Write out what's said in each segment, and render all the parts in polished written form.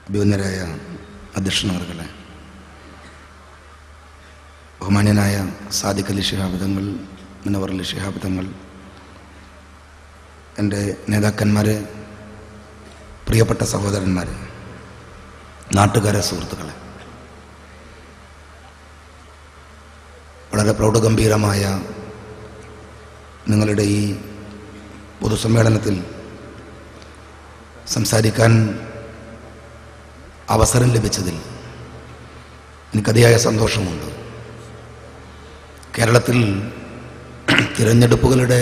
അഭിവന്യരായ അധ്യക്ഷനവർകളെ, ബഹുമാന്യനായ സാദിഖ് അലി ശിഹാബ് തങ്ങൾ, മുനവർ അലി ശിഹാബ് തങ്ങൾ, എൻ്റെ നേതാക്കന്മാരെ, പ്രിയപ്പെട്ട സഹോദരന്മാരെ, നാട്ടുകാരെ, സുഹൃത്തുക്കളെ, വളരെ പ്രൗഢഗംഭീരമായ നിങ്ങളുടെ ഈ പൊതുസമ്മേളനത്തിൽ സംസാരിക്കാൻ അവസരം ലഭിച്ചതിൽ എനിക്കതിയായ സന്തോഷമുണ്ട്. കേരളത്തിൽ തിരഞ്ഞെടുപ്പുകളുടെ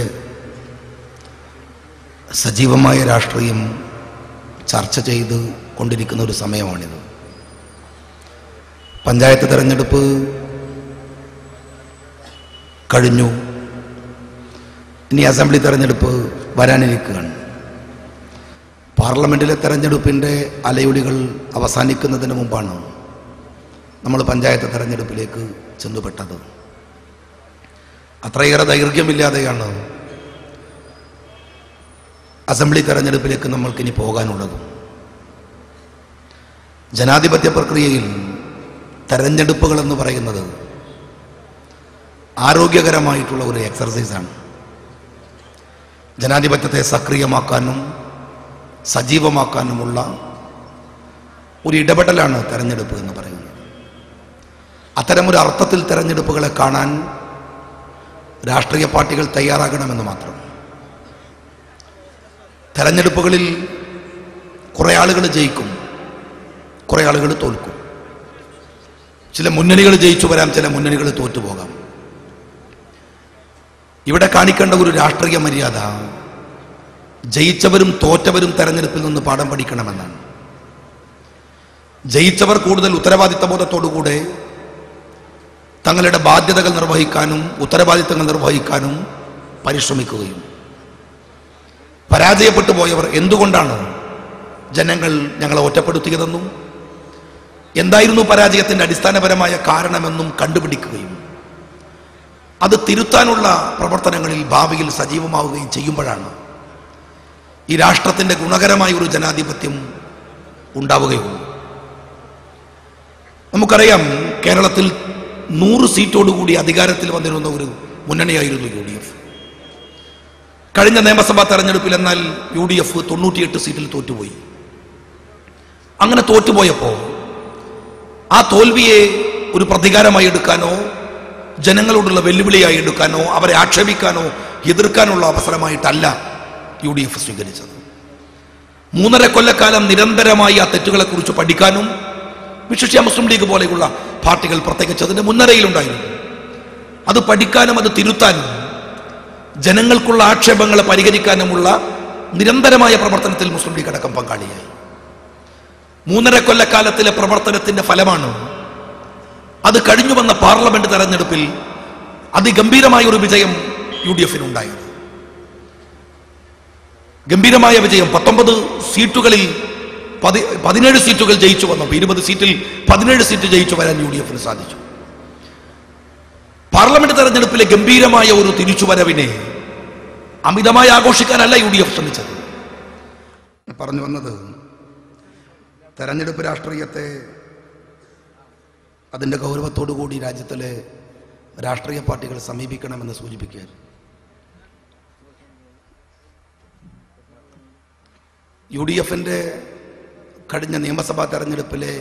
സജീവമായ രാഷ്ട്രീയം ചർച്ച ചെയ്ത് കൊണ്ടിരിക്കുന്ന ഒരു സമയമാണിത്. പഞ്ചായത്ത് തിരഞ്ഞെടുപ്പ് കഴിഞ്ഞു, ഇനി അസംബ്ലി തിരഞ്ഞെടുപ്പ് വരാനിരിക്കുകയാണ്. പാർലമെൻറ്റിലെ തെരഞ്ഞെടുപ്പിൻ്റെ അലയൊലികൾ അവസാനിക്കുന്നതിന് മുമ്പാണ് നമ്മൾ പഞ്ചായത്ത് തെരഞ്ഞെടുപ്പിലേക്ക് ചെന്നുപെട്ടത്. അത്രയേറെ ദൈർഘ്യമില്ലാതെയാണ് അസംബ്ലി തെരഞ്ഞെടുപ്പിലേക്ക് നമ്മൾക്കിനി പോകാനുള്ളത്. ജനാധിപത്യ പ്രക്രിയയിൽ തെരഞ്ഞെടുപ്പുകൾ എന്ന് പറയുന്നത് ആരോഗ്യകരമായിട്ടുള്ള ഒരു എക്സർസൈസാണ്. ജനാധിപത്യത്തെ സക്രിയമാക്കാനും സജീവമാക്കാനുമുള്ള ഒരു ഇടപെടലാണ് തെരഞ്ഞെടുപ്പ് എന്ന് പറയുന്നത്. അത്തരമൊരു അർത്ഥത്തിൽ തെരഞ്ഞെടുപ്പുകളെ കാണാൻ രാഷ്ട്രീയ പാർട്ടികൾ തയ്യാറാകണമെന്ന് മാത്രം. തെരഞ്ഞെടുപ്പുകളിൽ കുറേ ആളുകൾ ജയിക്കും, കുറേ ആളുകൾ തോൽക്കും. ചില മുന്നണികൾ ജയിച്ചു വരാം, ചില മുന്നണികൾ തോറ്റുപോകാം. ഇവിടെ കാണിക്കേണ്ട ഒരു രാഷ്ട്രീയ മര്യാദ ജയിച്ചവരും തോറ്റവരും തെരഞ്ഞെടുപ്പിൽ നിന്ന് പാഠം പഠിക്കണമെന്നാണ്. ജയിച്ചവർ കൂടുതൽ ഉത്തരവാദിത്തബോധത്തോടുകൂടെ തങ്ങളുടെ ബാധ്യതകൾ നിർവഹിക്കാനും ഉത്തരവാദിത്തങ്ങൾ നിർവഹിക്കാനും പരിശ്രമിക്കുകയും, പരാജയപ്പെട്ടു പോയവർ എന്തുകൊണ്ടാണ് ജനങ്ങൾ ഞങ്ങളെ ഒറ്റപ്പെടുത്തിയതെന്നും എന്തായിരുന്നു പരാജയത്തിൻ്റെ അടിസ്ഥാനപരമായ കാരണമെന്നും കണ്ടുപിടിക്കുകയും അത് തിരുത്താനുള്ള പ്രവർത്തനങ്ങളിൽ ഭാവിയിൽ സജീവമാവുകയും ചെയ്യുമ്പോഴാണ് ഈ രാഷ്ട്രത്തിൻ്റെ ഗുണകരമായ ഒരു ജനാധിപത്യം ഉണ്ടാവുകയുള്ളൂ. നമുക്കറിയാം, കേരളത്തിൽ 100 സീറ്റോടുകൂടി അധികാരത്തിൽ വന്നിരുന്ന ഒരു മുന്നണിയായിരുന്നു UDF. കഴിഞ്ഞ നിയമസഭാ തെരഞ്ഞെടുപ്പിൽ എന്നാൽ UDF 98 സീറ്റിൽ തോറ്റുപോയി. അങ്ങനെ തോറ്റുപോയപ്പോൾ ആ തോൽവിയെ ഒരു പ്രതികാരമായി എടുക്കാനോ ജനങ്ങളോടുള്ള വെല്ലുവിളിയായി എടുക്കാനോ അവരെ ആക്ഷേപിക്കാനോ എതിർക്കാനുള്ള അവസരമായിട്ടല്ല UDF സ്വീകരിച്ചത്. 3.5 കൊല്ലക്കാലം നിരന്തരമായി ആ തെറ്റുകളെക്കുറിച്ച് പഠിക്കാനും, വിശിഷ്യ മുസ്ലിം ലീഗ് പോലെയുള്ള പാർട്ടികൾ പ്രത്യേകിച്ച് അതിൻ്റെ മുൻനിരയിലുണ്ടായിരുന്നു, അത് പഠിക്കാനും അത് തിരുത്താനും ജനങ്ങൾക്കുള്ള ആക്ഷേപങ്ങളെ പരിഹരിക്കാനുമുള്ള നിരന്തരമായ പ്രവർത്തനത്തിൽ മുസ്ലിം ലീഗ് അടക്കം പങ്കാളിയായി. 3.5 കൊല്ലക്കാലത്തിലെ പ്രവർത്തനത്തിന്റെ ഫലമാണ് അത് കഴിഞ്ഞു വന്ന പാർലമെന്റ് തെരഞ്ഞെടുപ്പിൽ അതിഗംഭീരമായ ഒരു വിജയം UDF-നുണ്ടായത്. ഗംഭീരമായ വിജയം. 19 സീറ്റുകളിൽ 17 സീറ്റുകൾ ജയിച്ചു വന്നപ്പോൾ 20 സീറ്റിൽ 17 സീറ്റ് ജയിച്ചു വരാൻ UDF-ന് സാധിച്ചു. പാർലമെന്റ് തെരഞ്ഞെടുപ്പിലെ ഗംഭീരമായ ഒരു തിരിച്ചുവരവിനെ അമിതമായി ആഘോഷിക്കാനല്ല UDF ശ്രമിച്ചത്. പറഞ്ഞു വന്നത്, തെരഞ്ഞെടുപ്പ് രാഷ്ട്രീയത്തെ അതിൻ്റെ ഗൗരവത്തോടുകൂടി രാജ്യത്തിലെ രാഷ്ട്രീയ പാർട്ടികൾ സമീപിക്കണമെന്ന് സൂചിപ്പിക്കുകയാണ്. UDF-ന്റെ കഴിഞ്ഞ നിയമസഭാ തെരഞ്ഞെടുപ്പിലെ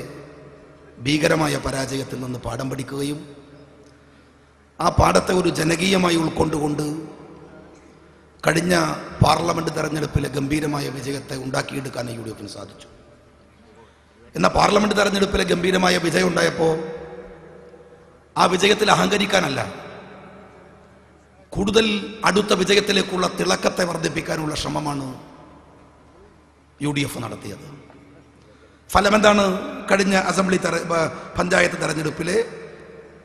ഭീകരമായ പരാജയത്തിൽ നിന്ന് പാഠം പഠിക്കുകയും ആ പാഠത്തെ ഒരു ജനകീയമായി ഉൾക്കൊണ്ടുകൊണ്ട് കഴിഞ്ഞ പാർലമെന്റ് തെരഞ്ഞെടുപ്പിലെ ഗംഭീരമായ വിജയത്തെ ഉണ്ടാക്കിയെടുക്കാൻ UDF-ന് സാധിച്ചു. എന്നാൽ പാർലമെന്റ് തെരഞ്ഞെടുപ്പിലെ ഗംഭീരമായ വിജയം ഉണ്ടായപ്പോൾ ആ വിജയത്തിൽ അഹങ്കരിക്കാനല്ല, കൂടുതൽ അടുത്ത വിജയത്തിലേക്കുള്ള തിളക്കത്തെ വർദ്ധിപ്പിക്കാനുള്ള ശ്രമമാണ് UDF നടത്തിയത്. ഫലമെന്താണ്? കഴിഞ്ഞ അസംബ്ലി പഞ്ചായത്ത് തെരഞ്ഞെടുപ്പിലെ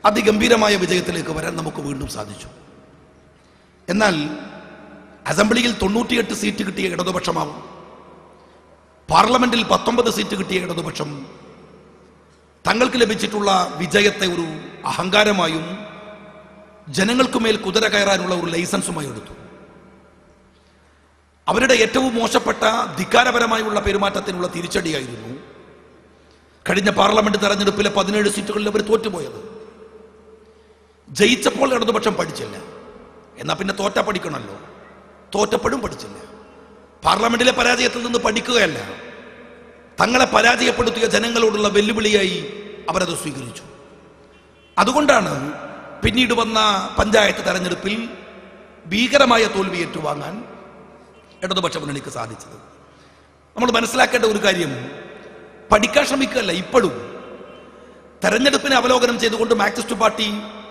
അതിഗംഭീരമായ വിജയത്തിലേക്ക് വരാൻ നമുക്ക് വീണ്ടും സാധിച്ചു. എന്നാൽ അസംബ്ലിയിൽ 98 സീറ്റ് കിട്ടിയ ഇടതുപക്ഷമാവും, പാർലമെന്റിൽ 19 സീറ്റ് കിട്ടിയ ഇടതുപക്ഷം തങ്ങൾക്ക് ലഭിച്ചിട്ടുള്ള വിജയത്തെ ഒരു അഹങ്കാരമായും ജനങ്ങൾക്കുമേൽ കുതിര കയറാനുള്ള ഒരു ലൈസൻസുമായി എടുത്തു. അവരുടെ ഏറ്റവും മോശപ്പെട്ട ധിക്കാരപരമായുള്ള പെരുമാറ്റത്തിനുള്ള തിരിച്ചടിയായിരുന്നു കഴിഞ്ഞ പാർലമെന്റ് തെരഞ്ഞെടുപ്പിലെ 17 സീറ്റുകളിൽ അവർ തോറ്റുപോയത്. ജയിച്ചപ്പോൾ ഇടതുപക്ഷം പഠിച്ചില്ല, എന്നാ പിന്നെ തോറ്റ പഠിക്കണമല്ലോ. തോറ്റപ്പോഴും പഠിച്ചില്ല. പാർലമെന്റിലെ പരാജയത്തിൽ നിന്ന് പഠിക്കുകയല്ല, തങ്ങളെ പരാജയപ്പെടുത്തിയ ജനങ്ങളോടുള്ള വെല്ലുവിളിയായി അവരത് സ്വീകരിച്ചു. അതുകൊണ്ടാണ് പിന്നീട് വന്ന പഞ്ചായത്ത് തെരഞ്ഞെടുപ്പിൽ ഭീകരമായ തോൽവി ഏറ്റുവാങ്ങാൻ ഇടതുപക്ഷ മുന്നണിക്ക് സാധിച്ചത്. നമ്മൾ മനസ്സിലാക്കേണ്ട ഒരു കാര്യം, പഠിക്കാൻ ശ്രമിക്കുകയല്ല. ഇപ്പോഴും തെരഞ്ഞെടുപ്പിനെ അവലോകനം ചെയ്തുകൊണ്ട് മാർക്സിസ്റ്റ് പാർട്ടി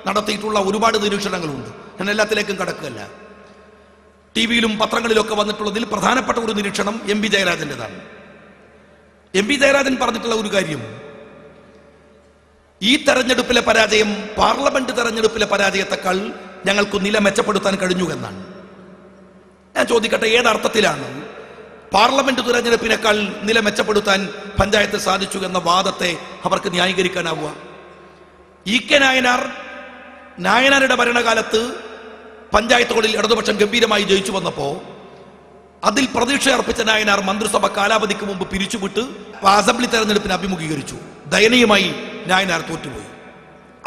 നടത്തിയിട്ടുള്ള ഒരുപാട് നിരീക്ഷണങ്ങളുണ്ട്. ഞാൻ എല്ലാത്തിലേക്കും കടക്കുകയല്ല. ടിവിയിലും പത്രങ്ങളിലൊക്കെ വന്നിട്ടുള്ളതിൽ പ്രധാനപ്പെട്ട ഒരു നിരീക്ഷണം എം.പി. ജയരാജൻ്റെതാണ്. എം.പി. ജയരാജൻ പറഞ്ഞിട്ടുള്ള ഒരു കാര്യം, ഈ തെരഞ്ഞെടുപ്പിലെ പരാജയം പാർലമെന്റ് തെരഞ്ഞെടുപ്പിലെ പരാജയത്തെക്കാൾ ഞങ്ങൾക്ക് നില മെച്ചപ്പെടുത്താൻ കഴിഞ്ഞു എന്നാണ്. ഞാൻ ചോദിക്കട്ടെ, ഏതർത്ഥത്തിലാണ് പാർലമെന്റ് തെരഞ്ഞെടുപ്പിനേക്കാൾ നില മെച്ചപ്പെടുത്താൻ പഞ്ചായത്ത് സാധിച്ചു എന്ന വാദത്തെ അവർക്ക് ന്യായീകരിക്കാനാവുക? ഇ.കെ. നായനാരുടെ ഭരണകാലത്ത് പഞ്ചായത്തുകളിൽ ഇടതുപക്ഷം ഗംഭീരമായി ജയിച്ചു വന്നപ്പോ അതിൽ പ്രതീക്ഷ അർപ്പിച്ച നായനാർ മന്ത്രിസഭ കാലാവധിക്ക് മുമ്പ് പിരിച്ചുവിട്ട് അസംബ്ലി തെരഞ്ഞെടുപ്പിനെ അഭിമുഖീകരിച്ചു. ദയനീയമായി നായനാർ തോറ്റുപോയി.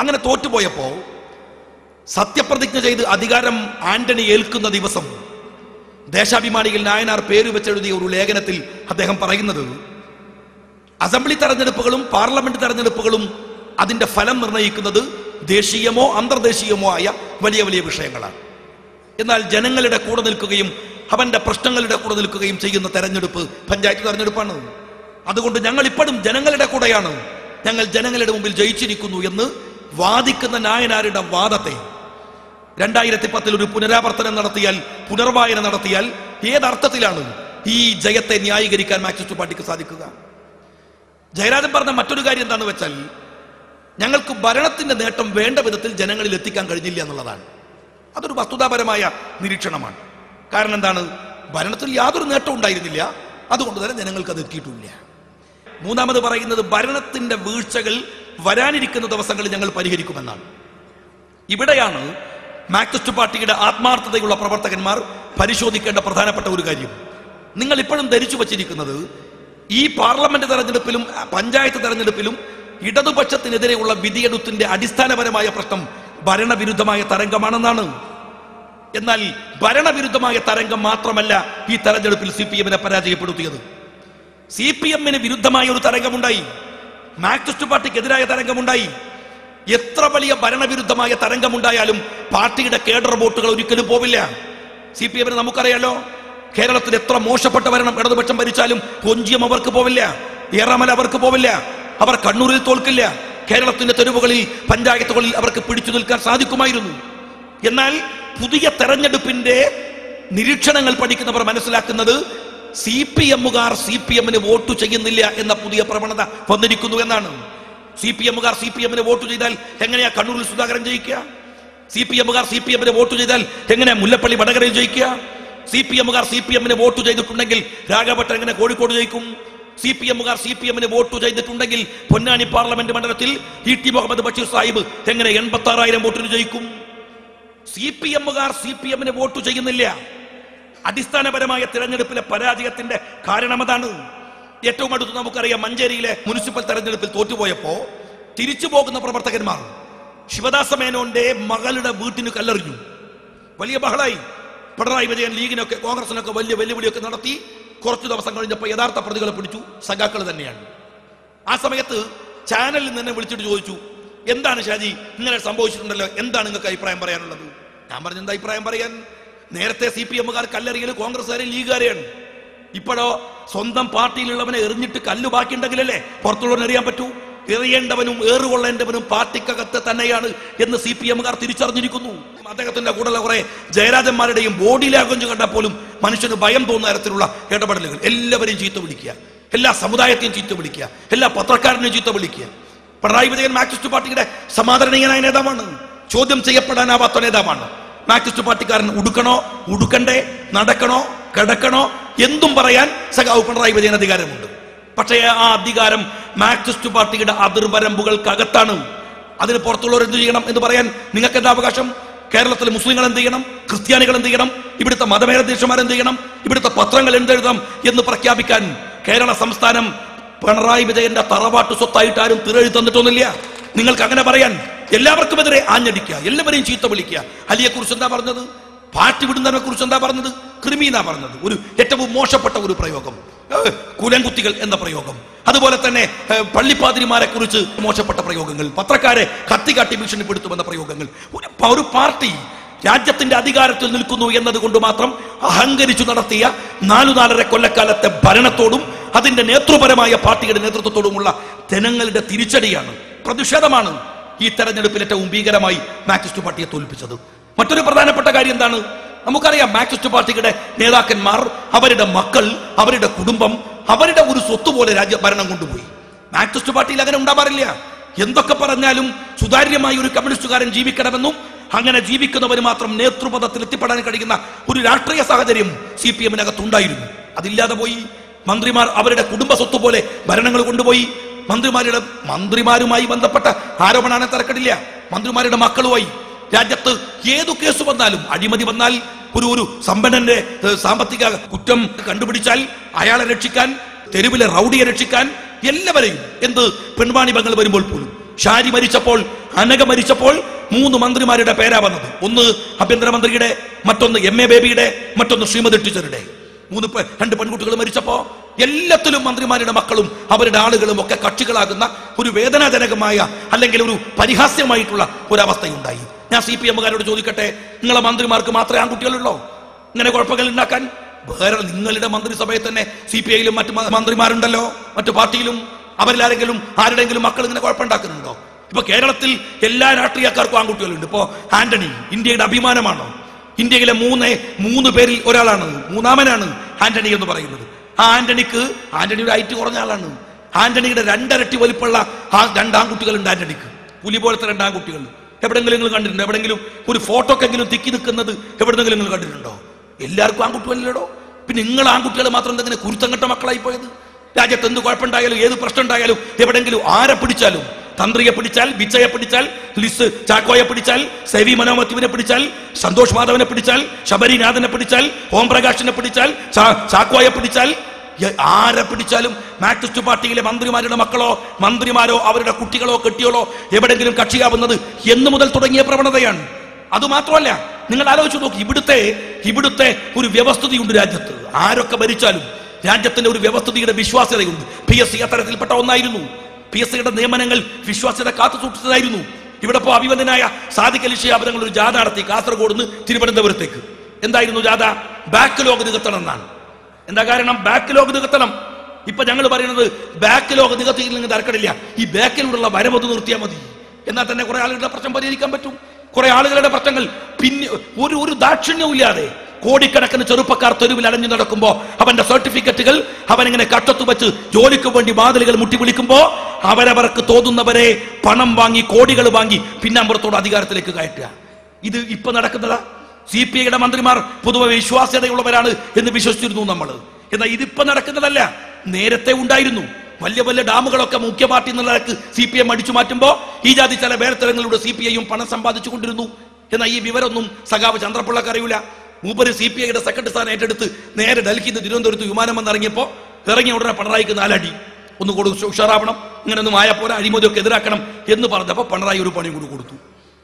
അങ്ങനെ തോറ്റുപോയപ്പോ സത്യപ്രതിജ്ഞ ചെയ്ത് അധികാരം ആന്റണി ഏൽക്കുന്ന ദിവസം ദേശാഭിമാനിയിൽ നായനാർ പേര് വെച്ചെഴുതിയ ഒരു ലേഖനത്തിൽ അദ്ദേഹം പറയുന്നത്, അസംബ്ലി തെരഞ്ഞെടുപ്പുകളും പാർലമെന്റ് തെരഞ്ഞെടുപ്പുകളും അതിന്റെ ഫലം നിർണ്ണയിക്കുന്നത് ദേശീയമോ അന്തർദേശീയമോ ആയ വലിയ വലിയ വിഷയങ്ങളാണ്. എന്നാൽ ജനങ്ങളുടെ കൂടെ നിൽക്കുകയും അവന്റെ പ്രശ്നങ്ങളുടെ കൂടെ നിൽക്കുകയും ചെയ്യുന്ന തെരഞ്ഞെടുപ്പ് പഞ്ചായത്ത് തെരഞ്ഞെടുപ്പാണ്. അതുകൊണ്ട് ഞങ്ങൾ ഇപ്പോഴും ജനങ്ങളുടെ കൂടെയാണ്, ഞങ്ങൾ ജനങ്ങളുടെ മുമ്പിൽ ജയിച്ചിരിക്കുന്നു എന്ന് വാദിക്കുന്ന നായനാരുടെ വാദത്തെ 2010 ഒരു പുനരാവർത്തനം നടത്തിയാൽ, പുനർവായന നടത്തിയാൽ ഏതർത്ഥത്തിലാണ് ഈ ജയത്തെ ന്യായീകരിക്കാൻ മാർക്സിസ്റ്റ് പാർട്ടിക്ക് സാധിക്കുക? ജയരാജൻ പറഞ്ഞ മറ്റൊരു കാര്യം എന്താണെന്ന് വെച്ചാൽ, ഞങ്ങൾക്ക് ഭരണത്തിന്റെ നേട്ടം വേണ്ട വിധത്തിൽ ജനങ്ങളിൽ എത്തിക്കാൻ കഴിഞ്ഞില്ല എന്നുള്ളതാണ്. അതൊരു വസ്തുതാപരമായ നിരീക്ഷണമാണ്. കാരണം എന്താണ്? ഭരണത്തിൽ യാതൊരു നേട്ടവും ഉണ്ടായിരുന്നില്ല, അതുകൊണ്ട് തന്നെ ജനങ്ങൾക്ക് അത് എത്തിയിട്ടില്ല. മൂന്നാമത് പറയുന്നത്, ഭരണത്തിന്റെ വീഴ്ചകൾ വരാനിരിക്കുന്ന ദിവസങ്ങളിൽ ഞങ്ങൾ പരിഹരിക്കുമെന്നാണ്. ഇവിടെയാണ് മാർക്സിസ്റ്റ് പാർട്ടിയുടെ ആത്മാർത്ഥതയുള്ള പ്രവർത്തകന്മാർ പരിശോധിക്കേണ്ട പ്രധാനപ്പെട്ട ഒരു കാര്യം. നിങ്ങൾ ഇപ്പോഴും ധരിച്ചു വച്ചിരിക്കുന്നത് ഈ പാർലമെന്റ് തെരഞ്ഞെടുപ്പിലും പഞ്ചായത്ത് തെരഞ്ഞെടുപ്പിലും ഇടതുപക്ഷത്തിനെതിരെയുള്ള വിധിയെഴുത്തിന്റെ അടിസ്ഥാനപരമായ പ്രശ്നം ഭരണവിരുദ്ധമായ തരംഗമാണെന്നാണ്. എന്നാൽ ഭരണവിരുദ്ധമായ തരംഗം മാത്രമല്ല ഈ തെരഞ്ഞെടുപ്പിൽ CPM-നെ പരാജയപ്പെടുത്തിയത്. CPM-ന് വിരുദ്ധമായ ഒരു തരംഗമുണ്ടായി, മാർക്സിസ്റ്റ് പാർട്ടിക്കെതിരായ തരംഗമുണ്ടായി. എത്ര വലിയ ഭരണവിരുദ്ധമായ തരംഗമുണ്ടായാലും പാർട്ടിയുടെ കേഡർ വോട്ടുകൾ ഒരിക്കലും പോവില്ല. CPM-ന് നമുക്കറിയാലോ, കേരളത്തിൽ എത്ര മോശപ്പെട്ട ഭരണം ഇടതുപക്ഷം ഭരിച്ചാലും കൊഞ്ചിയം അവർക്ക് പോവില്ല, ഏറാമല അവർക്ക് പോവില്ല, അവർ കണ്ണൂരിൽ തോൽക്കില്ല. കേരളത്തിന്റെ തെരുവുകളിൽ പഞ്ചായത്തുകളിൽ അവർക്ക് പിടിച്ചു നിൽക്കാൻ സാധിക്കുമായിരുന്നു. എന്നാൽ പുതിയ തെരഞ്ഞെടുപ്പിന്റെ നിരീക്ഷണങ്ങൾ പഠിക്കുന്നവർ മനസ്സിലാക്കുന്നത് CPM-കാർ CPM-ന് വോട്ട് ചെയ്യുന്നില്ല എന്ന പുതിയ പ്രവണത വന്നിരിക്കുന്നു എന്നാണ്. CPM-കാർ CPM-ന് വോട്ട് ചെയ്താൽ എങ്ങനെയാ കണ്ണൂരിൽ സുധാകരൻ ജയിക്കുക? CPM-കാർ CPM-ന് വോട്ട് ചെയ്താൽ എങ്ങനെയാ മുല്ലപ്പള്ളി വടകരയിൽ ജയിക്കുക? CPM-കാർ CPM-ന് വോട്ട് ചെയ്തിട്ടുണ്ടെങ്കിൽ രാഘവട്ടൻ എങ്ങനെ കോഴിക്കോട് ജയിക്കും? CPM-കാർ CPM-ന് വോട്ട് ചെയ്തിട്ടുണ്ടെങ്കിൽ പൊന്നാനി പാർലമെന്റ് മണ്ഡലത്തിൽ E.T. മുഹമ്മദ് ബഷീർ സാഹിബ് എങ്ങനെ 86,000 വോട്ടിന് ജയിക്കും? CPM-കാർ CPM-ന് വോട്ട് ചെയ്യുന്നില്ല. അടിസ്ഥാനപരമായ തിരഞ്ഞെടുപ്പിലെ പരാജയത്തിന്റെ കാരണം അതാണ്. ഏറ്റവും അടുത്ത് നമുക്കറിയാം, മഞ്ചേരിയിലെ മുനിസിപ്പൽ തെരഞ്ഞെടുപ്പിൽ തോറ്റുപോയപ്പോ തിരിച്ചു പോകുന്ന പ്രവർത്തകന്മാർ ശിവദാസ മേനോന്റെ മകളുടെ വീട്ടിന് കല്ലെറിഞ്ഞു. വലിയ ബഹളായി. പിണറായി വിജയൻ ലീഗിനൊക്കെ കോൺഗ്രസിനൊക്കെ വലിയ വെല്ലുവിളിയൊക്കെ നടത്തി. കുറച്ചു ദിവസം കഴിഞ്ഞപ്പോൾ യഥാർത്ഥ പ്രതികളെ പിടിച്ചു, സഖാക്കൾ തന്നെയാണ്. ആ സമയത്ത് ചാനലിൽ നിന്ന് വിളിച്ചിട്ട് ചോദിച്ചു, എന്താണ് ഷാജി ഇങ്ങനെ സംഭവിച്ചിട്ടുണ്ടല്ലോ, എന്താണ് നിങ്ങൾക്ക് അഭിപ്രായം പറയാനുള്ളത്? ഞാൻ പറഞ്ഞു, എന്താ അഭിപ്രായം പറയാൻ? നേരത്തെ CPM-കാർ കല്ലെറിയൽ കോൺഗ്രസ്സുകാരെ ലീഗുകാരെയാണ്. ഇപ്പോഴോ സ്വന്തം പാർട്ടിയിലുള്ളവനെ എറിഞ്ഞിട്ട് കല്ല് ബാക്കിയുണ്ടെങ്കിലല്ലേ പുറത്തുള്ളവനെ എറിയാൻ പറ്റൂ. എറിയേണ്ടവനും ഏറുകൊള്ളേണ്ടവനും പാർട്ടിക്കകത്ത് തന്നെയാണ് എന്ന് CPM-കാർ തിരിച്ചറിഞ്ഞിരിക്കുന്നു. അദ്ദേഹത്തിന്റെ കൂടെയുള്ള കുറെ ജയരാജന്മാരുടെയും ബോഡി ലാംഗ്വേജ് കണ്ടാൽ പോലും മനുഷ്യന് ഭയം തോന്നുന്ന തരത്തിലുള്ള ഇടപെടലുകൾ. എല്ലാവരെയും ചീത്ത വിളിക്കുക, എല്ലാ സമുദായത്തെയും ചീത്ത വിളിക്കുക, എല്ലാ പത്രക്കാരനെയും ചീത്ത വിളിക്കുക. പിണറായി വിജയൻ മാർക്സിസ്റ്റ് പാർട്ടിയുടെ സമാദരണീയനായ നേതാവാണ്, ചോദ്യം ചെയ്യപ്പെടാനാവാത്ത നേതാവാണ്. മാർക്സിസ്റ്റ് പാർട്ടിക്കാരൻ ഉടുക്കണോ ഉടുക്കണ്ടേ, നടക്കണോ കിടക്കണോ എന്തും പറയാൻ സഖാവ് പിണറായി വിജയൻ അധികാരമുണ്ട്. പക്ഷേ ആ അധികാരം മാർക്സിസ്റ്റ് പാർട്ടിയുടെ അതിർവരമ്പുകൾക്കകത്താണ്. അതിന് പുറത്തുള്ളവർ എന്ത് ചെയ്യണം എന്ന് പറയാൻ നിങ്ങൾക്ക് എന്താ അവകാശം? കേരളത്തിലെ മുസ്ലിങ്ങൾ എന്ത് ചെയ്യണം, ക്രിസ്ത്യാനികൾ എന്ത് ചെയ്യണം, ഇവിടുത്തെ മതമേലധ്യക്ഷന്മാർ എന്ത് ചെയ്യണം, ഇവിടുത്തെ പത്രങ്ങൾ എന്തെഴുതാം എന്ന് പ്രഖ്യാപിക്കാൻ കേരള സംസ്ഥാനം പിണറായി വിജയന്റെ തറവാട്ട് സ്വത്തായിട്ട് ആരും തിരഴി തന്നിട്ടൊന്നുമില്ല. നിങ്ങൾക്ക് അങ്ങനെ പറയാൻ എല്ലാവർക്കും എതിരെ ആഞ്ഞടിക്കുക, എല്ലാവരെയും ചീത്ത വിളിക്കുക. അലിയെ കുറിച്ച് എന്താ പറഞ്ഞത്? പാർട്ടി വിടുന്നതിനെ കുറിച്ച് എന്താ പറഞ്ഞത്? ക്രിമീനാ പറഞ്ഞത്. ഒരു ഏറ്റവും മോശപ്പെട്ട ഒരു പ്രയോഗം, കുലംകുത്തികൾ എന്ന പ്രയോഗം. അതുപോലെ തന്നെ പള്ളിപ്പാതിരിമാരെ കുറിച്ച് മോശപ്പെട്ട പ്രയോഗങ്ങൾ, പത്രക്കാരെ കത്തികാട്ടി ഭീഷണിപ്പെടുത്തുമെന്ന പ്രയോഗങ്ങൾ. ഒരു പാർട്ടി രാജ്യത്തിന്റെ അധികാരത്തിൽ നിൽക്കുന്നു എന്നതുകൊണ്ട് മാത്രം അഹങ്കരിച്ചു നടത്തിയ 4-4.5 കൊല്ലക്കാലത്തെ ഭരണത്തോടും അതിന്റെ നേതൃപരമായ പാർട്ടിയുടെ നേതൃത്വത്തോടുമുള്ള ജനങ്ങളുടെ തിരിച്ചടിയാണ്, പ്രതിഷേധമാണ് ഈ തെരഞ്ഞെടുപ്പിൽ ഏറ്റവും ഭീകരമായി മാർക്സിസ്റ്റ് പാർട്ടിയെ തോൽപ്പിച്ചത്. മറ്റൊരു പ്രധാനപ്പെട്ട കാര്യം എന്താണ്? നമുക്കറിയാം, മാർക്സിസ്റ്റ് പാർട്ടിയുടെ നേതാക്കന്മാർ, അവരുടെ മക്കൾ, അവരുടെ കുടുംബം, അവരുടെ ഒരു സ്വത്ത് പോലെ ഭരണം കൊണ്ടുപോയി. മാർക്സിസ്റ്റ് പാർട്ടിയിൽ അങ്ങനെ ഉണ്ടാവാറില്ല. എന്തൊക്കെ പറഞ്ഞാലും സുതാര്യമായി ഒരു കമ്മ്യൂണിസ്റ്റുകാരൻ ജീവിക്കണമെന്നും അങ്ങനെ ജീവിക്കുന്നവർ മാത്രം നേതൃപദത്തിൽ എത്തിപ്പെടാൻ കഴിയുന്ന ഒരു രാഷ്ട്രീയ സാഹചര്യം CPM-നകത്തുണ്ടായിരുന്നു. അതില്ലാതെ പോയി. മന്ത്രിമാർ അവരുടെ കുടുംബ സ്വത്ത് പോലെ ഭരണങ്ങൾ കൊണ്ടുപോയി. മന്ത്രിമാരുമായി ബന്ധപ്പെട്ട ആരോപണമാണ് തിരക്കടില്ല. മന്ത്രിമാരുടെ മക്കളുമായി രാജ്യത്ത് ഏതു കേസ് വന്നാലും, അഴിമതി വന്നാൽ, ഒരു സമ്പന്നന്റെ സാമ്പത്തിക കുറ്റം കണ്ടുപിടിച്ചാൽ അയാളെ രക്ഷിക്കാൻ, തെരുവിലെ റൗഡിയെ രക്ഷിക്കാൻ, എല്ലാവരെയും പെൺവാണി ബംഗൾ വരുമ്പോൾ പോലും, ഷാരി മരിച്ചപ്പോൾ, അനഘ മരിച്ചപ്പോൾ 3 മന്ത്രിമാരുടെ പേരാ വന്നത്. ഒന്ന് ആഭ്യന്തരമന്ത്രിയുടെ, മറ്റൊന്ന് MA ബേബിയുടെ, മറ്റൊന്ന് ശ്രീമതി ടീച്ചറുടെ. 2 പെൺകുട്ടികൾ മരിച്ചപ്പോ എല്ലാത്തിലും മന്ത്രിമാരുടെ മക്കളും അവരുടെ ആളുകളും ഒക്കെ കക്ഷികളാകുന്ന ഒരു വേദനാജനകമായ, അല്ലെങ്കിൽ ഒരു പരിഹാസ്യമായിട്ടുള്ള ഒരവസ്ഥയുണ്ടായി. ഞാൻ CPM-കാരോട് ചോദിക്കട്ടെ, നിങ്ങളെ മന്ത്രിമാർക്ക് മാത്രമേ ആൺകുട്ടികളുള്ളോ ഇങ്ങനെ കുഴപ്പങ്ങൾ ഉണ്ടാക്കാൻ? വേറെ നിങ്ങളുടെ മന്ത്രിസഭയിൽ തന്നെ CPI-യിലും മറ്റു മന്ത്രിമാരുണ്ടല്ലോ, മറ്റു പാർട്ടിയിലും. അവരിലാരെങ്കിലും ആരുടെങ്കിലും മക്കൾ ഇങ്ങനെ കുഴപ്പമുണ്ടാക്കുന്നുണ്ടോ? ഇപ്പൊ കേരളത്തിൽ എല്ലാ രാഷ്ട്രീയക്കാർക്കും ആൺകുട്ടികളുണ്ട്. ഇപ്പോ ആന്റണി ഇന്ത്യയുടെ അഭിമാനമാണ്. ഇന്ത്യയിലെ 3 പേരിൽ ഒരാളാണ്, 3-ാമനാണ് ആന്റണി എന്ന് പറയുന്നത്. ആ ആന്റണിയുടെ ഹൈറ്റ് കുറഞ്ഞ ആളാണ്. ആന്റണിയുടെ 2 ഇരട്ടി വലിപ്പമുള്ള 2 ആൺകുട്ടികളുണ്ട് ആന്റണിക്ക്. പുലി പോലത്തെ 2 ആൺകുട്ടികൾ. എവിടെങ്കിലും നിങ്ങൾ കണ്ടിട്ടുണ്ടോ? എവിടെങ്കിലും ഒരു ഫോട്ടോക്കെങ്കിലും തിക്കി നിൽക്കുന്നത് എവിടെന്നെങ്കിലും നിങ്ങൾ കണ്ടിട്ടുണ്ടോ? എല്ലാവർക്കും ആൺകുട്ടികളല്ലോ. പിന്നെ നിങ്ങൾ ആൺകുട്ടികൾ മാത്രം എന്തെങ്കിലും കുരുത്തങ്കട്ട മക്കളായി പോയത്? രാജ്യത്ത് എന്ത് കുഴപ്പമുണ്ടായാലും, ഏത് പ്രശ്നം ഉണ്ടായാലും, എവിടെങ്കിലും ആരെ പിടിച്ചാലും, തന്ത്രിയെ പിടിച്ചാൽ, ബിച്ചയെ പിടിച്ചാൽ, ലിസ് ചാക്കോയെ പിടിച്ചാൽ, സെവി മനോമത്യുവിനെ പിടിച്ചാൽ, സന്തോഷ് മാധവനെ പിടിച്ചാൽ, ശബരിനാഥനെ പിടിച്ചാൽ, ഓം പ്രകാശിനെ പിടിച്ചാൽ, ചാക്കോയെ പിടിച്ചാൽ, ആരെ പിടിച്ചാലും മാർക്സിസ്റ്റ് പാർട്ടിയിലെ മന്ത്രിമാരുടെ മക്കളോ മന്ത്രിമാരോ അവരുടെ കുട്ടികളോ കെട്ടിയോളോ എവിടെങ്കിലും കക്ഷിയാവുന്നത് എന്ന് മുതൽ തുടങ്ങിയ പ്രവണതയാണ്. അതുമാത്രമല്ല, നിങ്ങൾ ആലോചിച്ച് നോക്കി, ഇവിടുത്തെ ഒരു വ്യവസ്ഥിതിയുണ്ട് രാജ്യത്ത്. ആരൊക്കെ ഭരിച്ചാലും രാജ്യത്തിന്റെ ഒരു വ്യവസ്ഥിതിയുടെ വിശ്വാസ്യതയുണ്ട്. PSC അത്തരത്തിൽപ്പെട്ട ഒന്നായിരുന്നു. PSC-യുടെ നിയമനങ്ങൾ വിശ്വാസ്യത കാത്തു സൂക്ഷിച്ചതായിരുന്നു. ഇവിടെ ഇപ്പോൾ അഭിമന്യനായ സാദിഖ് അലി ശിഹാബ് തങ്ങൾ ഒരു ജാഥ നടത്തി കാസർഗോഡ് നിന്ന് തിരുവനന്തപുരത്തേക്ക്. എന്തായിരുന്നു ജാഥ? ബാക്ക്ലോഗ് നികത്തണം എന്നാണ്. എന്താ കാരണം? ബാക്ക്ലോഗ് നികത്തണം. ഇപ്പൊ ഞങ്ങൾ പറയുന്നത് ബാക്ക്ലോഗ് നികത്തിയില്ലെങ്കിൽ തരക്കടില്ല, ഈ ബാക്കിലൂടെയുള്ള വരമത് നിർത്തിയാൽ മതി. എന്നാൽ തന്നെ കുറെ ആളുകളുടെ പ്രശ്നം പരിഹരിക്കാൻ പറ്റും. കുറെ ആളുകളുടെ പ്രശ്നങ്ങൾ പിന്നെ ഒരു ദാക്ഷിണ്യവും ഇല്ലാതെ കോടിക്കണക്കിന് ചെറുപ്പക്കാർ തെരുവിൽ അലഞ്ഞു നടക്കുമ്പോ അവന്റെ സർട്ടിഫിക്കറ്റുകൾ അവനിങ്ങനെ കട്ടത്തു വെച്ച് ജോലിക്ക് വേണ്ടി വാതിലുകൾ മുട്ടി വിളിക്കുമ്പോ അവരവർക്ക് തോന്നുന്നവരെ പണം വാങ്ങി, കോടികൾ വാങ്ങി പിന്നാമ്പുറത്തോട് അധികാരത്തിലേക്ക് കയറ്റുക. ഇത് ഇപ്പൊ നടക്കുന്നതാ. CPI-യുടെ മന്ത്രിമാർ പൊതുവെ വിശ്വാസ്യതയുള്ളവരാണ് എന്ന് വിശ്വസിച്ചിരുന്നു നമ്മൾ. എന്നാൽ ഇതിപ്പോ നടക്കുന്നതല്ല, നേരത്തെ ഉണ്ടായിരുന്നു. വലിയ വലിയ ഡാമുകളൊക്കെ മുഖ്യ പാർട്ടി എന്നുള്ളവർക്ക് CPM അടിച്ചു മാറ്റുമ്പോ ഈ ജാതി ചില വേർത്തരങ്ങളിലൂടെ CPI-യും പണം സമ്പാദിച്ചു കൊണ്ടിരുന്നു. എന്നാൽ ഈ വിവരമൊന്നും സഖാവ് ചന്ദ്രപിള്ളക്ക് അറിയില്ല. മൂപ്പര് CPI-യുടെ സെക്രട്ടറി സ്ഥാനം ഏറ്റെടുത്ത് നേരെ ഡൽഹിയിൽ നിന്ന് തിരുവനന്തപുരത്ത് വിമാനം വന്നിറങ്ങിയപ്പോ ഇറങ്ങിയ ഉടനെ പിണറായിക്ക് 4 അടി. ഒന്ന് ഉഷാറാവണം, ഇങ്ങനൊന്നും ആയപ്പോലെ അഴിമതിയൊക്കെ എതിരാക്കണം എന്ന് പറഞ്ഞപ്പോ പിണറായി ഒരു പണി കൂടി കൊടുത്തു,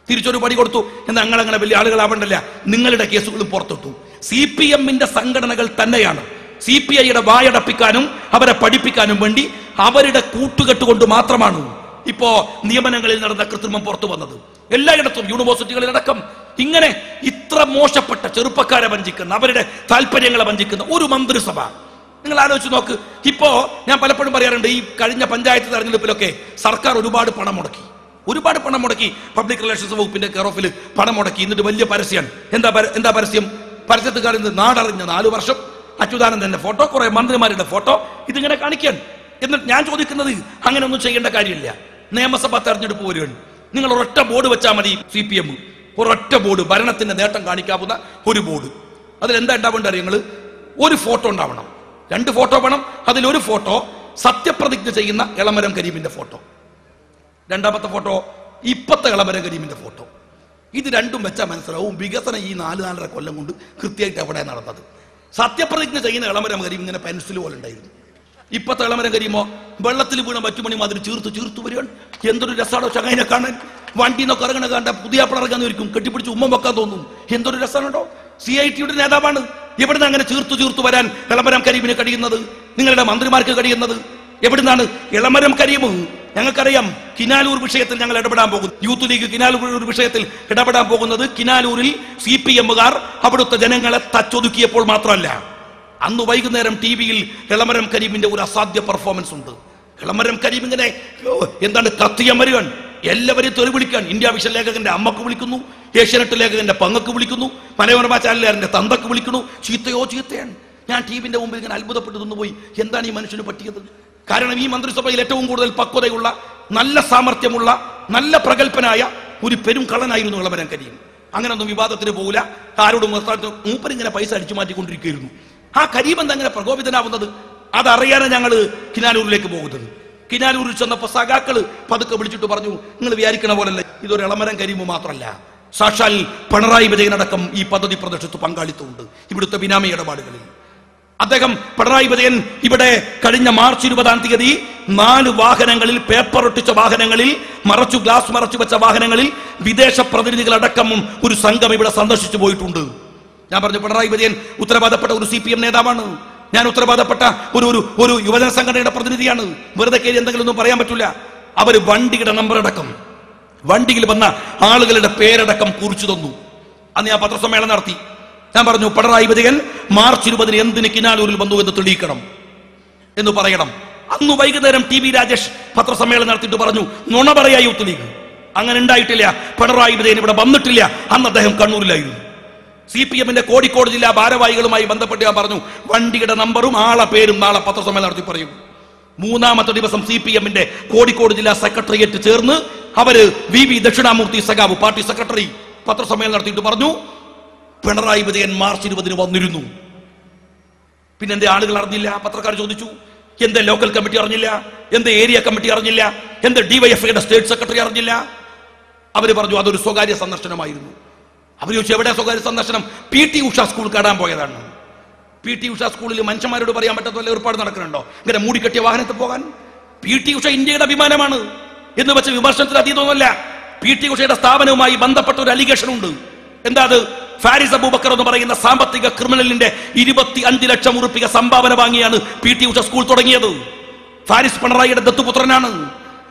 തിരിച്ചൊരു പണി കൊടുത്തു. എന്നാൽ അങ്ങനെ വലിയ ആളുകളാവണ്ടല്ല, നിങ്ങളുടെ കേസുകളും പുറത്തിട്ടു. CPM-ന്റെ സംഘടനകൾ തന്നെയാണ് CPI-യുടെ വായടപ്പിക്കാനും അവരെ പഠിപ്പിക്കാനും വേണ്ടി അവരുടെ കൂട്ടുകെട്ടുകൊണ്ട് മാത്രമാണ് ഇപ്പോ നിയമനങ്ങളിൽ നടന്ന കൃത്രിമം പുറത്തു വന്നത്. എല്ലായിടത്തും യൂണിവേഴ്സിറ്റികളിലടക്കം ഇങ്ങനെ ഇത്ര മോശപ്പെട്ട ചെറുപ്പക്കാരെ വഞ്ചിക്കുന്ന, അവരുടെ താല്പര്യങ്ങളെ വഞ്ചിക്കുന്ന ഒരു മന്ത്രിസഭ നിങ്ങൾ ആലോചിച്ച് നോക്ക്. ഇപ്പോ ഞാൻ പലപ്പോഴും പറയാറുണ്ട്, ഈ കഴിഞ്ഞ പഞ്ചായത്ത് തെരഞ്ഞെടുപ്പിലൊക്കെ സർക്കാർ ഒരുപാട് പണം മുടക്കി പബ്ലിക് റിലേഷൻസ് വകുപ്പിന്റെ കെയർ ഓഫിൽ പണം മുടക്കി. എന്നിട്ട് വലിയ പരസ്യമാണ്. എന്താ പരസ്യത്തുകാർ നാടറിഞ്ഞ 4 വർഷം അച്യുതാനന്ദന്റെ ഫോട്ടോ, കുറെ മന്ത്രിമാരുടെ ഫോട്ടോ ഇതിങ്ങനെ കാണിക്കാൻ. എന്നിട്ട് ഞാൻ ചോദിക്കുന്നത്, അങ്ങനെ ഒന്നും ചെയ്യേണ്ട കാര്യമില്ല. നിയമസഭാ തെരഞ്ഞെടുപ്പ് വരികയാണ്, നിങ്ങൾ ഒരൊറ്റ ബോർഡ് വെച്ചാൽ മതി. CPM ഒരൊറ്റ ബോർഡ്, ഭരണത്തിന്റെ നേട്ടം കാണിക്കാവുന്ന ഒരു ബോർഡ്. അതിലെന്താ ഉണ്ടാവേണ്ട അറിയങ്ങൾ? ഒരു ഫോട്ടോ ഉണ്ടാവണം, 2 ഫോട്ടോ വേണം. അതിലൊരു ഫോട്ടോ സത്യപ്രതിജ്ഞ ചെയ്യുന്ന എളമരം കരീമിന്റെ ഫോട്ടോ, രണ്ടാമത്തെ ഫോട്ടോ ഇപ്പത്തെ എളമരം കരീമിന്റെ ഫോട്ടോ. ഇത് രണ്ടും വെച്ചാൽ മനസ്സിലാവും വികസനം ഈ 4-4.5 കൊല്ലം കൊണ്ട് കൃത്യമായിട്ട് എവിടെ നടന്നത്. സത്യപ്രതിജ്ഞ ചെയ്യുന്ന എളമരം കരീം ഇങ്ങനെ പെൻസിൽ പോലെ ഉണ്ടായിരുന്നു. ഇപ്പത്തെ ഇളമരം കരിയുമ്പോ വെള്ളത്തിൽ വീണ പറ്റുമണി മാതിരി ചീർത്തു വരികയാണ്. എന്തൊരു രസമാണോ ചങ്ങായിനെ കാണാൻ. വണ്ടി നിന്നൊക്കെ ഇറങ്ങണ കണ്ട പുതിയ ഇറങ്ങാൻ വരിക്കും, കെട്ടിപ്പിടിച്ച് ഉമ്മ വെക്കാൻ തോന്നും. എന്തൊരു രസമാണോ. CIT-യുടെ നേതാവാണ്. എവിടുന്ന് അങ്ങനെ ചീർത്തു വരാൻ ഇളമരം കരീമിന് കഴിയുന്നത്? നിങ്ങളുടെ മന്ത്രിമാർക്ക് കഴിയുന്നത് എവിടുന്നാണ്? ഇളമരം കരീം ഞങ്ങൾക്കറിയാം. കിനാലൂർ വിഷയത്തിൽ ഞങ്ങൾ ഇടപെടാൻ പോകുന്നു. യൂത്ത് ലീഗ് കിനാലൂർ വിഷയത്തിൽ ഇടപെടാൻ പോകുന്നത് കിനാലൂരിൽ CPM-കാർ അവിടുത്തെ ജനങ്ങളെ തച്ചൊതുക്കിയപ്പോൾ മാത്രമല്ല, അന്ന് വൈകുന്നേരം TV-യിൽ ഇളമരം കരീമിന്റെ ഒരു അസാധ്യ പെർഫോമൻസ് ഉണ്ട്. ഇളമരം കരീം ഇങ്ങനെ എന്താണ് കത്തിയമരുകൻ, എല്ലാവരെയും തെറി വിളിക്കാൻ. ഇന്ത്യ വിഷൻ ലേഖകന്റെ അമ്മക്ക് വിളിക്കുന്നു, ഏഷ്യാനെറ്റ് ലേഖകന്റെ പങ്കക്ക് വിളിക്കുന്നു, മനോരമ ചാനലുകാരന്റെ തന്തക്ക് വിളിക്കുന്നു. ചീത്തയാണ്. ഞാൻ TV-ന്റെ മുമ്പിൽ ഇങ്ങനെ അത്ഭുതപ്പെട്ടു നിന്നുപോയി. എന്താണ് ഈ മനുഷ്യന് പറ്റിയത്? കാരണം ഈ മന്ത്രിസഭയിൽ ഏറ്റവും കൂടുതൽ പക്വതയുള്ള, നല്ല സാമർത്ഥ്യമുള്ള, നല്ല പ്രഗത്ഭനായ ഒരു പെരും കള്ളനായിരുന്നു ഇളമരം കരീം. അങ്ങനൊന്നും വിവാദത്തിന് പോകില്ല, ആരോടും മൂപ്പരിങ്ങനെ പൈസ അടിച്ചു മാറ്റിക്കൊണ്ടിരിക്കുകയായിരുന്നു. ആ കരീം എന്താ അങ്ങനെ പ്രകോപിതനാവുന്നത്? അതറിയാനാണ് ഞങ്ങൾ കിനാലൂരിലേക്ക് പോകുന്നത്. കിനാലൂരിൽ ചെന്നപ്പോ സഖാക്കള് പതുക്കെ വിളിച്ചിട്ട് പറഞ്ഞു, നിങ്ങൾ വിചാരിക്കണ പോലല്ല, ഇതൊരു ഇളമരം കരീം മാത്രമല്ല, സാക്ഷാൽ പിണറായി വിജയനടക്കം ഈ പദ്ധതി പ്രദേശത്ത് പങ്കാളിത്തമുണ്ട് ഇവിടുത്തെ ബിനാമി ഇടപാടുകളിൽ. അദ്ദേഹം പിണറായി വിജയൻ ഇവിടെ കഴിഞ്ഞ മാർച്ച് 20-ാം തീയതി 4 വാഹനങ്ങളിൽ, പേപ്പർ ഒട്ടിച്ച വാഹനങ്ങളിൽ, ഗ്ലാസ് മറച്ചു വെച്ച വാഹനങ്ങളിൽ വിദേശ പ്രതിനിധികളടക്കം ഒരു സംഘം ഇവിടെ സന്ദർശിച്ചു പോയിട്ടുണ്ട്. ഞാൻ പറഞ്ഞു, പിണറായി വിജയൻ ഉത്തരവാദപ്പെട്ട ഒരു CPM നേതാവാണ്. ഞാൻ ഉത്തരവാദപ്പെട്ട ഒരു യുവജന സംഘടനയുടെ പ്രതിനിധിയാണ്. വെറുതെ കയറി എന്തെങ്കിലും ഒന്നും പറയാൻ പറ്റില്ല. അവർ വണ്ടിയുടെ നമ്പർ അടക്കം, വണ്ടിയിൽ വന്ന ആളുകളുടെ പേരടക്കം കുറിച്ചു തന്നു. അന്ന് ഞാൻ പത്രസമ്മേളനം നടത്തി. ഞാൻ പറഞ്ഞു, പിണറായി വിജയൻ മാർച്ച് 20-ന് എന്തിന് കിനാലൂരിൽ വന്നു എന്ന് തെളിയിക്കണം എന്ന് പറയണം. അന്ന് വൈകുന്നേരം TV രാജേഷ് പത്രസമ്മേളനം നടത്തിയിട്ട് പറഞ്ഞു, നുണ പറയാ യൂത്ത് ലീഗ്, അങ്ങനെ ഉണ്ടായിട്ടില്ല, പിണറായി വിജയൻ ഇവിടെ വന്നിട്ടില്ല. അന്ന് അദ്ദേഹം കണ്ണൂരിലായിരുന്നു. CPM-ന്റെ കോഴിക്കോട് ജില്ലാ ഭാരവാഹികളുമായി ബന്ധപ്പെട്ട് ഞാൻ പറഞ്ഞു, വണ്ടിയുടെ നമ്പറും ആളെ പേരും നാളെ പത്രസമ്മേളനം നടത്തി പറയും. 3-ാമത്തെ ദിവസം CPM-ന്റെ കോഴിക്കോട് ജില്ലാ സെക്രട്ടേറിയറ്റ് ചേർന്ന് അവര് VV ദക്ഷിണാമൂർത്തി സഖാവ് പാർട്ടി സെക്രട്ടറി പത്രസമ്മേളനം നടത്തിയിട്ട് പറഞ്ഞു, പിണറായി വിജയൻ മാർച്ച് 20-ന് വന്നിരുന്നു. പിന്നെന്തേ ആളുകൾ അറിഞ്ഞില്ല? പത്രക്കാർ ചോദിച്ചു. എന്തേ ലോക്കൽ കമ്മിറ്റി അറിഞ്ഞില്ല? എന്തേ ഏരിയ കമ്മിറ്റി അറിഞ്ഞില്ല? എന്തേ DYFIയുടെ സ്റ്റേറ്റ് സെക്രട്ടറി അറിഞ്ഞില്ല? അവര് പറഞ്ഞു അതൊരു സ്വകാര്യ സന്ദർശനമായിരുന്നു. അവർ ചോദിച്ചു, എവിടെ സ്വകാര്യ സന്ദർശനം? PT ഉഷ സ്കൂൾ കാണാൻ പോയതാണ്. PT ഉഷ സ്കൂളിൽ മനുഷ്യന്മാരോട് പറയാൻ പറ്റാത്ത വല്ല ഏർപ്പാട് നടക്കുന്നുണ്ടോ? ഇങ്ങനെ മൂടിക്കെട്ടിയ വാഹനത്തിൽ പോകാൻ? PT ഉഷ ഇന്ത്യയുടെ അഭിമാനമാണ് എന്ന് വെച്ച് വിമർശനത്തിന് അതീതമൊന്നുമല്ല. PT ഉഷയുടെ സ്ഥാപനവുമായി ബന്ധപ്പെട്ട ഒരു അലിഗേഷൻ ഉണ്ട്. എന്താ അത്? ഫാരിസ് അബൂബക്കർ എന്ന് പറയുന്ന സാമ്പത്തിക ക്രിമിനലിന്റെ 25 ലക്ഷം ഉറുപ്പിക സംഭാവന വാങ്ങിയാണ് PT ഉഷ സ്കൂൾ തുടങ്ങിയത്. ഫാരിസ് പിണറായിയുടെ ദത്തുപുത്രനാണ്.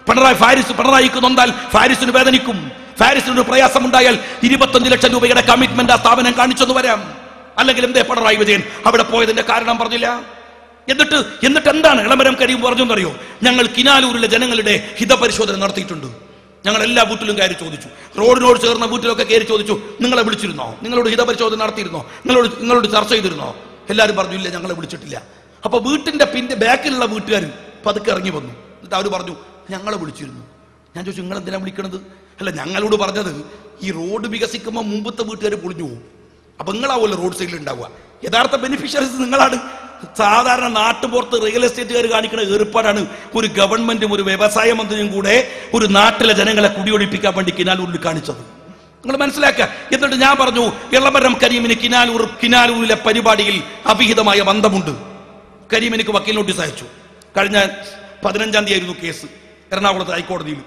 പിണറായിക്ക് നൊന്താൽ ഫാരിസിന് വേദനിക്കും. ഫാരിസിന് പ്രയാസമുണ്ടായാൽ 25 ലക്ഷം രൂപയുടെ കമ്മിറ്റ്മെന്റ് ആ സ്ഥാപനം കാണിച്ചെന്ന് വരാം. അല്ലെങ്കിൽ എന്തേ പിണറായി വിജയൻ അവിടെ പോയതിന്റെ കാരണം പറഞ്ഞില്ല? എന്നിട്ട് എന്താണ് ഇളമരം കരീം പറഞ്ഞെന്നറിയോ? ഞങ്ങൾ കിനാലൂരിലെ ജനങ്ങളുടെ ഹിതപരിശോധന നടത്തിയിട്ടുണ്ട്. ഞങ്ങൾ എല്ലാ ബൂത്തിലും കയറി ചോദിച്ചു. റോഡിനോട് ചേർന്ന ബൂത്തിലൊക്കെ കയറി ചോദിച്ചു, നിങ്ങളെ വിളിച്ചിരുന്നോ? നിങ്ങളോട് ഹിതപരിശോധന നടത്തിയിരുന്നോ? നിങ്ങളോട് ചർച്ച ചെയ്തിരുന്നോ? എല്ലാവരും പറഞ്ഞു, ഇല്ല, ഞങ്ങളെ വിളിച്ചിട്ടില്ല. അപ്പൊ വീട്ടിന്റെ ബാക്കിലുള്ള വീട്ടുകാർ പതുക്കെ ഇറങ്ങി വന്നു. എന്നിട്ട് അവർ പറഞ്ഞു, ഞങ്ങളെ വിളിച്ചിരുന്നു. ഞാൻ ചോദിച്ചു, നിങ്ങൾ എന്തിനാ വിളിക്കണത്? അല്ല, ഞങ്ങളോട് പറഞ്ഞത് ഈ റോഡ് വികസിക്കുമ്പോൾ മുമ്പത്തെ വീട്ടുകാർ പൊളിഞ്ഞു പോകും, അപ്പൊ നിങ്ങളാവുമല്ലോ റോഡ് സൈഡിൽ ഉണ്ടാവുക. യഥാർത്ഥ ബെനിഫിഷ്യറീസ് നിങ്ങളാണ്. സാധാരണ നാട്ടുപുറത്ത് റിയൽ എസ്റ്റേറ്റുകാർ കാണിക്കുന്ന ഏർപ്പാടാണ് ഒരു ഗവൺമെന്റും ഒരു വ്യവസായ മന്ത്രിയും കൂടെ ഒരു നാട്ടിലെ ജനങ്ങളെ കുടിയൊഴിപ്പിക്കാൻ വേണ്ടി കിനാലൂരിൽ കാണിച്ചത്. നിങ്ങൾ മനസ്സിലാക്കുക. എന്നിട്ട് ഞാൻ പറഞ്ഞു, ഇളമരം കരീമിന് കിനാലൂരിലെ പരിപാടിയിൽ അവിഹിതമായ ബന്ധമുണ്ട്. കരീം എനിക്ക് വക്കീൽ നോട്ടീസ് അയച്ചു. കഴിഞ്ഞ 15-ാം തീയതി ആയിരുന്നു കേസ് എറണാകുളത്ത് ഹൈക്കോടതിയിൽ.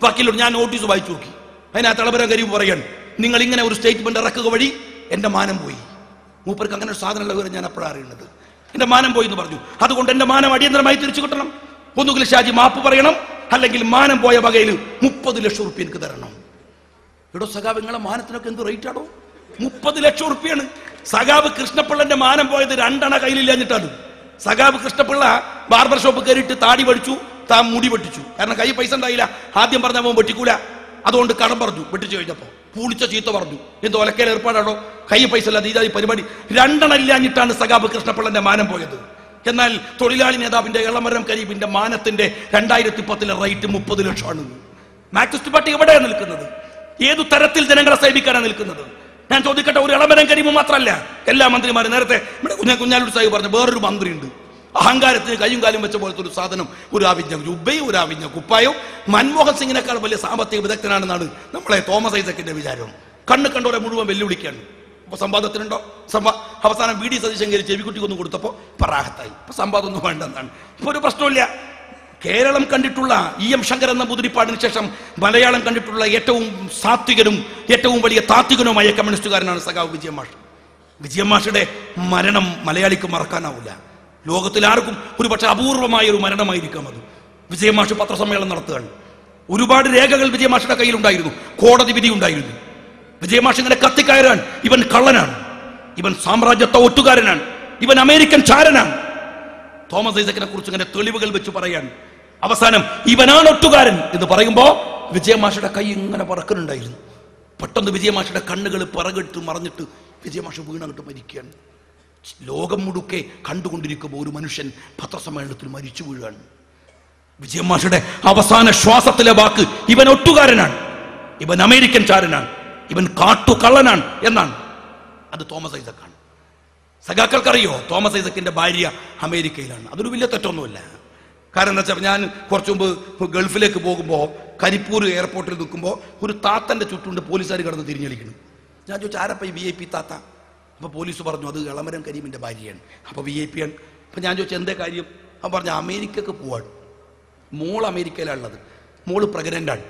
വക്കീലോട് ഞാൻ നോട്ടീസ് വായിച്ചു നോക്കി. അതിനകത്ത് ഇളമരം കരീം പറയാൻ, നിങ്ങൾ ഇങ്ങനെ ഒരു സ്റ്റേറ്റ്മെന്റ് ഇറക്കുക വഴി എന്റെ മാനം പോയി. മൂപ്പർക്ക് അങ്ങനെ ഒരു സാധനമുള്ള വിവരം ഞാൻ അപ്പോഴാണ് അറിയുന്നത്. എന്റെ മാനം പോയി എന്ന് പറഞ്ഞു. അതുകൊണ്ട് എന്റെ മാനം അടിയന്തരമായി തിരിച്ചു കിട്ടണം. ഒന്നുകിൽ ഷാജി മാപ്പ് പറയണം, അല്ലെങ്കിൽ മാനം പോയ വകയിൽ 30 ലക്ഷം റുപ്യ എനിക്ക് തരണം. ഇവിടെ സഖാവ് നിങ്ങളെ മാനത്തിനൊക്കെ എന്ത് റേറ്റ് ആണോ? 30 ലക്ഷം റുപ്യാണ്. സഖാവ് കൃഷ്ണപിള്ളന്റെ മാനം പോയത് 2 അണ കയ്യിലില്ലാഞ്ഞിട്ടാണ്. സഖാവ് കൃഷ്ണപിള്ള ബാർബർ ഷോപ്പ് കയറിയിട്ട് താടി പഠിച്ചു, താൻ മുടി വെട്ടിച്ചു. കാരണം കൈ പൈസ ഉണ്ടായില്ല. ആദ്യം പറഞ്ഞപ്പോൾ വെട്ടിക്കൂല, അതുകൊണ്ട് കടം പറഞ്ഞു. വെട്ടിച്ചു കഴിഞ്ഞപ്പോ പൂളിച്ച ചീത്ത പറഞ്ഞു. എന്തോ ഒലക്കയിൽ ഏർപ്പാടാണോ? കൈ പൈസ അല്ല, ഈ പരിപാടി 2 അണ ഇല്ലാഞ്ഞിട്ടാണ് സഖാബ് കൃഷ്ണപിള്ളന്റെ മാനം പോയത്. എന്നാൽ തൊഴിലാളി നേതാവിന്റെ ഇളമരം കരീമിന്റെ മാനത്തിന്റെ 2010-ലെ റേറ്റ് 30 ലക്ഷമാണ്. മാർക്സിസ്റ്റ് പാർട്ടി എവിടെയാണ് നിൽക്കുന്നത്? ഏതു തരത്തിൽ ജനങ്ങളെ സേവിക്കാനാണ് നിൽക്കുന്നത്? ഞാൻ ചോദിക്കട്ടെ, ഒരു ഇളമരം കരീം മാത്രമല്ല, എല്ലാ മന്ത്രിമാരും. നേരത്തെ ഇവിടെ കുഞ്ഞാലൂർ സാഹിബ് പറഞ്ഞ വേറൊരു മന്ത്രിയുണ്ട്, അഹങ്കാരത്തിന് കയ്യും കാലും വെച്ച പോലത്തെ ഒരു സാധനം, ഒരു ആവിഞ്ഞ ജുബയും ഒരു ആവിഞ്ഞ കുപ്പായവും. മൻമോഹൻ സിംഗിനേക്കാൾ വലിയ സാമ്പത്തിക വിദഗ്ധനാണെന്നാണ് നമ്മളെ തോമസ് ഐസക്കിന്റെ വിചാരം. കണ്ണ് കണ്ടോരെ മുഴുവൻ വെല്ലുവിളിക്കാണ്. ഇപ്പൊ സംവാദത്തിനുണ്ടോ? അവസാനം വി ഡി സതീശൻ ചെവിക്കുട്ടിക്ക് ഒന്ന് കൊടുത്തപ്പോൾ പറാഹത്തായി. ഇപ്പൊ സംവാദം ഒന്നും വേണ്ടെന്നാണ്. ഇപ്പൊ ഒരു പ്രശ്നമില്ല. കേരളം കണ്ടിട്ടുള്ള EM ശങ്കരൻ നമ്പൂതിരിപ്പാടിന് ശേഷം മലയാളം കണ്ടിട്ടുള്ള ഏറ്റവും സാത്വികനും ഏറ്റവും വലിയ താത്വികനുമായ കമ്മ്യൂണിസ്റ്റുകാരനാണ് സഖാവ് വിജയൻ മാഷ്. വിജയൻ മാഷയുടെ മരണം മലയാളിക്ക് മറക്കാനാവില്ല. ലോകത്തിൽ ആർക്കും ഒരു പക്ഷെ അപൂർവമായ ഒരു മരണമായിരിക്കാം അത്. വിജയൻ മാഷ് പത്രസമ്മേളനം നടത്തുകയാണ്. ഒരുപാട് രേഖകൾ വിജയൻ മാഷയുടെ കയ്യിലുണ്ടായിരുന്നു, കോടതി വിധി ഉണ്ടായിരുന്നു. വിജയൻ മാഷ് ഇങ്ങനെ കത്തിക്കയറാൻ, ഇവൻ കള്ളനാണ്, ഇവൻ സാമ്രാജ്യത്വ ഒറ്റുകാരനാണ്, ഇവൻ അമേരിക്കൻ ചാരനാണ്. തോമസ് ഐസക്കിനെ കുറിച്ച് ഇങ്ങനെ തെളിവുകൾ വെച്ച് പറയാൻ അവസാനം ഇവനാണ് ഒറ്റുകാരൻ എന്ന് പറയുമ്പോ വിജയൻ മാഷയുടെ കൈ ഇങ്ങനെ പറക്കുന്നുണ്ടായിരുന്നു. പെട്ടെന്ന് വിജയൻ മാഷയുടെ കണ്ണുകൾ പിറകിട്ട് മറഞ്ഞിട്ട് വിജയൻ മാഷ് വീണങ്ങിട്ട് മരിക്കുകയാണ്. ലോകം മുഴുക്കെ കണ്ടുകൊണ്ടിരിക്കുമ്പോൾ ഒരു മനുഷ്യൻ പത്രസമ്മേളനത്തിൽ മരിച്ചു വീഴുകയാണ്. വിജയൻ മാഷയുടെ അവസാന ശ്വാസത്തിലെ വാക്ക് ഇവൻ ഒറ്റുകാരനാണ്, ഇവൻ അമേരിക്കൻ ചാരനാണ്, ഇവൻ കാട്ടുകള്ളനാണ് എന്നാണ്. അത് തോമസ് ഐസക്കാണ്. സഖാക്കൾക്കറിയോ തോമസ് ഐസക്കിന്റെ ഭാര്യ അമേരിക്കയിലാണ്. അതൊരു വലിയ തെറ്റൊന്നുമില്ല. കാരണം എന്താ വെച്ചാൽ ഞാൻ കുറച്ചു മുമ്പ് ഗൾഫിലേക്ക് പോകുമ്പോൾ കരിപ്പൂർ എയർപോർട്ടിൽ നിൽക്കുമ്പോൾ ഒരു താത്തന്റെ ചുറ്റുണ്ട് പോലീസുകാർ കിടന്ന് തിരിഞ്ഞളിക്കുന്നു. ഞാൻ ചോദിച്ചു ആരപ്പ ഈ VIP താത്ത? അപ്പോൾ പോലീസ് പറഞ്ഞു അത് എളമരം കരീമിന്റെ ഭാര്യയാണ്. അപ്പോൾ VIP ആണ്. അപ്പം ഞാൻ ചോദിച്ചു എന്തേ കാര്യം? അവൻ പറഞ്ഞു അമേരിക്കക്ക് പോവാണ്, മോൾ അമേരിക്കയിലാണുള്ളത്, മോള് പ്രഗ്നൻ്റാണ്.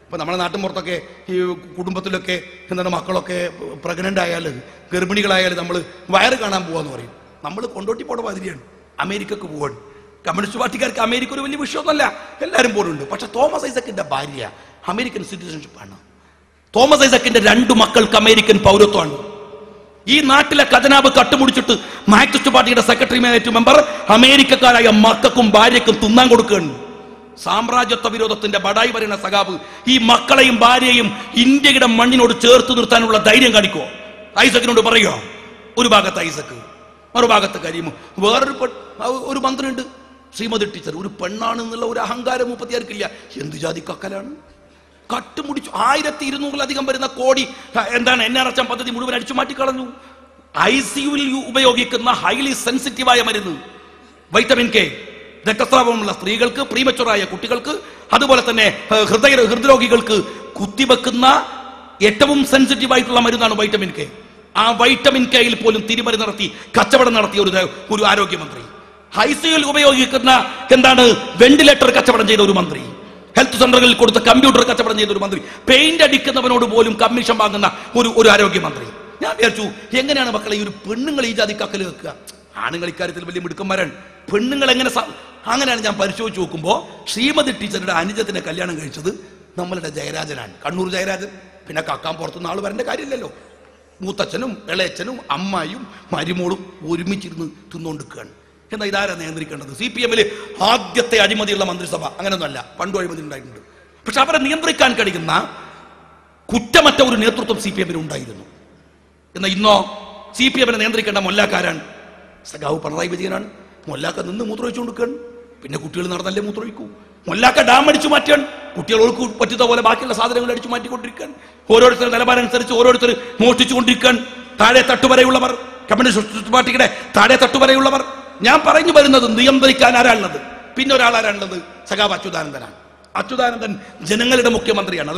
അപ്പോൾ നമ്മുടെ നാട്ടിൻ പുറത്തൊക്കെ ഈ കുടുംബത്തിലൊക്കെ എന്താണ് മക്കളൊക്കെ പ്രഗ്നൻ്റ് ആയാൽ ഗർഭിണികളായാൽ നമ്മൾ വയറ് കാണാൻ പോവാന്ന് പറയും. നമ്മൾ കൊണ്ടോട്ടി പോണ മാതിരിയാണ്, അമേരിക്കക്ക് പോവാണ്. കമ്മ്യൂണിസ്റ്റ് പാർട്ടിക്കാർക്ക് അമേരിക്ക ഒരു വലിയ വിഷയമൊന്നുമല്ല, എല്ലാവരും പോലുണ്ട്. പക്ഷെ തോമസ് ഐസക്കിന്റെ ഭാര്യ അമേരിക്കൻ സിറ്റിസൺഷിപ്പാണ്. തോമസ് ഐസക്കിന്റെ 2 മക്കൾക്ക് അമേരിക്കൻ പൗരത്വമാണ്. ഈ നാട്ടിലെ ഖജനാവ് കട്ടുമുടിച്ചിട്ട് മാർക്സിസ്റ്റ് പാർട്ടിയുടെ സെക്രട്ടറി മെമ്പർ അമേരിക്കക്കാരായ മക്കൾക്കും ഭാര്യക്കും തിന്നാൻ കൊടുക്കുകയാണ്. സാമ്രാജ്യത്വ വിരോധത്തിന്റെ ബടായി പറയുന്ന സഖാവ് ഈ മക്കളെയും ഭാര്യയും ഇന്ത്യയുടെ മണ്ണിനോട് ചേർത്ത് നിർത്താനുള്ള ധൈര്യം കാണിക്കോ? ഐസക്കിനോട് പറയുക. ഒരു ഭാഗത്ത് ഐസക്ക്, മറുഭാഗത്ത് കരീം. വേറൊരു മന്ത്രിയുണ്ട് ശ്രീമതി ടീച്ചർ. ഒരു പെണ്ണാണെന്നുള്ള ഒരു അഹങ്കാരം മുപ്പത്തിയാർക്കില്ല. എന്ത് ജാതി കക്കലാണ്? കട്ടുമുടിച്ചു 1200-ലധികം വരുന്ന കോടി എന്താണ് NRHM പദ്ധതി മുഴുവൻ അടിച്ചു മാറ്റിക്കളഞ്ഞു. ICUവിൽ ഉപയോഗിക്കുന്ന ഹൈലി സെൻസിറ്റീവായ മരുന്ന് വൈറ്റമിൻ K, രക്തസ്രാവമുള്ള സ്ത്രീകൾക്ക്, പ്രീമച്ചുറായ കുട്ടികൾക്ക്, അതുപോലെ തന്നെ ഹൃദ്രോഗികൾക്ക് കുത്തിവെക്കുന്ന ഏറ്റവും സെൻസിറ്റീവ് ആയിട്ടുള്ള മരുന്നാണ് വൈറ്റമിൻ K. ആ വൈറ്റമിൻ Kയിൽ പോലും തിരിമറി നടത്തി കച്ചവടം നടത്തിയ ഒരു ആരോഗ്യമന്ത്രി, ICUവിൽ ഉപയോഗിക്കുന്ന എന്താണ് വെന്റിലേറ്റർ കച്ചവടം ചെയ്ത ഒരു മന്ത്രി, ഹെൽത്ത് സെന്ററുകളിൽ കൊടുത്ത കമ്പ്യൂട്ടർ കച്ചവടം ചെയ്ത ഒരു മന്ത്രി, പെയിന്റ് അടിക്കുന്നവനോട് പോലും കമ്മീഷൻ വാങ്ങുന്ന ഒരു ആരോഗ്യമന്ത്രി. ഞാൻ വിചാരിച്ചു എങ്ങനെയാണ് മക്കളെ ഈ ഒരു പെണ്ണുങ്ങൾ ഈ ജാതി കക്കല് വെക്കുക? ആണുങ്ങൾ ഇക്കാര്യത്തിൽ വലിയ മിടുക്കന്മാരാണ്. പെണ്ണുങ്ങൾ എങ്ങനെ? അങ്ങനെയാണ് ഞാൻ പരിശോധിച്ച് നോക്കുമ്പോൾ ശ്രീമതി ടീച്ചറുടെ അനുജത്തിനെ കല്യാണം കഴിച്ചത് നമ്മളുടെ ജയരാജനാണ്, കണ്ണൂർ ജയരാജൻ. പിന്നെ കക്കാൻ പുറത്തുനിന്ന് ആൾ വരേണ്ട കാര്യമില്ലല്ലോ. മൂത്തച്ഛനും ഇളയച്ഛനും അമ്മായിയും മരുമോളും ഒരുമിച്ചിരുന്ന് തിന്നുകൊണ്ടിരിക്കുകയാണ്. എന്നാൽ ഇതാരാ നിയന്ത്രിക്കേണ്ടത്? CPM-ൽ ആദ്യത്തെ അഴിമതിയുള്ള മന്ത്രിസഭ. അങ്ങനെയൊന്നുമല്ല, പണ്ടും അഴിമതി ഉണ്ടായിട്ടുണ്ട്. പക്ഷെ അവരെ നിയന്ത്രിക്കാൻ കഴിയുന്ന കുറ്റമറ്റ ഒരു നേതൃത്വം CPM-ൽ ഉണ്ടായിരുന്നു. എന്നാൽ ഇന്നോ CPM-നെ നിയന്ത്രിക്കേണ്ട മൊല്ലാക്കാരാണ്. സഖാവ് പിണറായി വിജയനാണ്. മൊല്ലാക്ക നിന്ന് മൂത്രമൊഴിച്ചുകൊണ്ടിരിക്കുകയാണ്. പിന്നെ കുട്ടികൾ നടന്നല്ലേ മൂത്രമൊഴിക്കൂ. മൊല്ലാക്ക ഡാം അടിച്ചു മാറ്റാൻ കുട്ടികൾക്ക് പറ്റുന്ന പോലെ ബാക്കിയുള്ള സാധനങ്ങൾ അടിച്ചു മാറ്റിക്കൊണ്ടിരിക്കാൻ, ഓരോരുത്തരുടെ നിലവാരം അനുസരിച്ച് ഓരോരുത്തർ മോഷ്ടിച്ചുകൊണ്ടിരിക്കാൻ. താഴെ തട്ടുവരെയുള്ളവർ, കമ്മ്യൂണിസ്റ്റ് പാർട്ടിയുടെ താഴെ തട്ടുവരെയുള്ളവർ. ഞാൻ പറഞ്ഞു വരുന്നത് നിയന്ത്രിക്കാൻ ആരാണുള്ളത്? പിന്നെ ഒരാളാരാണുള്ളത്? സഖാവ് അച്യുതാനന്ദനാണ്. അച്യുതാനന്ദൻ ജനങ്ങളുടെ മുഖ്യമന്ത്രിയാണ്.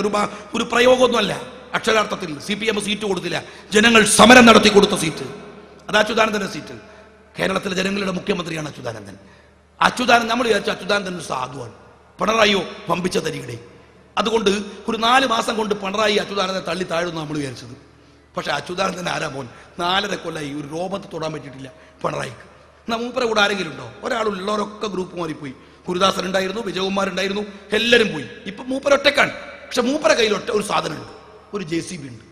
ഒരു പ്രയോഗമൊന്നുമല്ല. അക്ഷരാർത്ഥത്തിൽ CPM സീറ്റ് കൊടുത്തില്ല, ജനങ്ങൾ സമരം നടത്തി കൊടുത്ത സീറ്റ്. അത് അച്യുതാനന്ദന്റെ സീറ്റ്. കേരളത്തിലെ ജനങ്ങളുടെ മുഖ്യമന്ത്രിയാണ് അച്യുതാനന്ദൻ. നമ്മൾ വിചാരിച്ചു അച്യുതാനന്ദൻ സാധുവാണ്, പിണറായിയോ വമ്പിച്ച തരികിടെ. അതുകൊണ്ട് ഒരു 4 മാസം കൊണ്ട് പിണറായി അച്യുതാനന്ദൻ തള്ളി താഴുന്നു നമ്മൾ വിചാരിച്ചത്. പക്ഷെ അച്യുതാനന്ദൻ ആരാ മോൻ? 4.5 കൊല്ലമായി ഒരു രോമത്ത് തൊടാൻ പറ്റിയിട്ടില്ല പിണറായിക്ക്. മൂപ്പരെ കൂടെ ആരെങ്കിലും ഉണ്ടോ? ഒരാളുള്ളവരൊക്കെ ഗ്രൂപ്പ് മാറിപ്പോയി. ഗുരുദാസൻ ഉണ്ടായിരുന്നു, വിജയകുമാർ ഉണ്ടായിരുന്നു, എല്ലാവരും പോയി. ഇപ്പം മൂപ്പര ഒറ്റക്കാണ്. പക്ഷെ മൂപ്പര കയ്യിൽ ഒരു സാധനമുണ്ട്, ഒരു JCB ഉണ്ട്.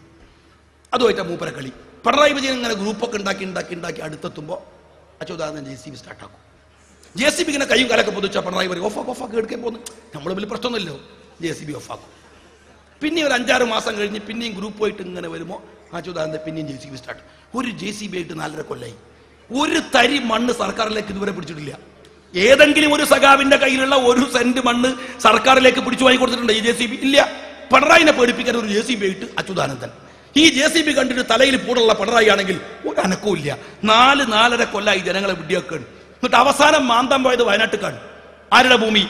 അതുമായിട്ടാണ് മൂപ്പര കളി. പിണറായി വിജയൻ ഇങ്ങനെ ഗ്രൂപ്പൊക്കെ ഉണ്ടാക്കി അടുത്തെത്തുമ്പോൾ അച്യുതാനന്ദൻ JCB സ്റ്റാർട്ടാക്കും. JCB ഇങ്ങനെ കയ്യും കാലൊക്കെ പൊതിച്ചാൽ പിണറായി പറയും ഓഫാക്കി എടുക്കാൻ പോകുന്നു. നമ്മൾ വലിയ പ്രശ്നമൊന്നുമില്ലോ, JCB ഓഫാക്കും. പിന്നെ ഒരു 5-6 മാസം കഴിഞ്ഞ് പിന്നെയും ഗ്രൂപ്പുമായിട്ട് ഇങ്ങനെ വരുമ്പോൾ അച്യുതാനന്ദൻ പിന്നെയും JCB സ്റ്റാർട്ട്. ഒരു JCB ആയിട്ട് 4.5 കൊല്ലമായി. ഒരു തരി മണ്ണ് സർക്കാരിലേക്ക് ഇതുവരെ പിടിച്ചിട്ടില്ല. ഏതെങ്കിലും ഒരു സഖാവിന്റെ കയ്യിലുള്ള 1 സെന്റ് മണ്ണ് സർക്കാരിലേക്ക് പിടിച്ചു വാങ്ങി കൊടുത്തിട്ടുണ്ട് ഈ JCB? ഇല്ല. പിണറായിനെ പേടിപ്പിക്കാൻ ഒരു JCB ആയിട്ട് അച്യുതാനന്ദൻ. ഈ JCB കണ്ടിട്ട് തലയിൽ പൂടുള്ള പിണറായി ആണെങ്കിൽ ഒരു അനക്കവും ഇല്ല. 4-4.5 കൊല്ലമായി ജനങ്ങളെ വിഡ്ഢിയാക്കാണ്. എന്നിട്ട് അവസാനം മാന്താൻ പോയത് വയനാട്ടുകാണ്. ആരുടെ ഭൂമി?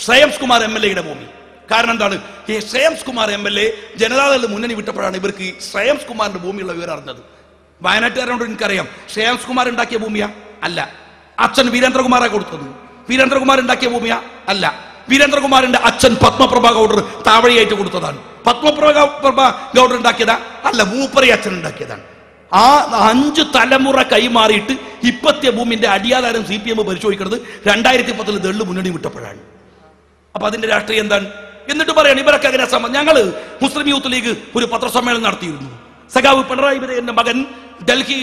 ശ്രേയംസ് കുമാർ MLA-യുടെ ഭൂമി. കാരണം എന്താണ്? ഈ ശ്രേയംസ് കുമാർ MLA ജനതാദൾ മുന്നണി വിട്ടപ്പോഴാണ് ഇവർക്ക് ഈ ശ്രേയംസ് കുമാറിന്റെ ഭൂമിയുള്ള വിവരം അറിഞ്ഞത്. വയനാട്ടുകാരോട് എനിക്കറിയാം. ശ്രേയാംസ് കുമാർ ഉണ്ടാക്കിയ ഭൂമിയാ? അല്ല. അച്ഛൻ വീരേന്ദ്രകുമാറാണ് കൊടുത്തത്. വീരേന്ദ്രകുമാർ ഉണ്ടാക്കിയ ഭൂമിയാ? അല്ല. വീരേന്ദ്രകുമാറിന്റെ അച്ഛൻ പത്മപ്രഭ ഗൗഡർ താവഴിയായിട്ട് കൊടുത്തതാണ്. പത്മപ്രഭ ഗൗഡർ ഉണ്ടാക്കിയതാ? അല്ല, മൂപ്പറി അച്ഛൻ ഉണ്ടാക്കിയതാണ്. ആ 5 തലമുറ കൈമാറിയിട്ട് ഇപ്പത്തെ ഭൂമിന്റെ അടിയാധാരം CPM പരിശോധിക്കുന്നത് 2010 ദള്ളു മുന്നണി വിട്ടപ്പോഴാണ്. അപ്പൊ അതിന്റെ രാഷ്ട്രീയം എന്താണ്? എന്നിട്ട് പറയാണ് ഇവരൊക്കെ അങ്ങനെ ഞങ്ങള് മുസ്ലിം യൂത്ത് ലീഗ് ഒരു പത്രസമ്മേളനം നടത്തിയിരുന്നു. സഖാവ് പിണറായി വിജയന്റെ മകൻ ഡൽഹി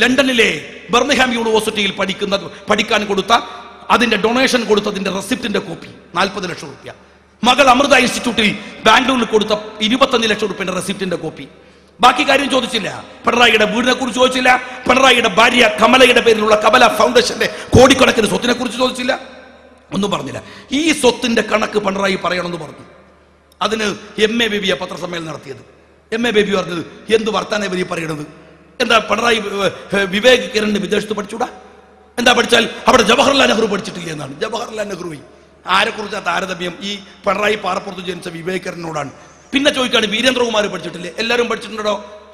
ലണ്ടനിലെ ബർമിംഗ്ഹാം യൂണിവേഴ്സിറ്റിയിൽ പഠിക്കാൻ കൊടുത്ത അതിന്റെ ഡൊണേഷൻ കൊടുത്തതിന്റെ റെസിപ്റ്റിന്റെ കോപ്പി 40 ലക്ഷം രൂപ. മകൾ അമൃത ഇൻസ്റ്റിറ്റ്യൂട്ടിൽ ബാംഗ്ലൂരിൽ കൊടുത്ത 25 ലക്ഷം രൂപയുടെ റെസിപ്റ്റിന്റെ കോപ്പി. ബാക്കി കാര്യം ചോദിച്ചില്ല. പിണറായിയുടെ വീടിനെ കുറിച്ച് ചോദിച്ചില്ല. പിണറായിയുടെ ഭാര്യ കമലയുടെ പേരിലുള്ള കമല ഫൗണ്ടേഷന്റെ കോടിക്കണക്കിന് സ്വത്തിനെ കുറിച്ച് ചോദിച്ചില്ല. ഒന്നും പറഞ്ഞില്ല. ഈ സ്വത്തിന്റെ കണക്ക് പിണറായി പറയണമെന്ന് പറഞ്ഞു. അതിന് MA ബേബിയെ പത്രസമ്മേളനം നടത്തിയത്. MA ബേബി പറഞ്ഞത് എന്ത് വർത്താനം ഇവർ പറയണത്? എന്താ പിണറായി വിവേക് കിരണിന് വിദേശത്ത് പഠിച്ചൂടാ? എന്താ പഠിച്ചാൽ അവിടെ ജവഹർലാൽ നെഹ്റു പഠിച്ചിട്ടില്ല എന്നാണ്. ജവഹർലാൽ നെഹ്റു ആരെ കുറിച്ചാ താരതമ്യം? ഈ പിണറായി പാറപ്പുറത്ത് ജനിച്ച വിവേക് കിരണിനോടാണ്. പിന്നെ ചോദിക്കാണ് വീരേന്ദ്രകുമാർ പഠിച്ചിട്ടില്ലേ? എല്ലാവരും പഠിച്ചിട്ടുണ്ടോ?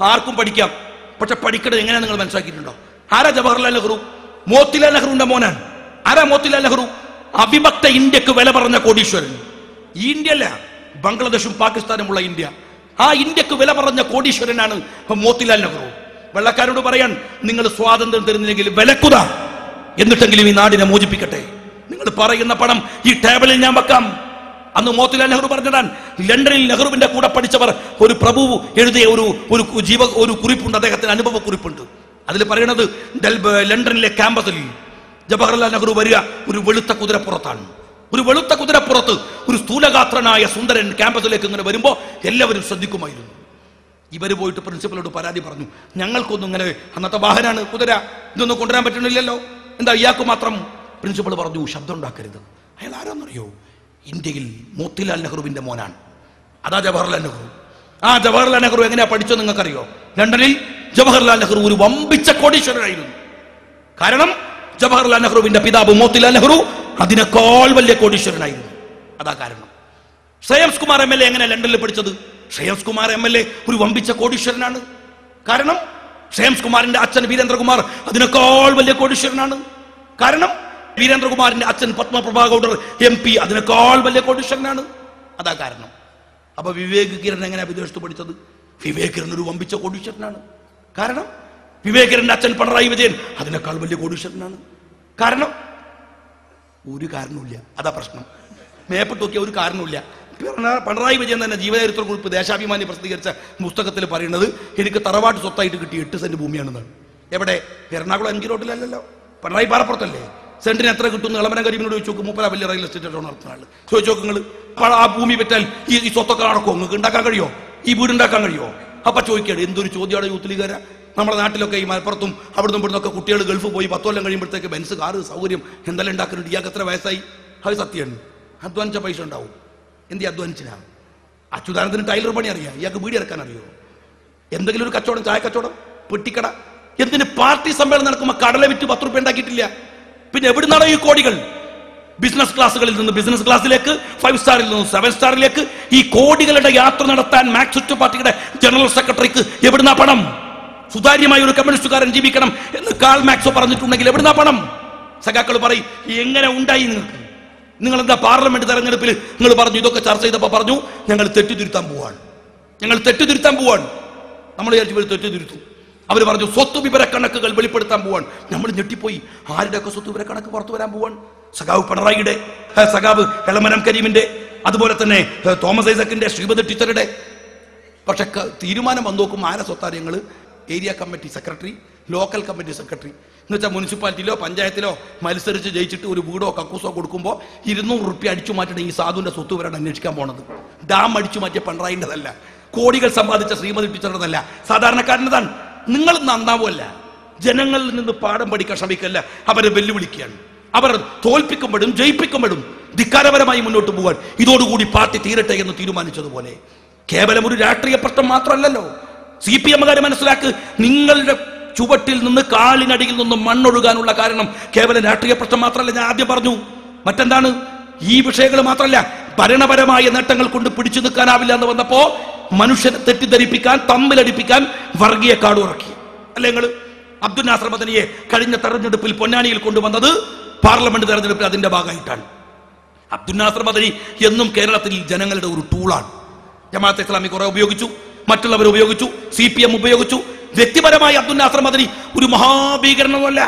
ആർക്കും പഠിക്കാം. പക്ഷെ പഠിക്കണത് എങ്ങനെയാ നിങ്ങൾ മനസ്സിലാക്കിയിട്ടുണ്ടോ? ആരാ ജവഹർലാൽ നെഹ്റു? മോത്തിലാൽ നെഹ്റുവിന്റെ മോനാണ്. ആരാ മോത്തിലാൽ നെഹ്റു? അവിഭക്ത ഇന്ത്യക്ക് വില പറഞ്ഞ കോടീശ്വരൻ. ഈ ഇന്ത്യ അല്ല, ബംഗ്ലാദേശും പാകിസ്ഥാനുമുള്ള ഇന്ത്യ. ആ ഇന്ത്യക്ക് വില പറഞ്ഞ കോടീശ്വരനാണ് മോത്തിലാൽ നെഹ്റു. വെള്ളക്കാരോട് പറയാൻ നിങ്ങൾ സ്വാതന്ത്ര്യം തരുന്നില്ലെങ്കിൽ വിലക്കുക, എന്നിട്ടെങ്കിലും ഈ നാടിനെ മോചിപ്പിക്കട്ടെ. നിങ്ങൾ പറയുന്ന പണം ഈ ടേബിളിൽ ഞാൻ വെക്കാം. അന്ന് മോത്തിലാൽ നെഹ്റു പറഞ്ഞതാണ്. ലണ്ടനിൽ നെഹ്റുവിന്റെ കൂടെ പഠിച്ചവർ ഒരു പ്രഭു എഴുതിയ ഒരു കുറിപ്പുണ്ട്, അദ്ദേഹത്തിന് അനുഭവ കുറിപ്പുണ്ട്. അതിൽ പറയണത് ലണ്ടനിലെ ക്യാമ്പസിൽ ജവഹർലാൽ നെഹ്റു വരിക ഒരു വെളുത്ത കുതിരപ്പുറത്താണ്. ഒരു വെളുത്ത കുതിരപ്പുറത്ത് ഒരു സ്ഥൂലഗാത്രനായ സുന്ദരൻ ക്യാമ്പസിലേക്ക് ഇങ്ങനെ വരുമ്പോൾ എല്ലാവരും ശ്രദ്ധിക്കുമായിരുന്നു. ഇവർ പോയിട്ട് പ്രിൻസിപ്പലോട് പരാതി പറഞ്ഞു, ഞങ്ങൾക്കൊന്നും ഇങ്ങനെ അന്നത്തെ വാഹനാണ് കുതിര, ഇതൊന്നും കൊണ്ടുവരാൻ പറ്റണില്ലല്ലോ, എന്താ ഇയാൾക്ക് മാത്രം? പ്രിൻസിപ്പൾ പറഞ്ഞു ശബ്ദം ഉണ്ടാക്കരുത്. അയാൾ ആരാന്നറിയോ? ഇന്ത്യയിൽ മോത്തിലാൽ നെഹ്റുവിന്റെ മോനാണ്. അതാ ജവഹർലാൽ നെഹ്റു. ആ ജവഹർലാൽ നെഹ്റു എങ്ങനെയാ പഠിച്ചത് നിങ്ങൾക്കറിയോ? ലണ്ടനിൽ ജവഹർലാൽ നെഹ്റു ഒരു വമ്പിച്ച കോടീശ്വരനായിരുന്നു. കാരണം ജവഹർലാൽ നെഹ്റുവിന്റെ പിതാവ് മോത്തിലാൽ നെഹ്റു അതിനേക്കാൾ വലിയ കോടീശ്വരനായിരുന്നു. അതാ കാരണം. ശ്രേയാംസ് കുമാർ MLA എങ്ങനെ ലണ്ടനിൽ പഠിച്ചത്? ശ്രേയാംസ് കുമാർ MLA ഒരു വമ്പിച്ച കോടീശ്വരനാണ്. കാരണം ശ്രേയാംസ് കുമാറിന്റെ അച്ഛൻ വീരേന്ദ്രകുമാർ അതിനേക്കാൾ വലിയ കോടീശ്വരനാണ്. കാരണം വീരേന്ദ്രകുമാറിന്റെ അച്ഛൻ പത്മപ്രഭ ഗൗഡർ MP അതിനേക്കാൾ വലിയ കോടീശ്വരനാണ്. അതാ കാരണം. അപ്പൊ വിവേക് കിരൺ എങ്ങനെയാ വിദേശത്ത് പഠിച്ചത്? വിവേക് കിരൺ ഒരു വമ്പിച്ച കോടീശ്വരനാണ്. കാരണം വിവേക് കിരണിന്റെ അച്ഛൻ പിണറായി വിജയൻ അതിനേക്കാൾ വലിയ കോടീശ്വരനാണ്. കാരണം ഒരു കാരണമില്ല. അതാ പ്രശ്നം. മേപ്പിട്ട് നോക്കിയ ഒരു കാരണമില്ല. പിണറായി വിജയൻ തന്നെ ജീവചരിത്ര കുറിപ്പ് ദേശാഭിമാനി പ്രസിദ്ധീകരിച്ച പുസ്തകത്തിൽ പറയുന്നത് എനിക്ക് തറവാട്ട് സ്വത്തായിട്ട് കിട്ടിയ 8 സെന്റ് ഭൂമിയാണെന്നാണ്. എവിടെ? എറണാകുളം MG റോഡിലല്ലോ, പിണറായി പാറപ്പുറത്തല്ലേ. സെന്റിന് എത്ര കിട്ടും? ഇളമരം കരീമിനോട് ചോദിച്ചു നോക്കും. മൂപ്പര വലിയ റിയൽ എസ്റ്റേറ്റ് നടത്തുന്ന ആള് ചോദിച്ചു നോക്ക്. നിങ്ങൾ ആ ഭൂമി പറ്റാൽ ഈ സ്വത്തൊക്കെ നടക്കുമോ? നിങ്ങൾക്ക് ഉണ്ടാക്കാൻ കഴിയോ? ഈ വീട് ഉണ്ടാക്കാൻ കഴിയോ? അപ്പൊ ചോദിക്കുകയാണ്, എന്തൊരു ചോദ്യമാണ് യൂത്ത് ലീഗുകാര. നമ്മുടെ നാട്ടിലൊക്കെ ഈ മലപ്പുറത്തും അവിടുന്ന് ഇവിടുന്നൊക്കെ കുട്ടികൾ ഗൾഫ് പോയി 10 കൊല്ലം കഴിയുമ്പോഴത്തേക്ക് ബെൻസ്, കാറ്, സൗകര്യം എന്തെല്ലാം ഉണ്ടാക്കുന്നുണ്ട്. ഇയാൾക്ക് എത്ര വയസ്സായി? അത് സത്യമാണ്. അധ്വാനിച്ച പൈസ ഉണ്ടാവും. എന്ത് അധ്വാനിച്ചിനാണ്? അച്യുതാനന്ദന് ടൈലർ പണി അറിയാം, ഇയാൾക്ക് വീട് ഇറക്കാൻ അറിയോ? എന്തെങ്കിലും ഒരു കച്ചവടം, ചായ കച്ചവടം, പെട്ടിക്കട. എന്തിന് പാർട്ടി സമ്മേളനം നടക്കുമ്പോൾ കടല വിറ്റ് 10 രൂപ ഉണ്ടാക്കിയിട്ടില്ല. പിന്നെ എവിടുന്നാണ് ഈ കോടികൾ? ബിസിനസ് ക്ലാസ്സുകളിൽ നിന്ന് ബിസിനസ് ക്ലാസ്സിലേക്ക്, 5 സ്റ്റാറിൽ നിന്ന് 7 സ്റ്റാറിലേക്ക് ഈ കോടികളുടെ യാത്ര നടത്താൻ മാർക്സിസ്റ്റ് പാർട്ടിയുടെ ജനറൽ സെക്രട്ടറിക്ക് എവിടുന്നാ പണം? സുതാര്യമായ ഒരു കമ്മ്യൂണിസ്റ്റുകാരൻ ജീവിക്കണം എന്ന് കാൾ മാർക്സ് പറഞ്ഞിട്ടുണ്ടെങ്കിൽ എവിടുന്നാ പണം? സഖാക്കൾ പറയും എങ്ങനെ ഉണ്ടായി നിങ്ങൾക്ക്? നിങ്ങൾ എന്താ പാർലമെന്റ് തെരഞ്ഞെടുപ്പിൽ നിങ്ങൾ പറഞ്ഞു, ഇതൊക്കെ ചർച്ച ചെയ്തപ്പോൾ പറഞ്ഞു ഞങ്ങൾ തെറ്റുതിരുത്താൻ പോവാണ്, ഞങ്ങൾ തെറ്റുതിരുത്താൻ പോവാണ്. നമ്മൾ വിചാരിച്ചു തെറ്റുതിരുത്തും. അവർ പറഞ്ഞു സ്വത്ത് വിവര കണക്കുകൾ വെളിപ്പെടുത്താൻ പോവാൻ. നമ്മൾ ഞെട്ടിപ്പോയി. ആരുടെയൊക്കെ സ്വത്ത് വിവര കണക്ക് പുറത്തു വരാൻ പോവാൻ? സഖാവ് പിണറായിയുടെ, സഖാവ് എളമരം കരീമിന്റെ, അതുപോലെ തന്നെ തോമസ് ഐസക്കിന്റെ, ശ്രീമതി ടീച്ചറുടെ. പക്ഷെ തീരുമാനം വന്നു നോക്കും ആരെ സ്വത്താര്യങ്ങൾ? Area committee secretary, local committee secretary എന്ന് വെച്ചാൽ മുനിസിപ്പാലിറ്റിയിലോ പഞ്ചായത്തിലോ മത്സരിച്ച് ജയിച്ചിട്ട് ഒരു വീടോ കക്കൂസോ കൊടുക്കുമ്പോൾ 200 രൂപ അടിച്ചു മാറ്റിയിട്ട് ഈ സാധുവിന്റെ സ്വത്ത് വിവരം അന്വേഷിക്കാൻ പോണത്. ഡാം അടിച്ചു മാറ്റിയ പിണറായിൻ്റെതല്ല, കോടികൾ സമ്പാദിച്ച ശ്രീമതി ടീച്ചറുടേതല്ല, സാധാരണക്കാരനതാണ്. നിങ്ങൾ നന്നാവുമല്ല, ജനങ്ങളിൽ നിന്ന് പാഠം പഠിക്കാൻ ശ്രമിക്കല്ല, അവരെ വെല്ലുവിളിക്കുകയാണ്. അവർ തോൽപ്പിക്കുമ്പോഴും ജയിപ്പിക്കുമ്പോഴും ധിക്കാരപരമായി മുന്നോട്ട് പോകാൻ ഇതോടുകൂടി പാർട്ടി തീരട്ടെ എന്ന് തീരുമാനിച്ചതുപോലെ കേവലം ഒരു രാഷ്ട്രീയ പ്രശ്നം മാത്രമല്ലല്ലോ. CPM-കാർ മനസ്സിലാക്ക്, നിങ്ങളുടെ ചുവട്ടിൽ നിന്ന് കാലിനടിയിൽ നിന്നും മണ്ണൊഴുകാനുള്ള കാരണം കേവലം രാഷ്ട്രീയ പ്രശ്നം മാത്രമല്ല. ഞാൻ ആദ്യം പറഞ്ഞു, മറ്റെന്താണ്? ഈ വിഷയങ്ങൾ മാത്രമല്ല, ഭരണപരമായ നേട്ടങ്ങൾ കൊണ്ട് പിടിച്ചു നിൽക്കാനാവില്ല എന്ന് വന്നപ്പോ മനുഷ്യരെ തെറ്റിദ്ധരിപ്പിക്കാൻ, തമ്മിലടിപ്പിക്കാൻ വർഗീയ കാർഡ് ഇറക്കി. അല്ലെ നിങ്ങൾ അബ്ദുൽ നാസർ മദനിയെ കഴിഞ്ഞ തെരഞ്ഞെടുപ്പിൽ പൊന്നാനിയിൽ കൊണ്ടുവന്നത് പാർലമെന്റ് തെരഞ്ഞെടുപ്പിൽ അതിന്റെ ഭാഗമായിട്ടാണ്. അബ്ദുൽ നാസർ മദനി എന്നും കേരളത്തിൽ ജനങ്ങളുടെ ഒരു ടൂളാണ്. ജമാഅത്തെ ഇസ്ലാമി കുറെ ഉപയോഗിച്ചു, മറ്റുള്ളവർ ഉപയോഗിച്ചു, CPM ഉപയോഗിച്ചു. വ്യക്തിപരമായി അബ്ദുൽ നാസർ മദനി ഒരു മഹാഭീകരനമല്ല.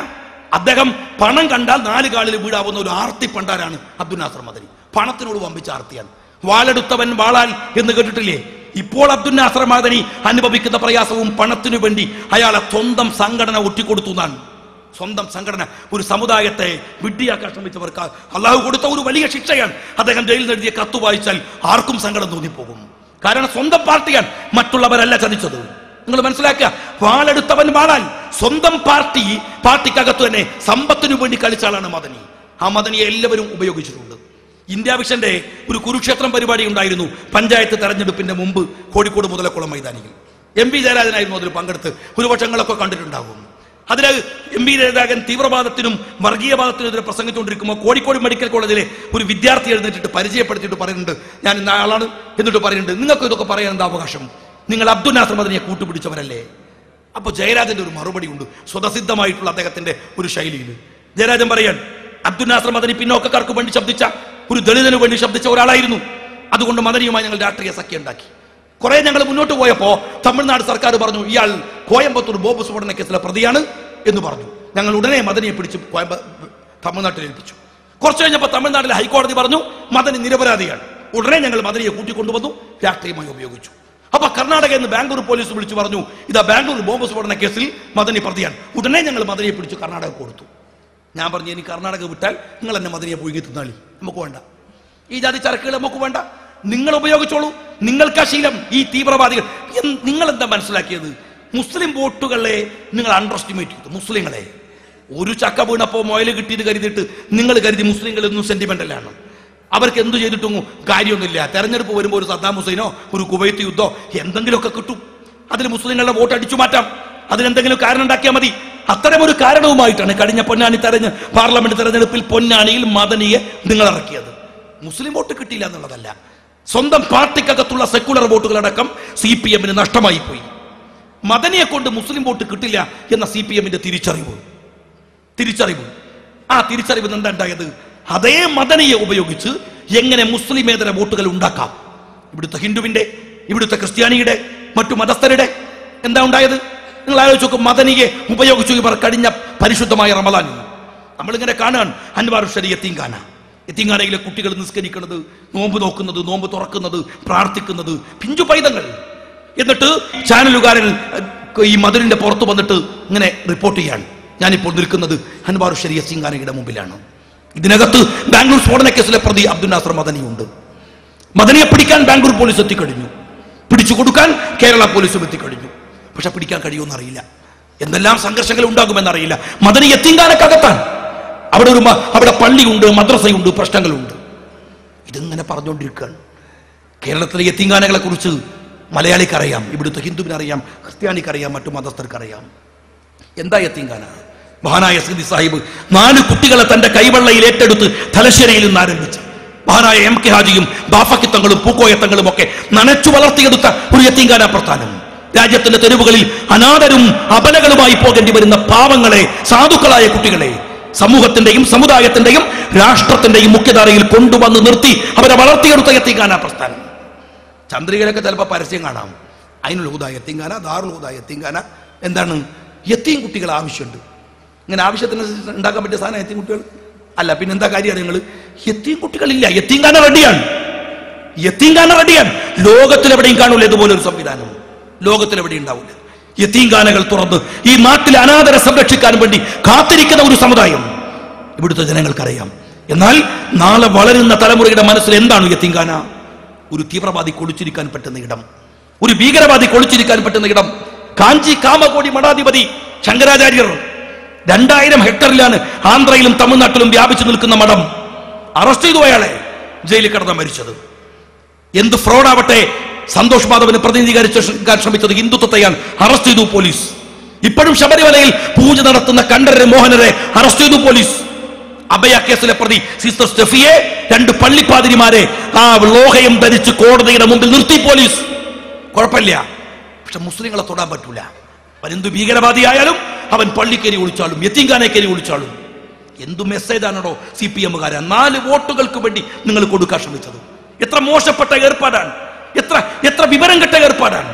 അദ്ദേഹം പണം കണ്ടാൽ 4 കാലിൽ വീഴാവുന്ന ഒരു ആർത്തി പണ്ടാരാണ് അബ്ദുൽ നാസർ മദനി. പണത്തിനോട് വമ്പിച്ച ആർത്തിയാണ്. വാളെടുത്തവൻ വാളാൽ എന്ന് കേട്ടിട്ടില്ലേ? ഇപ്പോൾ അബ്ദുൽ നാസർ മദനി അനുഭവിക്കുന്ന പ്രയാസവും പണത്തിനു വേണ്ടി അയാളെ സ്വന്തം സംഘടന ഒറ്റിക്കൊടുത്തു എന്നാണ്. സ്വന്തം സംഘടന ഒരു സമുദായത്തെ വിഡ്ഢിയാക്കാൻ ശ്രമിച്ചവർക്ക് അള്ളാഹു കൊടുത്ത ഒരു വലിയ ശിക്ഷയാണ്. അദ്ദേഹം ജയിലിൽ എഴുതിയ കത്ത് വായിച്ചാൽ ആർക്കും സങ്കടം തോന്നിപ്പോകും. കാരണം സ്വന്തം പാർട്ടിയാണ്, മറ്റുള്ളവരല്ല ചതിച്ചത്. നിങ്ങൾ മനസ്സിലാക്കുക, വാളെടുത്തവൻ വാളാൽ. സ്വന്തം പാർട്ടിക്കകത്ത് തന്നെ സമ്പത്തിനു വേണ്ടി കളിച്ച ആളാണ് മദനി. ആ മദനിയെ എല്ലാവരും ഉപയോഗിച്ചിട്ടുണ്ട്. ഇന്ത്യ വിഷന്റെ ഒരു കുരുക്ഷേത്രം പരിപാടി ഉണ്ടായിരുന്നു പഞ്ചായത്ത് തെരഞ്ഞെടുപ്പിന്റെ മുമ്പ് കോഴിക്കോട് മുതലക്കുളം മൈതാനിയിൽ. MP ജയരാജനായിരുന്നു അതിൽ പങ്കെടുത്ത്. ഒരു പക്ഷങ്ങളൊക്കെ കണ്ടിട്ടുണ്ടാകും. അതിൽ MP ജയരാജൻ തീവ്രവാദത്തിനും വർഗീയവാദത്തിനെതിരെ പ്രസംഗിച്ചുകൊണ്ടിരിക്കുമ്പോൾ കോഴിക്കോട് മെഡിക്കൽ കോളേജിലെ ഒരു വിദ്യാർത്ഥി എഴുന്നേറ്റിട്ട് പരിചയപ്പെടുത്തിയിട്ട് പറയുന്നുണ്ട്, ഞാൻ ഇന്ന ആളാണ് എന്നിട്ട് പറയുന്നുണ്ട്, നിങ്ങൾക്ക് ഇതൊക്കെ പറയാൻ എന്താ അവകാശം? നിങ്ങൾ അബ്ദുൽ നാസർ മദനിയെ കൂട്ടുപിടിച്ചവരല്ലേ? അപ്പൊ ജയരാജന്റെ ഒരു മറുപടി ഉണ്ട്, സ്വതസിദ്ധമായിട്ടുള്ള അദ്ദേഹത്തിന്റെ ഒരു ശൈലിയിൽ. ജയരാജൻ പറയാൻ, അബ്ദുൽ നാസർ മദനി പിന്നോക്കക്കാർക്ക് വേണ്ടി ശബ്ദിച്ച, ഒരു ദളിതന് വേണ്ടി ശബ്ദിച്ച ഒരാളായിരുന്നു. അതുകൊണ്ട് മദനിയുമായി ഞങ്ങൾ രാഷ്ട്രീയ സഖ്യം ഉണ്ടാക്കി. കുറെ ഞങ്ങൾ മുന്നോട്ട് പോയപ്പോ തമിഴ്നാട് സർക്കാർ പറഞ്ഞു, ഇയാൾ കോയമ്പത്തൂർ ബോംബ് സ്ഫോടന കേസിലെ പ്രതിയാണ് എന്ന് പറഞ്ഞു. ഞങ്ങൾ ഉടനെ മദനിയെ പിടിച്ച് തമിഴ്നാട്ടിൽ ഏൽപ്പിച്ചു. കുറച്ച് കഴിഞ്ഞപ്പോൾ തമിഴ്നാട്ടിലെ ഹൈക്കോടതി പറഞ്ഞു മദനി നിരപരാധിയാണ്. ഉടനെ ഞങ്ങൾ മദനിയെ കൂട്ടിക്കൊണ്ടുവന്നു, രാഷ്ട്രീയമായി ഉപയോഗിച്ചു. അപ്പൊ കർണാടകയിൽ നിന്ന് ബാംഗ്ലൂർ പോലീസ് വിളിച്ചു പറഞ്ഞു, ഇതാ ബാംഗ്ലൂർ ബോംബ് സ്ഫോടന കേസിൽ മദനി പ്രതിയാണ്. ഉടനെ ഞങ്ങൾ മദനിയെ പിടിച്ച് കർണാടക കൊടുത്തു. ഞാൻ പറഞ്ഞു, ഇനി കർണാടക വിട്ടാൽ നിങ്ങൾ എന്നെ മദനിയെ പുഴുങ്ങി തിന്നാളി, നമുക്ക് വേണ്ട. ഈ ജാതി ചരക്കുകൾ നമുക്ക് വേണ്ട, നിങ്ങൾ ഉപയോഗിച്ചോളൂ. നിങ്ങൾക്ക് ശീലം. ഈ തീവ്രവാദികൾ നിങ്ങൾ എന്താ മനസ്സിലാക്കിയത്? മുസ്ലിം വോട്ടുകളെ നിങ്ങൾ അണ്ടർ എസ്റ്റിമേറ്റ് ചെയ്തു. മുസ്ലിങ്ങളെ ഒരു ചക്ക വീണപ്പോ മൊയല് കിട്ടിയത് കരുതിയിട്ട് നിങ്ങൾ കരുതി മുസ്ലിങ്ങൾ എന്നും സെന്റിമെന്റലാണ്. അവർക്ക് എന്തു ചെയ്തിട്ടും കാര്യമൊന്നുമില്ല. തെരഞ്ഞെടുപ്പ് വരുമ്പോൾ ഒരു സദ്ദാം ഹുസൈനോ ഒരു കുവൈത്ത് യുദ്ധോ എന്തെങ്കിലുമൊക്കെ കിട്ടും, അതിൽ മുസ്ലിങ്ങളുടെ വോട്ട് അടിച്ചു മാറ്റാം, അതിനെന്തെങ്കിലും കാരണം ഉണ്ടാക്കിയാൽ മതി. അത്തരമൊരു കാരണവുമായിട്ടാണ് കഴിഞ്ഞ പൊന്നാനി പാർലമെന്റ് തെരഞ്ഞെടുപ്പിൽ പൊന്നാനിയിൽ മദനിയെ നിങ്ങൾ ഇറക്കിയത്. മുസ്ലിം വോട്ട് കിട്ടിയില്ല എന്നുള്ളതല്ല, സ്വന്തം പാർട്ടിക്കകത്തുള്ള സെക്കുലർ വോട്ടുകളടക്കം CPM-ന് നഷ്ടമായി പോയി. മദനിയെ കൊണ്ട് മുസ്ലിം വോട്ട് കിട്ടില്ല എന്ന CPM-ന്റെ തിരിച്ചറിവ്. ആ തിരിച്ചറിവ് എന്താ ഉണ്ടായത്? അതേ മദനിയെ ഉപയോഗിച്ച് എങ്ങനെ മുസ്ലിമേതര വോട്ടുകൾ ഉണ്ടാക്കാം. ഇവിടുത്തെ ഹിന്ദുവിന്റെ, ഇവിടുത്തെ ക്രിസ്ത്യാനിയുടെ, മറ്റു മതസ്ഥരുടെ എന്താ ഉണ്ടായത്? നിങ്ങൾ ആലോചിച്ച് നോക്കും. മദനിയെ ഉപയോഗിച്ചു ഇവർ കഴിഞ്ഞ പരിശുദ്ധമായ റമദാൻ നമ്മളിങ്ങനെ കാണാൻ അൻവാർ ഷരി യത്തീംഖാനയിലെ കുട്ടികൾ നിസ്കരിക്കുന്നത്, നോമ്പ് നോക്കുന്നത്, നോമ്പ് തുറക്കുന്നത്, പ്രാർത്ഥിക്കുന്നത്, പിഞ്ചു പൈതങ്ങൾ. എന്നിട്ട് ചാനലുകാരൻ ഈ മദനിന്റെ പുറത്ത് വന്നിട്ട് ഇങ്ങനെ റിപ്പോർട്ട് ചെയ്യാൻ, ഞാനിപ്പോൾ നിൽക്കുന്നത് അൻവാർ ഷരി യത്തീംഖാനയുടെ മുമ്പിലാണ്. ഇതിനകത്ത് ബാംഗ്ലൂർ സ്ഫോടന കേസിലെ പ്രതി അബ്ദുൽ നാസർ മദനിയുണ്ട്. മദനിയെ പിടിക്കാൻ ബാംഗ്ലൂർ പോലീസ് എത്തിക്കഴിഞ്ഞു, പിടിച്ചു കൊടുക്കാൻ കേരള പോലീസും എത്തിക്കഴിഞ്ഞു. പക്ഷെ പിടിക്കാൻ കഴിയുമെന്നറിയില്ല, എന്തെല്ലാം സംഘർഷങ്ങൾ ഉണ്ടാകുമെന്നറിയില്ല. മദനി യത്തീംഖാനക്കകത്താണ്. അവിടെ പള്ളിയുണ്ട്, മദ്രസയുണ്ട്, പ്രശ്നങ്ങളുണ്ട്. ഇതിങ്ങനെ പറഞ്ഞുകൊണ്ടിരിക്കുകയാണ്. കേരളത്തിലെ യത്തീംഖാനകളെ കുറിച്ച് മലയാളിക്കറിയാം, ഇവിടുത്തെ ഹിന്ദുവിനറിയാം, ക്രിസ്ത്യാനിക്കറിയാം, മറ്റു മതസ്ഥർക്കറിയാം. എന്താ യത്തീംഖാന? മഹാനായ സിദ്ദി സാഹിബ് 4 കുട്ടികളെ തന്റെ കൈവെള്ളയിൽ ഏറ്റെടുത്ത് തലശ്ശേരിയിൽ നിന്ന് ആരംഭിച്ചു. മഹാനായ MK ഹാജിയും ബാഫക്കിത്തങ്ങളും പൂക്കോയത്തങ്ങളും ഒക്കെ നനച്ചു വളർത്തിയെടുത്ത ഒരു യത്തീംഖാന പ്രസ്ഥാനം. രാജ്യത്തിന്റെ തെരുവുകളിൽ അനാഥരും അബലകളുമായി പോകേണ്ടി വരുന്ന പാവങ്ങളെ, സാധുക്കളായ കുട്ടികളെ സമൂഹത്തിന്റെയും സമുദായത്തിന്റെയും രാഷ്ട്രത്തിന്റെയും മുഖ്യധാരയിൽ കൊണ്ടുവന്ന് നിർത്തി അവരെ വളർത്തിയെടുത്ത യത്തീംഖാന പ്രസ്ഥാനം. ചന്ദ്രികയിലൊക്കെ ചിലപ്പോൾ പരസ്യം കാണാം, അതിനുള്ള ഹുദ യത്തീംഖാന, ദാറുൽ ഹുദ യത്തീംഖാന. എന്താണ്? യത്തീം കുട്ടികൾ ആവശ്യമുണ്ട്. ഇങ്ങനെ ആവശ്യത്തിന് ഉണ്ടാക്കാൻ പറ്റിയ സാധനം യത്തീം കുട്ടികൾ അല്ല. പിന്നെ എന്താ കാര്യം? നിങ്ങൾ യത്തീം കുട്ടികളില്ല, യത്തീംഖാന റെഡിയാണ്. ലോകത്തിലെവിടെയും കാണൂല ഇതുപോലെ ഒരു സംവിധാനം, ലോകത്തിലെവിടെയും ഉണ്ടാവില്ല. യത്തീംഖാനകൾ തുറന്ന് ഈ നാട്ടിലെ അനാഥരെ സംരക്ഷിക്കാൻ വേണ്ടി കാത്തിരിക്കുന്ന ഒരു സമുദായം ഇവിടുത്തെ ജനങ്ങൾക്കറിയാം. എന്നാൽ നാളെ വളരുന്ന തലമുറയുടെ മനസ്സിൽ എന്താണ് യത്തീംഖാന? ഒരു തീവ്രവാദി കൊളിച്ചിരിക്കാൻ പറ്റുന്ന ഇടം, ഒരു ഭീകരവാദി കൊളിച്ചിരിക്കാൻ പറ്റുന്ന ഇടം. കാഞ്ചി കാമകോടി മഠാധിപതി ശങ്കരാചാര്യർ 2000 ഹെക്ടറിലാണ് ആന്ധ്രയിലും തമിഴ്നാട്ടിലും വ്യാപിച്ചു നിൽക്കുന്ന മഠം. അറസ്റ്റ് ചെയ്തു, അയാളെ ജയിലിൽ കിടന്ന മരിച്ചത്. എന്ത് ഫ്രോഡാവട്ടെ, സന്തോഷ് മാധവന് പ്രതിനിധീകരിക്കാൻ ശ്രമിച്ചത് ഹിന്ദുത്വത്തെയാണ്. അറസ്റ്റ് ചെയ്തു പോലീസ്. ഇപ്പോഴും ശബരിമലയിൽ പൂജ നടത്തുന്ന കണ്ഠരരെ, മോഹനരെ അറസ്റ്റ് ചെയ്തു പോലീസ്. അഭയ കേസിലെ പ്രതി സിസ്റ്റർ സ്റ്റെഫിയെ, 2 പള്ളിപ്പാതിരിമാരെ ആ ലോഹയം ധരിച്ച് കോടതിയുടെ മുമ്പിൽ നിർത്തി പോലീസ്. കുഴപ്പമില്ല. പക്ഷെ മുസ്ലിങ്ങളെ തൊടാൻ പറ്റൂല. അവനെന്തു ഭീകരവാദിയായാലും അവൻ പള്ളിക്കേരി ഒളിച്ചാലും യത്തീംഖാനക്കേരി ഒളിച്ചാലും. എന്തു മെസ്സേജാണോ CPM-കാരെ 4 വോട്ടുകൾക്ക് വേണ്ടി നിങ്ങൾ കൊടുക്കാൻ ശ്രമിച്ചത്? എത്ര മോശപ്പെട്ട ഏർപ്പാടാണ്, എത്ര വിവരം കെട്ട ഏർപ്പാടാണ്.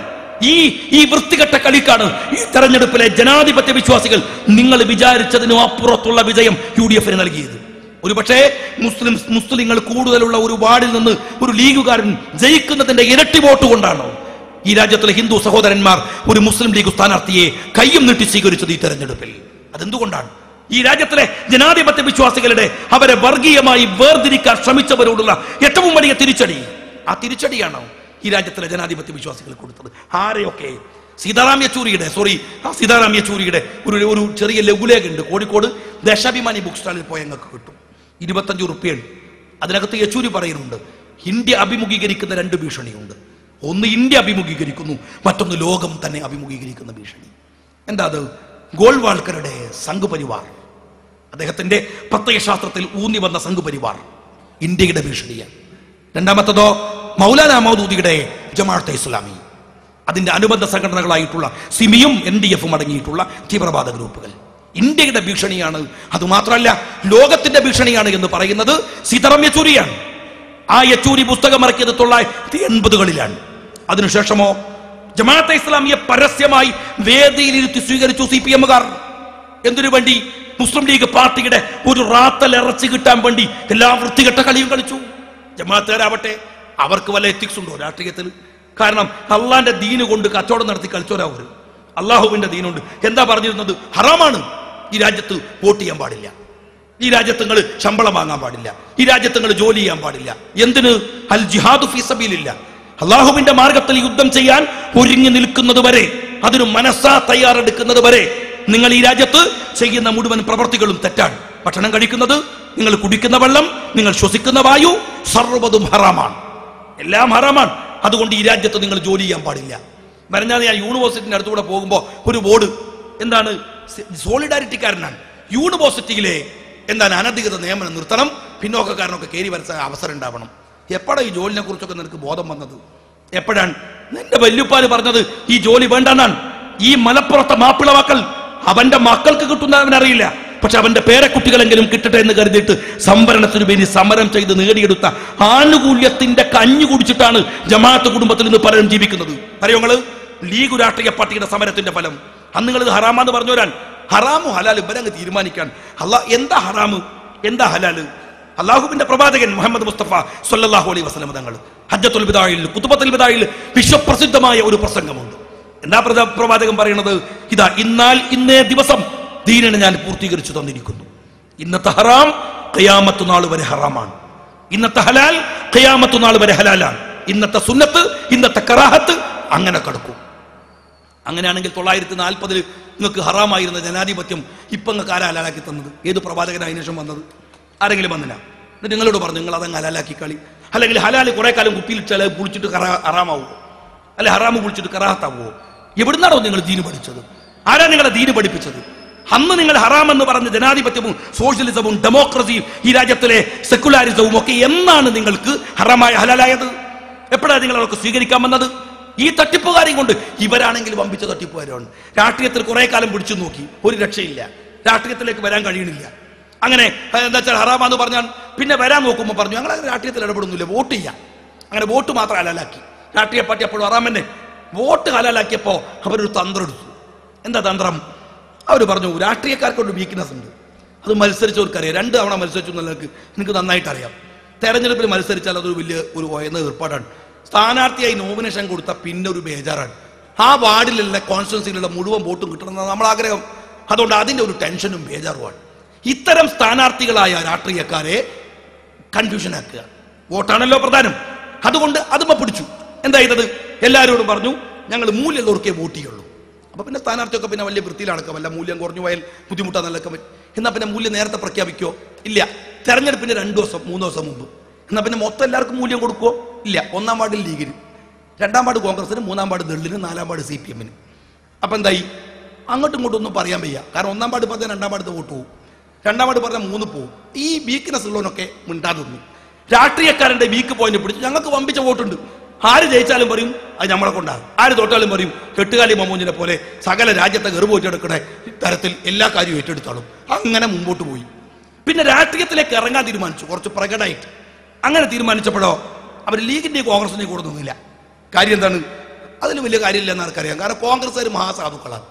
ഈ വൃത്തികെട്ട കളിക്കാണ് ഈ തെരഞ്ഞെടുപ്പിലെ ജനാധിപത്യ വിശ്വാസികൾ നിങ്ങൾ വിചാരിച്ചതിനും അപ്പുറത്തുള്ള വിജയം UDF നൽകിയത്. ഒരുപക്ഷെ മുസ്ലിങ്ങൾ കൂടുതലുള്ള ഒരു വാർഡിൽ നിന്ന് ഒരു ലീഗുകാരൻ ജയിക്കുന്നതിന്റെ ഇരട്ടി വോട്ട് കൊണ്ടാണോ ഈ രാജ്യത്തിലെ ഹിന്ദു സഹോദരന്മാർ ഒരു മുസ്ലിം ലീഗ് സ്ഥാനാർത്ഥിയെ കയ്യും നീട്ടി സ്വീകരിച്ചത് ഈ തെരഞ്ഞെടുപ്പിൽ? അതെന്തുകൊണ്ടാണ്? ഈ രാജ്യത്തിലെ ജനാധിപത്യ വിശ്വാസികളുടെ അവരെ വർഗീയമായി വേർതിരിക്കാൻ ശ്രമിച്ചവരോടുള്ള ഏറ്റവും വലിയ തിരിച്ചടി. ആ തിരിച്ചടിയാണോ ഈ രാജ്യത്തിലെ ജനാധിപത്യ വിശ്വാസികൾ കൊടുത്തത്? ആരെയൊക്കെ? സീതാറാം യെച്ചൂരിയുടെ ഒരു ചെറിയ ലഘുലേഖ ഉണ്ട് കോഴിക്കോട് ദേശാഭിമാനി ബുക്ക് സ്റ്റാളിൽ പോയ ഞങ്ങൾക്ക് കിട്ടും. 25 റുപ്യാണ്. അതിനകത്ത് യെച്ചൂരി പറയുന്നുണ്ട്, ഇന്ത്യ അഭിമുഖീകരിക്കുന്ന 2 ഭീഷണിയുണ്ട്. ഒന്ന് ഇന്ത്യ അഭിമുഖീകരിക്കുന്നു, മറ്റൊന്ന് ലോകം തന്നെ അഭിമുഖീകരിക്കുന്ന ഭീഷണി. എന്താ അത്? ഗോൾവാൾക്കറുടെ സംഘ് പരിവാർ, അദ്ദേഹത്തിന്റെ പ്രത്യയശാസ്ത്രത്തിൽ ഊന്നി വന്ന സംഘ് പരിവാർ ഇന്ത്യയുടെ ഭീഷണിയാണ്. രണ്ടാമത്തതോ മൗലാന മൗദൂദിയുടെ ജമാഅത്തെ ഇസ്ലാമി, അതിന്റെ അനുബന്ധ സംഘടനകളായിട്ടുള്ള സിമിയും NDF-ഉം അടങ്ങിയിട്ടുള്ള തീവ്രവാദ ഗ്രൂപ്പുകൾ ഇന്ത്യയുടെ ഭീഷണിയാണ്. അതുമാത്രമല്ല ലോകത്തിന്റെ ഭീഷണിയാണ് എന്ന് പറയുന്നത് സീതാറാം യെച്ചൂരിയാണ്. ആ യെച്ചൂരി പുസ്തകം ഇറക്കിയത് 1980-കളിലാണ്. അതിനുശേഷമോ ജമാഅത്തെ ഇസ്ലാമിയെ പരസ്യമായി വേദിയിലിരുത്തി സ്വീകരിച്ചു CPM-കാർ. എന്തിനു വേണ്ടി? മുസ്ലിം ലീഗ് പാർട്ടിയുടെ ഒരു റാത്തൽ ഇറച്ചി കിട്ടാൻ വേണ്ടി എല്ലാ വൃത്തികെട്ട കളിയും കളിച്ചു. ജമാഅത്തുകാരാവട്ടെ, അവർക്ക് വല്ല എത്തിക്സ് ഉണ്ടോ രാഷ്ട്രീയത്തിൽ? കാരണം അള്ളാന്റെ ദീന് കൊണ്ട് കച്ചവടം നടത്തി കളിച്ചോരാവർ. അള്ളാഹുവിന്റെ ദീനുണ്ട്. എന്താ പറഞ്ഞിരുന്നത്? ഹറാമാണ് ഈ രാജ്യത്ത് വോട്ട് ചെയ്യാൻ പാടില്ല, ഈ രാജ്യത്ത് നിങ്ങൾ ശമ്പളം വാങ്ങാൻ പാടില്ല, ഈ രാജ്യത്ത് നിങ്ങൾ ജോലി ചെയ്യാൻ പാടില്ല. എന്തിന്? അൽ ജിഹാദു ഫീ സബീലില്ല, അള്ളാഹുവിന്റെ മാർഗത്തിൽ യുദ്ധം ചെയ്യാൻ ഒരുങ്ങി നിൽക്കുന്നത് വരെ, അതിന് മനസ്സാ തയ്യാറെടുക്കുന്നത് വരെ നിങ്ങൾ ഈ രാജ്യത്ത് ചെയ്യുന്ന മുഴുവൻ പ്രവർത്തികളും തെറ്റാണ്. ഭക്ഷണം കഴിക്കുന്നത്, നിങ്ങൾ കുടിക്കുന്ന വെള്ളം, നിങ്ങൾ ശ്വസിക്കുന്ന വായു, സർവ്വതും ഹറാമാണ്, എല്ലാം ഹറാമാണ്. അതുകൊണ്ട് ഈ രാജ്യത്ത് നിങ്ങൾ ജോലി ചെയ്യാൻ പാടില്ല. പറഞ്ഞാൽ ഞാൻ യൂണിവേഴ്സിറ്റിന്റെ അടുത്തുകൂടെ പോകുമ്പോൾ ഒരു ബോർഡ്, എന്താണ്, സോളിഡാരിറ്റിക്കാരനാണ്, യൂണിവേഴ്സിറ്റിയിലെ എന്താണ് അനധികൃത നിയമനം നിർത്തണം, പിന്നോക്കക്കാരനൊക്കെ കയറി വരച്ച അവസരം ഉണ്ടാവണം. എപ്പോഴാണ് ഈ ജോലിനെ കുറിച്ചൊക്കെ നിനക്ക് ബോധം വന്നത്? എപ്പോഴാണ്? നിന്റെ വല്യുപ്പാല് പറഞ്ഞത് ഈ ജോലി വേണ്ടെന്നാണ്. ഈ മലപ്പുറത്തെ മാപ്പിളവാക്കൾ അവന്റെ മക്കൾക്ക് കിട്ടുന്നവനറിയില്ല, പക്ഷെ അവന്റെ പേരക്കുട്ടികളെങ്കിലും കിട്ടട്ടെ എന്ന് കരുതിയിട്ട് സംവരണത്തിന് വേണ്ടി സമരം ചെയ്ത് നേടിയെടുത്ത ആനുകൂല്യത്തിന്റെ കഞ്ഞി കുടിച്ചിട്ടാണ് ജമാഅത്ത് കുടുംബത്തിൽ നിന്ന് പലരും ജീവിക്കുന്നത്. അറിയോങ്ങള് ലീഗ് രാഷ്ട്രീയ പാർട്ടിയുടെ സമരത്തിന്റെ ഫലം. അന്ന് നിങ്ങൾ ഇത് ഹറാമാന്ന് പറഞ്ഞുവരാൻ, ഹറാമു ഹലാൽ ഇവരങ്ങ് തീരുമാനിക്കാൻ. എന്താ ഹറാമ് എന്താ ഹലാല്? അള്ളാഹുവിന്റെ പ്രവാചകൻ മുഹമ്മദ് മുസ്തഫ സ്വല്ലല്ലാഹു അലൈഹി വസല്ലം തങ്ങൾ ഹജ്ജത്തുൽ വിദാഇൽ ഖുതുബത്തുൽ വിദാഇൽ വിശ്വപ്രസിദ്ധമായ ഒരു പ്രസംഗമുണ്ട്. എന്താ പ്രവാചകൻ പറയുന്നത്? ഇതാ, ഇന്നേ ദിവസം ദീനിനെ ഞാൻ പൂർത്തീകരിച്ചു തന്നിരിക്കുന്നു. ഇന്നത്തെ ഹറാം ഖിയാമത്ത് നാൾ വരെ ഹറാമാണ്, ഇന്നത്തെ ഹലാൽ ഖിയാമത്ത് നാൾ വരെ ഹലാലാണ്, ഇന്നത്തെ സുന്നത്ത്, ഇന്നത്തെ കറാഹത്ത് അങ്ങനെ കിടക്കും. അങ്ങനെയാണെങ്കിൽ 1940 നിങ്ങൾക്ക് ഹറാമായിരുന്ന ജനാധിപത്യം ഇപ്പൊ നിങ്ങൾക്ക് ആരാ ഹലാലാക്കി തന്നത്? ഏത് പ്രവാചകൻ അതിനു ശേഷം വന്നത്? ആരെങ്കിലും വന്നില്ല? എന്നിട്ട് നിങ്ങളോട് പറഞ്ഞു നിങ്ങൾ അതങ്ങ് ഹലാലാക്കി കളി. അല്ലെങ്കിൽ ഹലാൽ കുറെ കാലം കുപ്പിയിലിട്ടാൽ കുളിച്ചിട്ട് ഹറാമാവുമോ? അല്ലെ ഹറാമ് കുളിച്ചിട്ട് കറാഹത്താവുമോ? എവിടുന്നാണോ നിങ്ങൾ ദീന് പഠിച്ചത്? ആരാ നിങ്ങളെ ദീന് പഠിപ്പിച്ചത്? അന്ന് നിങ്ങൾ ഹറാം എന്ന് പറഞ്ഞ ജനാധിപത്യവും സോഷ്യലിസവും ഡെമോക്രസിയും ഈ രാജ്യത്തിലെ സെക്കുലാരിസവും ഒക്കെ എന്നാണ് നിങ്ങൾക്ക് ഹറാമായ ഹലാലായത്? എപ്പോഴാണ് നിങ്ങൾ അവർക്ക് സ്വീകരിക്കാൻ വന്നത്? ഈ തട്ടിപ്പുകാരെയും കൊണ്ട്. ഇവരാണെങ്കിൽ വമ്പിച്ച തട്ടിപ്പുകാരാണ്. രാഷ്ട്രീയത്തിൽ കുറെ കാലം പിടിച്ചു നോക്കി, ഒരു രക്ഷയില്ല, രാഷ്ട്രീയത്തിലേക്ക് വരാൻ കഴിയണില്ല. അങ്ങനെ എന്താ വെച്ചാൽ ഹറാമാന്ന് പറഞ്ഞാൽ പിന്നെ വരാൻ നോക്കുമ്പോൾ പറഞ്ഞു ഞങ്ങൾ രാഷ്ട്രീയത്തിൽ ഇടപെടുന്നില്ല, വോട്ട് ചെയ്യാം. അങ്ങനെ വോട്ട് മാത്രം ഹലാലാക്കി. രാഷ്ട്രീയ പാർട്ടി അപ്പോഴും ഹറാം തന്നെ. വോട്ട് ഹലാലാക്കിയപ്പോ അവരൊരു തന്ത്രം എടുത്തു. എന്താ തന്ത്രം? അവർ പറഞ്ഞു രാഷ്ട്രീയക്കാർക്കൊരു വീക്ക്നെസ് ഉണ്ട്, അത് മത്സരിച്ചവർക്കറിയാം. 2 തവണ മത്സരിച്ചു എന്നുള്ളവർക്ക് എനിക്ക് നന്നായിട്ട് അറിയാം. തെരഞ്ഞെടുപ്പിൽ മത്സരിച്ചാൽ അതൊരു വലിയ ഒരു ഉയർന്ന ഏർപ്പാടാണ്. സ്ഥാനാർത്ഥിയായി നോമിനേഷൻ കൊടുത്ത പിന്നെ ഒരു ബേജാറാണ്. ആ വാർഡിലുള്ള കോൺസ്റ്റിറ്റ്യുവൻസിയിലുള്ള മുഴുവൻ വോട്ടും കിട്ടണമെന്നാണ് നമ്മൾ ആഗ്രഹം. അതുകൊണ്ട് അതിൻ്റെ ഒരു ടെൻഷനും ബേജാറുമാണ്. ഇത്തരം സ്ഥാനാർത്ഥികളായ രാഷ്ട്രീയക്കാരെ കൺഫ്യൂഷൻ ആക്കുക. വോട്ടാണല്ലോ പ്രധാനം. അതുകൊണ്ട് അതുമ പിടിച്ചു. എന്താ ചെയ്തത്? എല്ലാവരോടും പറഞ്ഞു ഞങ്ങൾ മൂല്യമുള്ളവർക്കേ വോട്ട് ചെയ്യുള്ളൂ. അപ്പൊ പിന്നെ സ്ഥാനാർത്ഥിയൊക്കെ പിന്നെ വലിയ വൃത്തിയിലടക്കം, വല്ല മൂല്യം കുറഞ്ഞു പോയാൽ ബുദ്ധിമുട്ടാന്നല്ലൊക്കെ. എന്നാൽ പിന്നെ മൂല്യം നേരത്തെ പ്രഖ്യാപിക്കോ? ഇല്ല. തെരഞ്ഞെടുപ്പിന് 2 ദിവസം 3 ദിവസം മുമ്പ്. എന്നാൽ പിന്നെ മൊത്തം എല്ലാവർക്കും മൂല്യം കൊടുക്കുവോ? ഇല്ല. 1-ാം വാർഡിൽ ലീഗിന്, 2-ാം വാർഡ് കോൺഗ്രസിന്, 3-ാം വാർഡ് ദളിന്, 4-ാം വാർഡ് CPM-ന്. അപ്പൊ എന്തായി? അങ്ങോട്ടും ഇങ്ങോട്ടും ഒന്നും പറയാൻ വയ്യ. കാരണം 1-ാം വാർഡ് പറഞ്ഞാൽ 2-ാം വാർഡ് വോട്ട് പോകും, 2-ാം വാർഡ് പറഞ്ഞാൽ 3 പോകും. ഈ വീക്ക്നെസ് ഉള്ളവനൊക്കെ മിണ്ടാതെ നിന്നു. രാഷ്ട്രീയക്കാരന്റെ വീക്ക് പോയിന്റ് പിടിച്ച് ഞങ്ങൾക്ക് വമ്പിച്ച വോട്ടുണ്ട്, ആര് ജയിച്ചാലും പറയും അത് നമ്മളെ കൊണ്ടാകും. ആര് തൊട്ടാലും പറയും കെട്ടുകാലി മമ്മൂഞ്ഞിനെ പോലെ സകല രാജ്യത്തെ ഗർഭോറ്റെടുക്കണ തരത്തിൽ എല്ലാ കാര്യവും ഏറ്റെടുത്തോളും. അങ്ങനെ മുമ്പോട്ട് പോയി. പിന്നെ രാഷ്ട്രീയത്തിലേക്ക് ഇറങ്ങാൻ തീരുമാനിച്ചു, കുറച്ച് പ്രകടമായിട്ട്. അങ്ങനെ തീരുമാനിച്ചപ്പോഴോ അവർ ലീഗിന്റെയും കോൺഗ്രസിന്റെയും കൂടെ നിന്നില്ല. കാര്യം എന്താണ്? അതിൽ വലിയ കാര്യമില്ലെന്ന് ആർക്കറിയാം. കാരണം കോൺഗ്രസ്സുകാർ മഹാസാധുക്കളാണ്.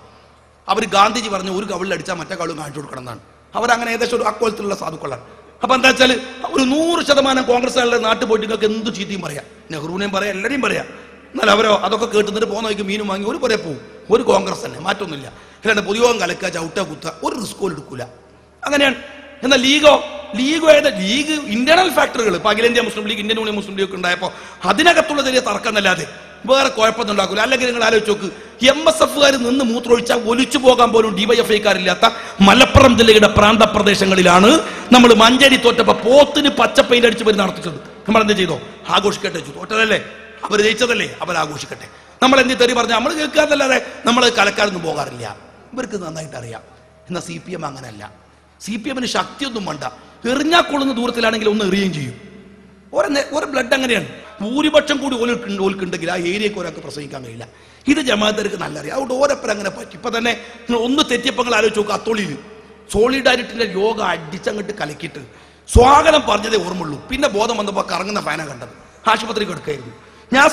അവർ ഗാന്ധിജി പറഞ്ഞ ഒരു കവിളിൽ അടിച്ചാൽ മറ്റേ കവിളും കാണിച്ചു കൊടുക്കണം എന്നാണ്. അവരങ്ങനെ ഏകദേശം ഒരു അക്കോലത്തിലുള്ള സാധുക്കളാണ്. അപ്പൊ എന്താ വെച്ചാൽ ഒരു 100% കോൺഗ്രസ്സുകാരുടെ നാട്ടിൽ പോയിട്ട് നിങ്ങൾക്ക് എന്ത് ചീത്തയും പറയാം, നെഹ്റുവിനെയും പറയാം, എല്ലാവരെയും പറയാം. എന്നാൽ അവരോ അതൊക്കെ കേട്ടുന്നിട്ട് പോകുന്ന വഴിക്ക് മീനും വാങ്ങി ഒരു പുറേ പോവും. ഒരു കോൺഗ്രസ് തന്നെ, മാറ്റൊന്നുമില്ല. അല്ലാണ്ട് പൊതുയോഗം കലക്കുക, ചവിട്ട കുത്ത, ഒരു റിസ്കോൽ എടുക്കൂല. അങ്ങനെയാണ്. എന്നാൽ ലീഗ് ഇന്റേണൽ ഫാക്ടറുകൾ, ഇപ്പൊ അഖിലേന്ത്യാ മുസ്ലിം ലീഗ്, ഇന്ത്യൻ യൂണിയൻ മുസ്ലിം ലീഗ് ഒക്കെ ഉണ്ടായപ്പോൾ അതിനകത്തുള്ള ചെറിയ തർക്കം എന്നല്ലാതെ വേറെ കുഴപ്പമൊന്നും ഉണ്ടാക്കില്ല. അല്ലെങ്കിൽ നിങ്ങൾ ആലോചിച്ച് നോക്ക്, MSFകാർ നിന്ന് മൂത്രമൊഴിച്ചാൽ ഒലിച്ചു പോകാൻ പോലും DYFIക്കാരില്ലാത്ത മലപ്പുറം ജില്ലയുടെ പ്രാന്തപ്രദേശങ്ങളിലാണ് നമ്മൾ മഞ്ചേരി തോറ്റപ്പോൾ പോത്തിന് പച്ച പെയിന്റ് അടിച്ച് പേര് നടത്തിച്ചത്. നമ്മൾ എന്ത് ചെയ്തോ? ആഘോഷിക്കട്ടെ. തോറ്റതല്ലേ, അവർ ജയിച്ചതല്ലേ, അവർ ആഘോഷിക്കട്ടെ. നമ്മൾ എന്ത് തെറി പറഞ്ഞാൽ നമ്മൾ കേൾക്കാതല്ലാതെ നമ്മൾ കലക്കാരൊന്നും പോകാറില്ല. ഇവർക്ക് നന്നായിട്ട് അറിയാം. എന്നാൽ CPM അങ്ങനെയല്ല. CPMന് ശക്തിയൊന്നും വേണ്ട. എറിഞ്ഞാൽ കൊള്ളുന്ന ദൂരത്തിലാണെങ്കിൽ ഒന്ന് എറിയുകയും ചെയ്യും. ഒരു ബ്ലഡ് അങ്ങനെയാണ്. ഭൂരിപക്ഷം കൂടി ഓൽക്കുണ്ടെങ്കിൽ ആ ഏരിയക്ക് ഒരാൾക്ക് പ്രസംഗിക്കാൻ കഴിയില്ല. ഇത് ജമാഅത്തർക്ക് നല്ല അറിയാം. അതുകൊണ്ട് ഓരോപ്പരം അങ്ങനെ പറ്റി. ഇപ്പൊ തന്നെ ഒന്ന് തെറ്റിയപ്പങ്ങൾ ആലോചിച്ച് നോക്കുക. അത്തോളിയിൽ സോളിഡാരിറ്റിന്റെ യോഗ അടിച്ചങ്ങോട്ട് കലക്കിയിട്ട് സ്വാഗതം പറഞ്ഞതേ ഓർമ്മയുള്ളൂ. പിന്നെ ബോധം വന്നപ്പോൾ കറങ്ങുന്ന ഫാന കണ്ടത്. ആശുപത്രി കിടക്കായിരുന്നു. ഞാൻ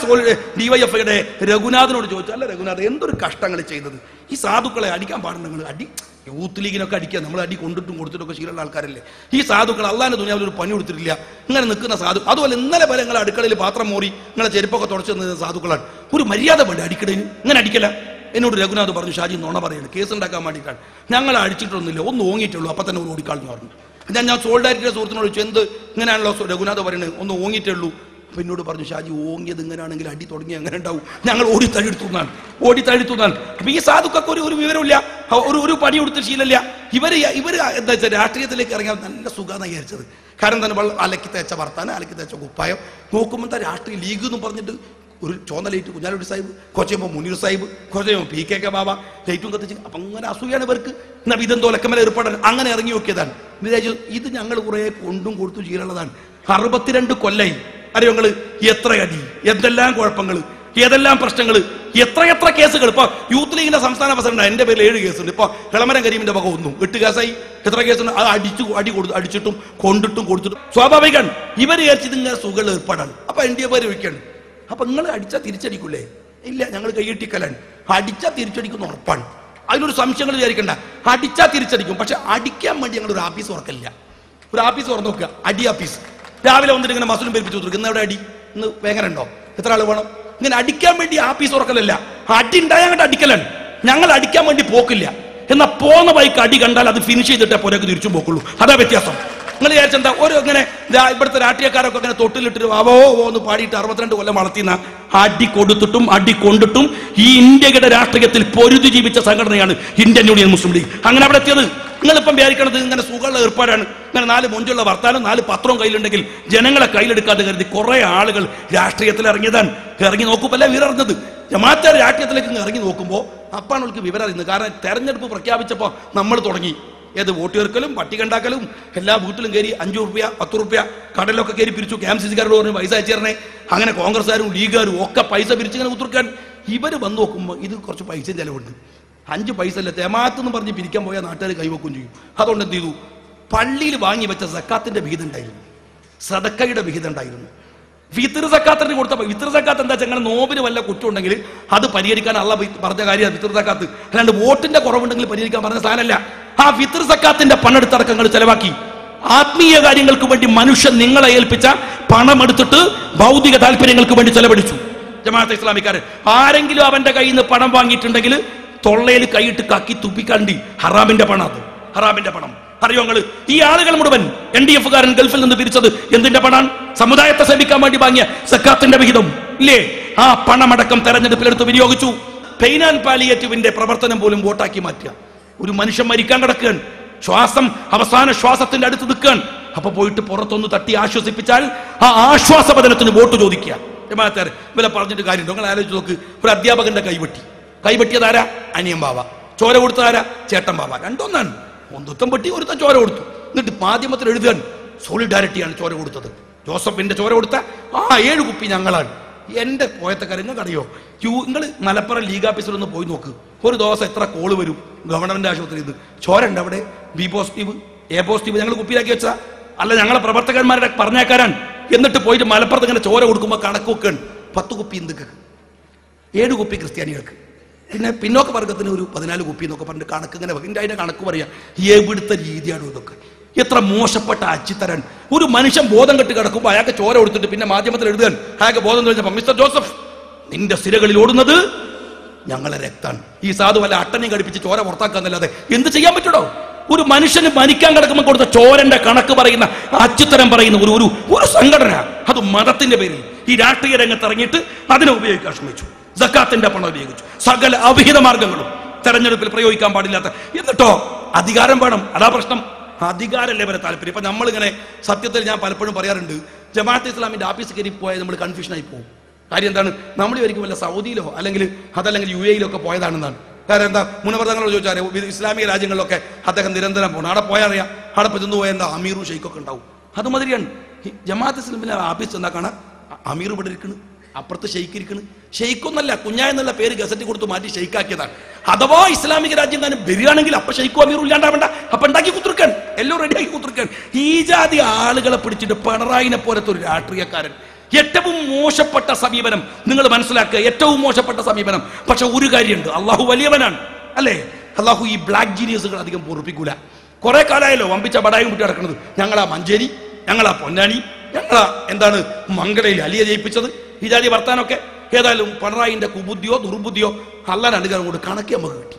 DYFIയുടെ രഘുനാഥനോട് ചോദിച്ചു, അല്ല രഘുനാഥ്, എന്തൊരു കഷ്ടങ്ങൾ ചെയ്തത്. ഈ സാധുക്കളെ അടിക്കാൻ പാടുണ്ട് നിങ്ങൾ? അടി യൂത്ത് ലീഗിനൊക്കെ അടിക്കുക, നമ്മൾ അടി കൊണ്ടിട്ടും കൊടുത്തിട്ടൊക്കെ ശീലമുള്ള ആൾക്കാരല്ലേ. ഈ സാധുക്കൾ അള്ളാന്റെ ദുനിയാവിൽ ഒരു പണി കൊടുത്തിട്ടില്ല. ഇങ്ങനെ നിൽക്കുന്ന സാധു. അതുപോലെ ഇന്നലെ വരെ നിങ്ങളെ അടുക്കളയിൽ പാത്രം മോറി നിങ്ങളെ ചെരുപ്പൊക്കെ തുടച്ചു തന്ന സാധുക്കളാണ്. ഒരു മര്യാദ വേണ്ട അടിക്കടേന്. ഇങ്ങനെ അടിക്കല. എന്നോട് രഘുനാഥ് പറഞ്ഞു, ഷാജി നുണ പറയുന്നത്, കേസ് ഉണ്ടാക്കാൻ വേണ്ടിയിട്ടാണ്. ഞങ്ങൾ അടിച്ചിട്ടൊന്നുമില്ല, ഒന്ന് ഓങ്ങിയിട്ടുള്ളൂ. അപ്പം തന്നെ ഒരു ഓടിക്കാളെന്ന് പറഞ്ഞു. ഞാൻ സോൾഡാരിറ്റിയുടെ സുഹൃത്തിനോട് ചോദിച്ചു, എന്ത് ഇങ്ങനെയാണല്ലോ രഘുനാഥ് പറയുന്നത്, ഒന്ന് ഓങ്ങിയിട്ടേ ഉള്ളൂ. അപ്പൊ എന്നോട് പറഞ്ഞു, ഷാജി ഓങ്ങിയത് ഇങ്ങനെയാണെങ്കിൽ അടി തുടങ്ങി എങ്ങനെ ഉണ്ടാവും? ഞങ്ങൾ ഓടിത്തഴുത്തുന്നാണ്. അപ്പൊ ഈ സാധുക്കൊക്കെ ഒരു വിവരമില്ല, ഒരു പണി കൊടുത്ത ശീലമില്ല. ഇവര് എന്താ വെച്ചാൽ രാഷ്ട്രീയത്തിലേക്ക് ഇറങ്ങാൻ നല്ല സുഖമെന്ന് വിചാരിച്ചത്. കാരണം തന്നെ അലക്കി തേച്ച വർത്താനം, അലക്കി തേച്ച കുപ്പായം നോക്കുമ്പോൾ എന്താ രാഷ്ട്രീയ ലീഗ് എന്ന് പറഞ്ഞിട്ട് ഒരു ചോന്ന ലൈറ്റ് കുഞ്ഞാലുട്ടി സാഹിബ്, കുറച്ചുമ്പോൾ മുനീർ സാഹിബ്, കുറച്ചുമ്പോൾ PKK ബാബ ലൈറ്റും കത്തിച്ച്. അപ്പൊ അങ്ങനെ അസൂയാണ് ഇവർക്ക്. എന്നാൽ ഇതെന്തോ ലക്കമല ഏർപ്പെടാൻ അങ്ങനെ ഇറങ്ങി നോക്കിയതാണ്. വിചാരിച്ചു ഇത് ഞങ്ങൾ കുറെ കൊണ്ടും കൊടുത്തു ശീലമുള്ളതാണ്. 62 കൊല്ലായി. അറിയോ നിങ്ങള്? എത്ര അടി, എന്തെല്ലാം കുഴപ്പങ്ങൾ, ഏതെല്ലാം പ്രശ്നങ്ങൾ, എത്ര കേസുകൾ. ഇപ്പൊ യൂത്ത് ലീഗിന്റെ സംസ്ഥാന പ്രസിഡന്റ് എന്റെ പേരിൽ 7 കേസുണ്ട്. ഇപ്പൊ ഇളമരം കരീമിന്റെ വക 1, 8 കേസായി. എത്ര കേസുണ്ട്? അത് അടിച്ചിട്ടും കൊണ്ടിട്ടും കൊടുത്തിട്ടും. സ്വാഭാവികമാണ് ഇവർ വിചാരിച്ചത് ഇങ്ങനെ സുഖങ്ങൾ ഏർപ്പാടാണ്. അപ്പൊ NDA പേര് ഒഴിക്കാണ്. അപ്പൊ നിങ്ങൾ അടിച്ചാൽ തിരിച്ചടിക്കൂലേ? ഇല്ല, ഞങ്ങൾ കൈയിട്ടിക്കലാണ്. അടിച്ചാൽ തിരിച്ചടിക്കുന്ന ഉറപ്പാണ്. അതിലൊരു സംശയങ്ങൾ വിചാരിക്കണ്ട. അടിച്ചാൽ തിരിച്ചടിക്കും. പക്ഷെ അടിക്കാൻ വേണ്ടി ഞങ്ങൾ ഒരു ആഫീസ് തുറക്കില്ല. ഒരു ആഫീസ് തുറന്നു നോക്കുക, അടി ആഫീസ്. രാവിലെ വന്നിട്ട് ഇങ്ങനെ മസൂലും പേരിപ്പിച്ചു കൊടുക്കും. ഇന്ന് എവിടെ അടി, ഇന്ന് വേങ്ങന ഉണ്ടോ, എത്ര ആൾ വേണം? ഇങ്ങനെ അടിക്കാൻ വേണ്ടി ആഫീസ് തുറക്കലല്ല. അടി ഉണ്ടായാൽ അങ്ങോട്ട് അടിക്കലാണ്. ഞങ്ങൾ അടിക്കാൻ വേണ്ടി പോക്കില്ല. എന്നാൽ പോന്ന ബൈക്ക് അടി കണ്ടാൽ അത് ഫിനിഷ് ചെയ്തിട്ടേ പോരേക്ക് തിരിച്ചും പോക്കുള്ളൂ. അതാ വ്യത്യാസം. നിങ്ങൾ വിചാരിച്ചെന്താ ഒരു ഇങ്ങനെ ഇവിടുത്തെ രാഷ്ട്രീയക്കാരൊക്കെ ഇങ്ങനെ തൊട്ടിലിട്ടിട്ട് അവോ എന്ന് പാടിയിട്ട് 62 കൊല്ലം വളർത്തിന അടി കൊടുത്തിട്ടും അടി കൊണ്ടിട്ടും ഈ ഇന്ത്യയുടെ രാഷ്ട്രീയത്തിൽ പൊരുതി ജീവിച്ച സംഘടനയാണ് ഇന്ത്യൻ യൂണിയൻ മുസ്ലിം ലീഗ്. അങ്ങനെ അവിടെ എത്തിയത്. നിങ്ങളിപ്പം വിചാരിക്കണത് ഇങ്ങനെ സുഖമുള്ള ഏർപ്പാടാണ്. ഇങ്ങനെ 4 മൊഞ്ചുള്ള വർത്താനം, 4 പത്രവും കയ്യിലുണ്ടെങ്കിൽ ജനങ്ങളെ കയ്യിലെടുക്കാതെ കരുതി കുറെ ആളുകൾ രാഷ്ട്രീയത്തിൽ ഇറങ്ങിയതാണ്. ഇറങ്ങി നോക്കുമ്പോൾ വിവരം അറിഞ്ഞത്. ജമാഅത്തെ രാഷ്ട്രീയത്തിലേക്ക് ഇറങ്ങി നോക്കുമ്പോൾ അപ്പാണ് അവർക്ക് വിവരം അറിയുന്നത്. കാരണം തെരഞ്ഞെടുപ്പ് പ്രഖ്യാപിച്ചപ്പോൾ നമ്മൾ തുടങ്ങി ഏത് വോട്ട് ചേർക്കലും പട്ടിക ഉണ്ടാക്കലും എല്ലാ വീട്ടിലും കയറി 5 രൂപ 10 രൂപ കടലൊക്കെ കയറി പിരിച്ചു. KMCCക്കാരോട് പറഞ്ഞ് പൈസ അയച്ചേരണേ. അങ്ങനെ കോൺഗ്രസ്സുകാരും ലീഗുകാരും ഒക്കെ പൈസ പിരിച്ചിങ്ങനെ ഉത്തർക്കാൻ. ഇവർ വന്ന് നോക്കുമ്പോൾ ഇത് കുറച്ച് പൈസയും ചിലവുണ്ട്. 5 പൈസ അല്ല, തെമാത്തെന്ന് പറഞ്ഞ് പിരിക്കാൻ പോയാൽ നാട്ടുകാർ കൈവെക്കുകയും ചെയ്യും. അതുകൊണ്ട് എന്ത് ചെയ്തു? പള്ളിയിൽ വാങ്ങി വെച്ച സക്കാത്തിന്റെ വിഹിതം ഉണ്ടായിരുന്നു, സദക്കയുടെ വിഹിതം ഉണ്ടായിരുന്നു. ഫിത്ർ സക്കാത്തിന് കൊടുത്തപ്പോൾ ഫിത്ർ സക്കാത്ത് എന്താ വെച്ചാൽ നോമ്പിന് വല്ല കുറ്റം ഉണ്ടെങ്കിൽ അത് പരിഹരിക്കാൻ അള്ള പറഞ്ഞ കാര്യമാണ് ഫിത്ർ സക്കാത്ത്. അല്ലാണ്ട് വോട്ടിന്റെ കുറവുണ്ടെങ്കിൽ പരിഹരിക്കാൻ പറഞ്ഞ സാധനമല്ല. ആ ഫിത്ർ സക്കാത്തിന്റെ പണെടുത്തടക്കങ്ങൾ ചെലവാക്കി ആത്മീയ കാര്യങ്ങൾക്ക് വേണ്ടി മനുഷ്യൻ നിങ്ങളെ ഏൽപ്പിച്ച പണം എടുത്തിട്ട് ഭൗതിക താല്പര്യങ്ങൾക്ക് വേണ്ടി ചെലവഴിച്ചു. ജമാഅത്തെ ഇസ്ലാമിക്കാർ ആരെങ്കിലും അവന്റെ കയ്യിൽ നിന്ന് പണം വാങ്ങിയിട്ടുണ്ടെങ്കിൽ തൊള്ളയിൽ കൈയിട്ട് കക്കി തുപ്പിക്കണ്ടി ഹറാമിന്റെ പണം. അത് ഹറാമിന്റെ പണം. അറിയോ നിങ്ങള്? ഈ ആളുകൾ മുഴുവൻ NDF-കാരൻ ഗൾഫിൽ നിന്ന് പിരിച്ചത് എന്തിന്റെ പണം? സമുദായത്തെ സേവിക്കാൻ വേണ്ടി വാങ്ങിയ സക്കാത്തിന്റെ വിഹിതം ഇല്ലേ? ആ പണമടക്കം തെരഞ്ഞെടുപ്പിലെടുത്ത് വിനിയോഗിച്ചു. പെയിൻ ആൻഡ് പാലിയേറ്റീവിന്റെ പ്രവർത്തനം പോലും വോട്ടാക്കി മാറ്റുക. ഒരു മനുഷ്യൻ മരിക്കാൻ കിടക്കുകയാണ്, ശ്വാസം അവസാന ശ്വാസത്തിന്റെ അടുത്ത് നിൽക്കുകയാണ്. അപ്പൊ പോയിട്ട് പുറത്തൊന്ന് തട്ടി ആശ്വസിപ്പിച്ചാൽ ആ ആശ്വാസപതനത്തിന് വോട്ട് ചോദിക്കുക. ജമാഅത്തേർ ഇവരെ പറഞ്ഞിട്ട് കാര്യം. നിങ്ങൾ ആലോചിച്ച് നോക്ക്. ഒരു അധ്യാപകന്റെ കൈവെട്ടിയതാരാ? അനിയൻ ബാവ. ചോര കൊടുത്തതാരാ? ചേട്ടൻ ബാവ. രണ്ടൊന്നാണ്. ഒന്നുത്തം വെട്ടി ഒരുത്തൻ ചോര കൊടുത്തു. എന്നിട്ട് മാധ്യമത്തിൽ എഴുതാൻ സോളിഡാരിറ്റിയാണ് ചോര കൊടുത്തത്. ജോസഫിന്റെ ചോര കൊടുത്ത 7 കുപ്പി ഞങ്ങളാണ്. എൻ്റെ പോയത്തെ നിങ്ങൾക്ക് അറിയോ, നിങ്ങൾ മലപ്പുറം ലീഗ് ഓഫീസിലൊന്ന് പോയി നോക്ക്. ഒരു ദിവസം എത്ര കോള് വരും ഗവൺമെന്റ് ആശുപത്രിയിൽ നിന്ന്. ചോരണ്ട് അവിടെ, ബി പോസിറ്റീവ്, എ പോസിറ്റീവ്. ഞങ്ങൾ കുപ്പിയിലാക്കി വെച്ചാ അല്ല, ഞങ്ങളെ പ്രവർത്തകന്മാരുടെ പറഞ്ഞേക്കാരാണ്. എന്നിട്ട് പോയിട്ട് മലപ്പുറത്ത് ഇങ്ങനെ ചോര കൊടുക്കുമ്പോൾ കണക്ക് വെക്കാണ്. 10 കുപ്പി ഹിന്ദുക്ക്, 7 കുപ്പി ക്രിസ്ത്യാനികൾക്ക്, പിന്നെ പിന്നോക്ക വർഗത്തിന് ഒരു 14 കുപ്പി എന്നൊക്കെ പറഞ്ഞിട്ട് കണക്ക് ഇങ്ങനെ വെക്കും. അതിന്റെ കണക്ക് പറയാം. എവിടുത്തെ രീതിയാണ് ഇതൊക്കെ? എത്ര മോശപ്പെട്ട അച്ചിത്തരൻ. ഒരു മനുഷ്യൻ ബോധം കെട്ട് കിടക്കുമ്പോൾ അയാൾക്ക് ചോര കൊടുത്തിട്ട് പിന്നെ മാധ്യമത്തിൽ എഴുതാൻ അയാൾക്ക് ബോധം തെളിഞ്ഞപ്പോൾ, മിസ്റ്റർ ജോസഫ്, നിന്റെ സിരകളിൽ ഓടുന്നത് ഞങ്ങളെ രക്താണ്. ഈ സാധു വല്ല അട്ടനെയും ഘടിപ്പിച്ച് ചോര പുറത്താക്കാന്നല്ലാതെ എന്ത് ചെയ്യാൻ പറ്റൂടോ? ഒരു മനുഷ്യന് മരിക്കാൻ കിടക്കുമ്പോൾ കൊടുത്ത ചോരന്റെ കണക്ക് പറയുന്ന, അച്ചുത്തരം പറയുന്ന ഒരു സംഘടന, അത് മതത്തിന്റെ പേരിൽ ഈ രാഷ്ട്രീയ രംഗത്ത് ഇറങ്ങിയിട്ട് അതിനെ ഉപയോഗിക്കാൻ ശ്രമിച്ചു. സക്കാത്തിന്റെ പണം ഉപയോഗിച്ചു. സകല അവിഹിത മാർഗങ്ങളും തെരഞ്ഞെടുപ്പിൽ പ്രയോഗിക്കാൻ പാടില്ലാത്ത. എന്നിട്ടോ അധികാരം വേണം. അതാ പ്രശ്നം. അധികാരമല്ലേ വരെ താല്പര്യം. ഇപ്പൊ നമ്മളിങ്ങനെ സത്യത്തിൽ ഞാൻ പലപ്പോഴും പറയാറുണ്ട്, ജമാഅത്തെ ഇസ്ലാമിന്റെ ഓഫീസ് കയറി പോയാൽ നമ്മൾ കൺഫ്യൂഷനായി പോകും. കാര്യം എന്താണ്? നമ്മൾ ഒരിക്കലും വല്ല സൗദിയിലോ അല്ലെങ്കിൽ അതല്ലെങ്കിൽ UAE ഒക്കെ പോയതാണെന്നാണ്. കാരണം എന്താ, മുനവർത്തങ്ങളോട് ചോദിച്ചാൽ ഇസ്ലാമിക രാജ്യങ്ങളിലൊക്കെ അദ്ദേഹം നിരന്തരം പോകണം. അവിടെ പോയാൽ അറിയാം, അവിടെ ചെന്ന് പോയാൽ എന്താ അമീറും ഷെയ്ഖൊക്കെ ഉണ്ടാവും. അതുമാതിരിയാണ് ജമാഅത്തെ ഇസ്ലാമിന്റെ ഓഫീസ് എന്താ കാണാൻ, അമീർ ഇവിടെ ഇരിക്കണ്, അപ്പുറത്ത് ഷെയ്ഖ് ഇരിക്കണ്. ഷെയ്ഖൊന്നല്ല, കുഞ്ഞായ എന്നുള്ള പേര് ഗസറ്റ് കൊടുത്ത് മാറ്റി ഷെയ്ഖാക്കിയതാണ്. അഥവാ ഇസ്ലാമിക രാജ്യം തന്നെ വരികയാണെങ്കിൽ അപ്പൊ ഷെയ്ഖും അമീറും ഇല്ലാണ്ടാവേണ്ട, അപ്പൊ ഉണ്ടാക്കി കുത്തിർക്കാൻ, എല്ലാം റെഡിയാക്കി കുത്തിർക്കാൻ. ഈ ജാതി ആളുകളെ പിടിച്ചിട്ട് പിണറായിനെ പോലത്തെ ഒരു രാഷ്ട്രീയക്കാരൻ. ഏറ്റവും മോശപ്പെട്ട സമീപനം നിങ്ങൾ മനസ്സിലാക്കുക, ഏറ്റവും മോശപ്പെട്ട സമീപനം. പക്ഷെ ഒരു കാര്യമുണ്ട്, അള്ളാഹു വലിയവനാണ് അല്ലേ? അള്ളാഹു ഈ ബ്ലാക്ക് ജീനിയസുകൾ അധികം പൊറുപ്പിക്കൂല. കുറെ കാലമായല്ലോ വമ്പിച്ച ബടായും കുട്ടി നടക്കുന്നത്. ഞങ്ങളാ മഞ്ചേരി, ഞങ്ങളാ പൊന്നാനി, ഞങ്ങളാ എന്താണ് മംഗളയിൽ അലിയെ ജയിപ്പിച്ചത്, ഈ ജാതി വർത്താനൊക്കെ. ഏതായാലും പിണറായിന്റെ കുബുദ്ധിയോ ദുർബുദ്ധിയോ അല്ലാതെ അനുഗ്രഹം കൊണ്ട് കണക്കി നമുക്ക് കിട്ടി.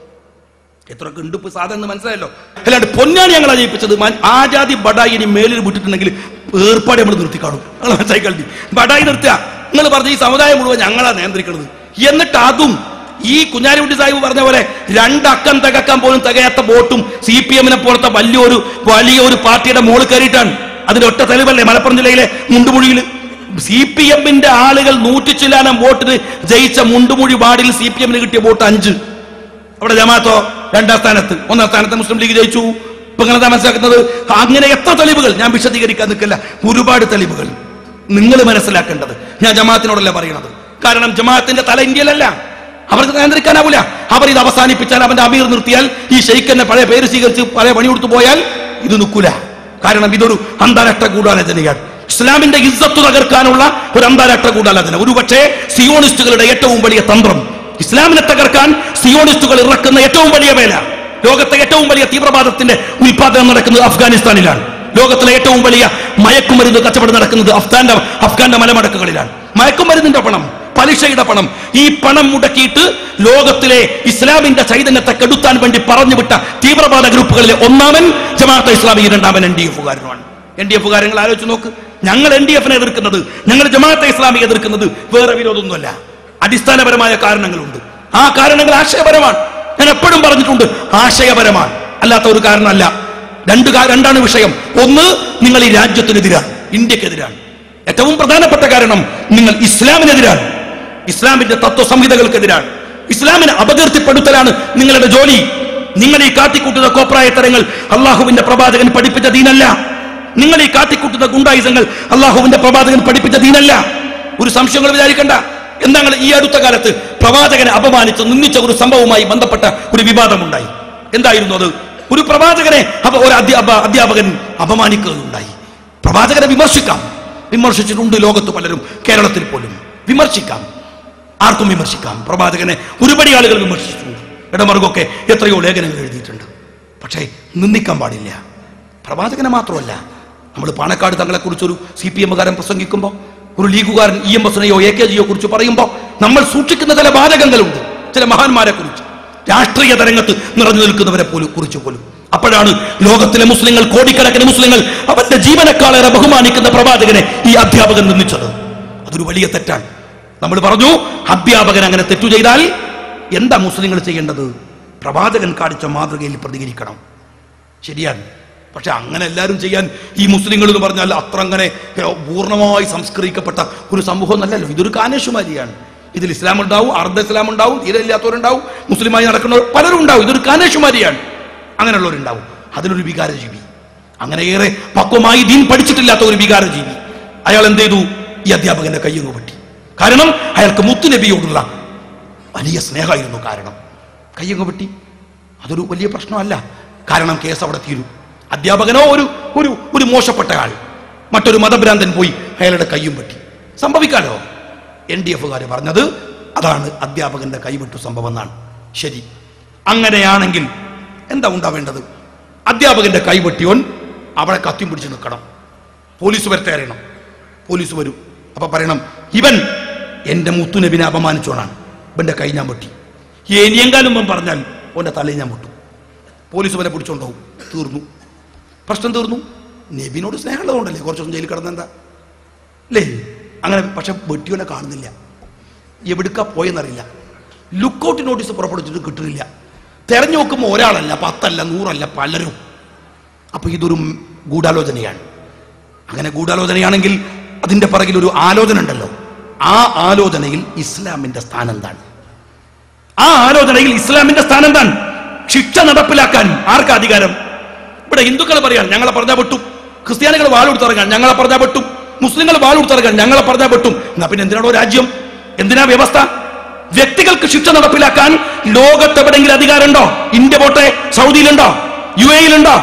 എത്രയൊക്കെ ഉണ്ട് ഇപ്പൊ സാധനം മനസ്സിലായല്ലോ. അല്ലാണ്ട് പൊന്നാനി ഞങ്ങളാ ജയിപ്പിച്ചത്. ആ ജാതി ബടായി ഇനി മേലിൽ വിട്ടിട്ടുണ്ടെങ്കിൽ ഏർപ്പാട് നമ്മൾ നിർത്തി കാണും. നിങ്ങൾ മനസ്സിലാക്കി ബടായി നിർത്തുക. നിങ്ങൾ പറഞ്ഞ ഈ സമുദായം മുഴുവൻ ഞങ്ങളാ നിയന്ത്രിക്കുന്നത്. എന്നിട്ട് അതും ഈ കുഞ്ഞാലിക്കുട്ടി സാഹിബ് പറഞ്ഞ പോലെ 2 അക്കം തികക്കാൻ പോലും തികയാത്ത വോട്ടും CPM-നെ പോലത്തെ വലിയൊരു പാർട്ടിയുടെ മോള് കയറിയിട്ടാണ്. അതിന്റെ ഒറ്റ തെളിവല്ലേ മലപ്പുറം ജില്ലയിലെ മുണ്ടുമുഴിയിൽ CPM-ന്റെ ആളുകൾ 100 ചില്ലാനം വോട്ടിന് ജയിച്ച മുണ്ടുമുഴി വാർഡിൽ CPM-ന് കിട്ടിയ വോട്ട് 5. അവിടെ ജമാഅത്തോ 2ാം സ്ഥാനത്ത്, 1ാം സ്ഥാനത്ത് മുസ്ലിം ലീഗ് ജയിച്ചു. ഇപ്പൊ നിങ്ങളെന്താ മനസ്സിലാക്കുന്നത്? അങ്ങനെ എത്ര തെളിവുകൾ ഞാൻ വിശദീകരിക്കാൻ നിൽക്കില്ല. ഒരുപാട് തെളിവുകൾ നിങ്ങൾ മനസ്സിലാക്കേണ്ടത്. ഞാൻ ജമാഅത്തിനോടല്ല പറയണത്. കാരണം ജമാഅത്തിന്റെ തല ഇന്ത്യയിലല്ല, അവർക്ക് നിയന്ത്രിക്കാനാവില്ല. അവർ ഇത് അവസാനിപ്പിച്ചാൽ, അവന്റെ അമീർ നിർത്തിയാൽ, ഈ ഷെയ്ഖിന്റെ പഴയ പേര് സ്വീകരിച്ച് പഴയ പണി കൊടുത്തു പോയാൽ ഇത് നിൽക്കൂല. കാരണം ഇതൊരു അന്താരാഷ്ട്ര ഗൂഢാലോചനയാണ്. ഇസ്ലാമിന്റെ ഇസ്സത്ത് തകർക്കാനുള്ള ഒരു അന്താരാഷ്ട്ര ഗൂഢാലോചന. ഒരുപക്ഷെ സിയോണിസ്റ്റുകളുടെ ഏറ്റവും വലിയ തന്ത്രം, ഇസ്ലാമിനെ തകർക്കാൻ സിയോണിസ്റ്റുകൾ ഇറക്കുന്ന ഏറ്റവും വലിയ വേല. ലോകത്തെ ഏറ്റവും വലിയ തീവ്രവാദത്തിന്റെ ഉൽപാദനം നടക്കുന്നത് അഫ്ഗാനിസ്ഥാനിലാണ്. ലോകത്തിലെ ഏറ്റവും വലിയ മയക്കുമരുന്ന് കച്ചവടം നടക്കുന്നത് അഫ്ഗാന്റെ മലമടക്കുകളിലാണ്. മയക്കുമരുന്നിന്റെ പണം, പലിശയുടെ പണം, ഈ പണം മുടക്കിയിട്ട് ലോകത്തിലെ ഇസ്ലാമിന്റെ ചൈതന്യത്തെ കെടുത്താൻ വേണ്ടി പറഞ്ഞുവിട്ട തീവ്രവാദ ഗ്രൂപ്പുകളിലെ ഒന്നാമൻ ജമാഅത്തെ ഇസ്ലാമി, 2ാമൻ NDF-കാരനുമാണ്. NDF-കാരങ്ങൾ ആലോചിച്ച് നോക്ക്. ഞങ്ങൾ NDF-നെ എതിർക്കുന്നത്, ഞങ്ങൾ ജമാഅത്തെ ഇസ്ലാമി എതിർക്കുന്നത് വേറെ വിരോധമൊന്നുമല്ല. അടിസ്ഥാനപരമായ കാരണങ്ങളുണ്ട്. ആ കാരണങ്ങൾ ആശയപരമാണ്. ഞാൻ എപ്പോഴും പറഞ്ഞിട്ടുണ്ട്, ആശയപരമാണ്, അല്ലാത്ത ഒരു കാരണമല്ല. രണ്ടാണ് വിഷയം. ഒന്ന്, നിങ്ങൾ ഈ രാജ്യത്തിനെതിരാണ്, ഇന്ത്യക്കെതിരാണ്. ഏറ്റവും പ്രധാനപ്പെട്ട കാരണം, നിങ്ങൾ ഇസ്ലാമിനെതിരാണ്, ഇസ്ലാമിന്റെ തത്വസംഹിതകൾക്കെതിരാണ്. ഇസ്ലാമിനെ അപകീർത്തിപ്പെടുത്തലാണ് നിങ്ങളുടെ ജോലി. നിങ്ങൾ ഈ കാട്ടിക്കൂട്ടുന്ന കോപ്രായത്തരങ്ങൾ അള്ളാഹുവിന്റെ പ്രവാചകൻ പഠിപ്പിച്ച ദീനല്ല. നിങ്ങൾ ഈ കാട്ടിക്കൂട്ടുന്ന ഗുണ്ടായുധങ്ങൾ അള്ളാഹുവിന്റെ പ്രവാചകൻ പഠിപ്പിച്ച ദീനല്ല. ഒരു സംശയങ്ങൾ വിചാരിക്കണ്ട. എന്താണ് ഈ അടുത്ത കാലത്ത് പ്രവാചകനെ അപമാനിച്ച് നിന്ദിച്ച ഒരു സംഭവവുമായി ബന്ധപ്പെട്ട ഒരു വിവാദമുണ്ടായി. എന്തായിരുന്നു അത്? ഒരു പ്രവാചകനെ ഒരു അധ്യാപകൻ അപമാനിക്കുകയുണ്ടായി. പ്രവാചകനെ വിമർശിച്ചിട്ടുണ്ട് ലോകത്ത് പലരും, കേരളത്തിൽ പോലും വിമർശിക്കാം, ആർക്കും വിമർശിക്കാം. പ്രവാചകനെ ഒരുപാട് ആളുകൾ വിമർശിച്ചിട്ടുണ്ട്. ഇടമറുകൊക്കെ എത്രയോ ലേഖനങ്ങൾ എഴുതിയിട്ടുണ്ട്. പക്ഷേ നിന്ദിക്കാൻ പാടില്ല. പ്രവാചകനെ മാത്രമല്ല, നമ്മൾ പാണക്കാട് തങ്ങളെ കുറിച്ചൊരു CPM-കാരൻ പ്രസംഗിക്കുമ്പോൾ, ഒരു ലീഗുകാരൻ EMS-നെയോ AKG-യോ കുറിച്ച് പറയുമ്പോൾ നമ്മൾ സൂക്ഷിക്കുന്ന ചില വാചകങ്ങളുണ്ട്, ചില മഹാന്മാരെ കുറിച്ച്, രാഷ്ട്രീയ തരംഗത്ത് നിറഞ്ഞു നിൽക്കുന്നവരെ കുറിച്ച് പോലും. അപ്പോഴാണ് ലോകത്തിലെ മുസ്ലിങ്ങൾ, കോടിക്കണക്കിന് മുസ്ലിങ്ങൾ അവന്റെ ജീവനക്കാളേറെ ബഹുമാനിക്കുന്ന പ്രവാചകനെ ഈ അധ്യാപകൻ നിന്ദിച്ചത്. അതൊരു വലിയ തെറ്റാണ്. നമ്മൾ പറഞ്ഞു, അധ്യാപകൻ അങ്ങനെ തെറ്റു ചെയ്താൽ എന്താ മുസ്ലിങ്ങൾ ചെയ്യേണ്ടത്? പ്രവാചകൻ കാണിച്ച മാതൃകയിൽ പ്രതികരിക്കണം. ശരിയാണ്. പക്ഷെ അങ്ങനെ എല്ലാവരും ചെയ്യാൻ ഈ മുസ്ലിങ്ങൾ എന്ന് പറഞ്ഞാൽ അത്ര അങ്ങനെ പൂർണ്ണമായി സംസ്കരിക്കപ്പെട്ട ഒരു സമൂഹം എന്നല്ലല്ലോ. ഇതൊരു കാനേഷുമാരിയാണ്. ഇതിൽ ഇസ്ലാം ഉണ്ടാവും, അർദ്ധ ഇസ്ലാം ഉണ്ടാവും, തീരയില്ലാത്തവരുണ്ടാവും, മുസ്ലിമായി നടക്കുന്നവർ പലരും ഉണ്ടാവും. ഇതൊരു കാനേഷുമാരിയാണ്. അങ്ങനെയുള്ളവരുണ്ടാവും. അതിലൊരു വികാരജീവി, അങ്ങനെയേറെ പക്വമായി ദീൻ പഠിച്ചിട്ടില്ലാത്ത ഒരു വികാരജീവി, അയാൾ എന്ത് ചെയ്തു? ഈ അധ്യാപകന്റെ കയ്യൊന്ന് വെട്ടി. കാരണം അയാൾക്ക് മുത്തുനബിയോടുള്ള വലിയ സ്നേഹമായിരുന്നു. കാരണം കയ്യങ്ങ് വെട്ടി, അതൊരു വലിയ പ്രശ്നമല്ല. കാരണം കേസ് അവിടെ തീരും. അധ്യാപകനോ ഒരു മോശപ്പെട്ട ആൾ, മറ്റൊരു മതഭ്രാന്തൻ പോയി അയാളുടെ കയ്യും വെട്ടി, സംഭവിക്കാലോ. NDF-കാർ പറഞ്ഞത് അതാണ് അധ്യാപകന്റെ കൈവിട്ടു സംഭവം എന്നാണ്. ശരി, അങ്ങനെയാണെങ്കിൽ എന്താ ഉണ്ടാവേണ്ടത്? അധ്യാപകന്റെ കൈവെട്ടിയോൻ അവിടെ കത്തിയും പിടിച്ച് നിൽക്കണം. പോലീസ് വരട്ടെ അറിയണം. പോലീസ് വരും. അപ്പൊ പറയണം, ഇവൻ എന്റെ മുത്തുനബിനെ അപമാനിച്ചോണാണ്, ഇവന്റെ കൈ ഞാൻ വെട്ടി. ഇനിയെങ്കാലും പറഞ്ഞാൽ ഓന്റെ തലയിൽ ഞാൻ വെട്ടു. പോലീസ് വരെ പിടിച്ചോണ്ടാവും. തീർന്നു, പ്രശ്നം തീർന്നു. നബിനോട് സ്നേഹമുള്ളതുകൊണ്ടല്ലേ കുറച്ച് ദിവസം ജയിലിൽ കിടന്നെന്താ അല്ലേ? അങ്ങനെ. പക്ഷെ വെട്ടിയോനെ കാണുന്നില്ല, എവിടുക്കാ പോയെന്നറിയില്ല. ലുക്കൗട്ട് നോട്ടീസ് പുറപ്പെടുവിച്ചിട്ട് കിട്ടുന്നില്ല. തെരഞ്ഞു നോക്കുമ്പോൾ ഒരാളല്ല, 10 അല്ല, 100 അല്ല, പലരും. അപ്പൊ ഇതൊരു ഗൂഢാലോചനയാണ്. അങ്ങനെ ഗൂഢാലോചനയാണെങ്കിൽ അതിന്റെ പിറകിൽ ഒരു ആലോചന ഉണ്ടല്ലോ. ആ ആലോചനയിൽ ഇസ്ലാമിന്റെ സ്ഥാനം എന്താണ്? ആ ആലോചനയിൽ ഇസ്ലാമിന്റെ സ്ഥാനം എന്താണ്? ശിക്ഷ നടപ്പിലാക്കാൻ ആർക്കാ അധികാരം? ഇവിടെ ഹിന്ദുക്കൾ പറയാൻ ഞങ്ങളെ പറഞ്ഞാൽ വെട്ടും, ക്രിസ്ത്യാനികൾ വാളുകൊടുത്തിറങ്ങാൻ ഞങ്ങളെ പറഞ്ഞാൽ വെട്ടും, മുസ്ലിങ്ങൾ വാളുകൊടുത്തിറങ്ങാൻ ഞങ്ങളെ പറഞ്ഞാൽ വെട്ടും. എന്നാ പിന്നെ എന്തിനാണോ രാജ്യം? എന്തിനാ വ്യവസ്ഥ? വ്യക്തികൾക്ക് ശിക്ഷ നടപ്പിലാക്കാൻ ലോകത്തെവിടെങ്കിലും അധികാരമുണ്ടോ? ഇന്ത്യ പോട്ടെ, സൗദിയിലുണ്ടോ, UAE-യിലുണ്ടോ?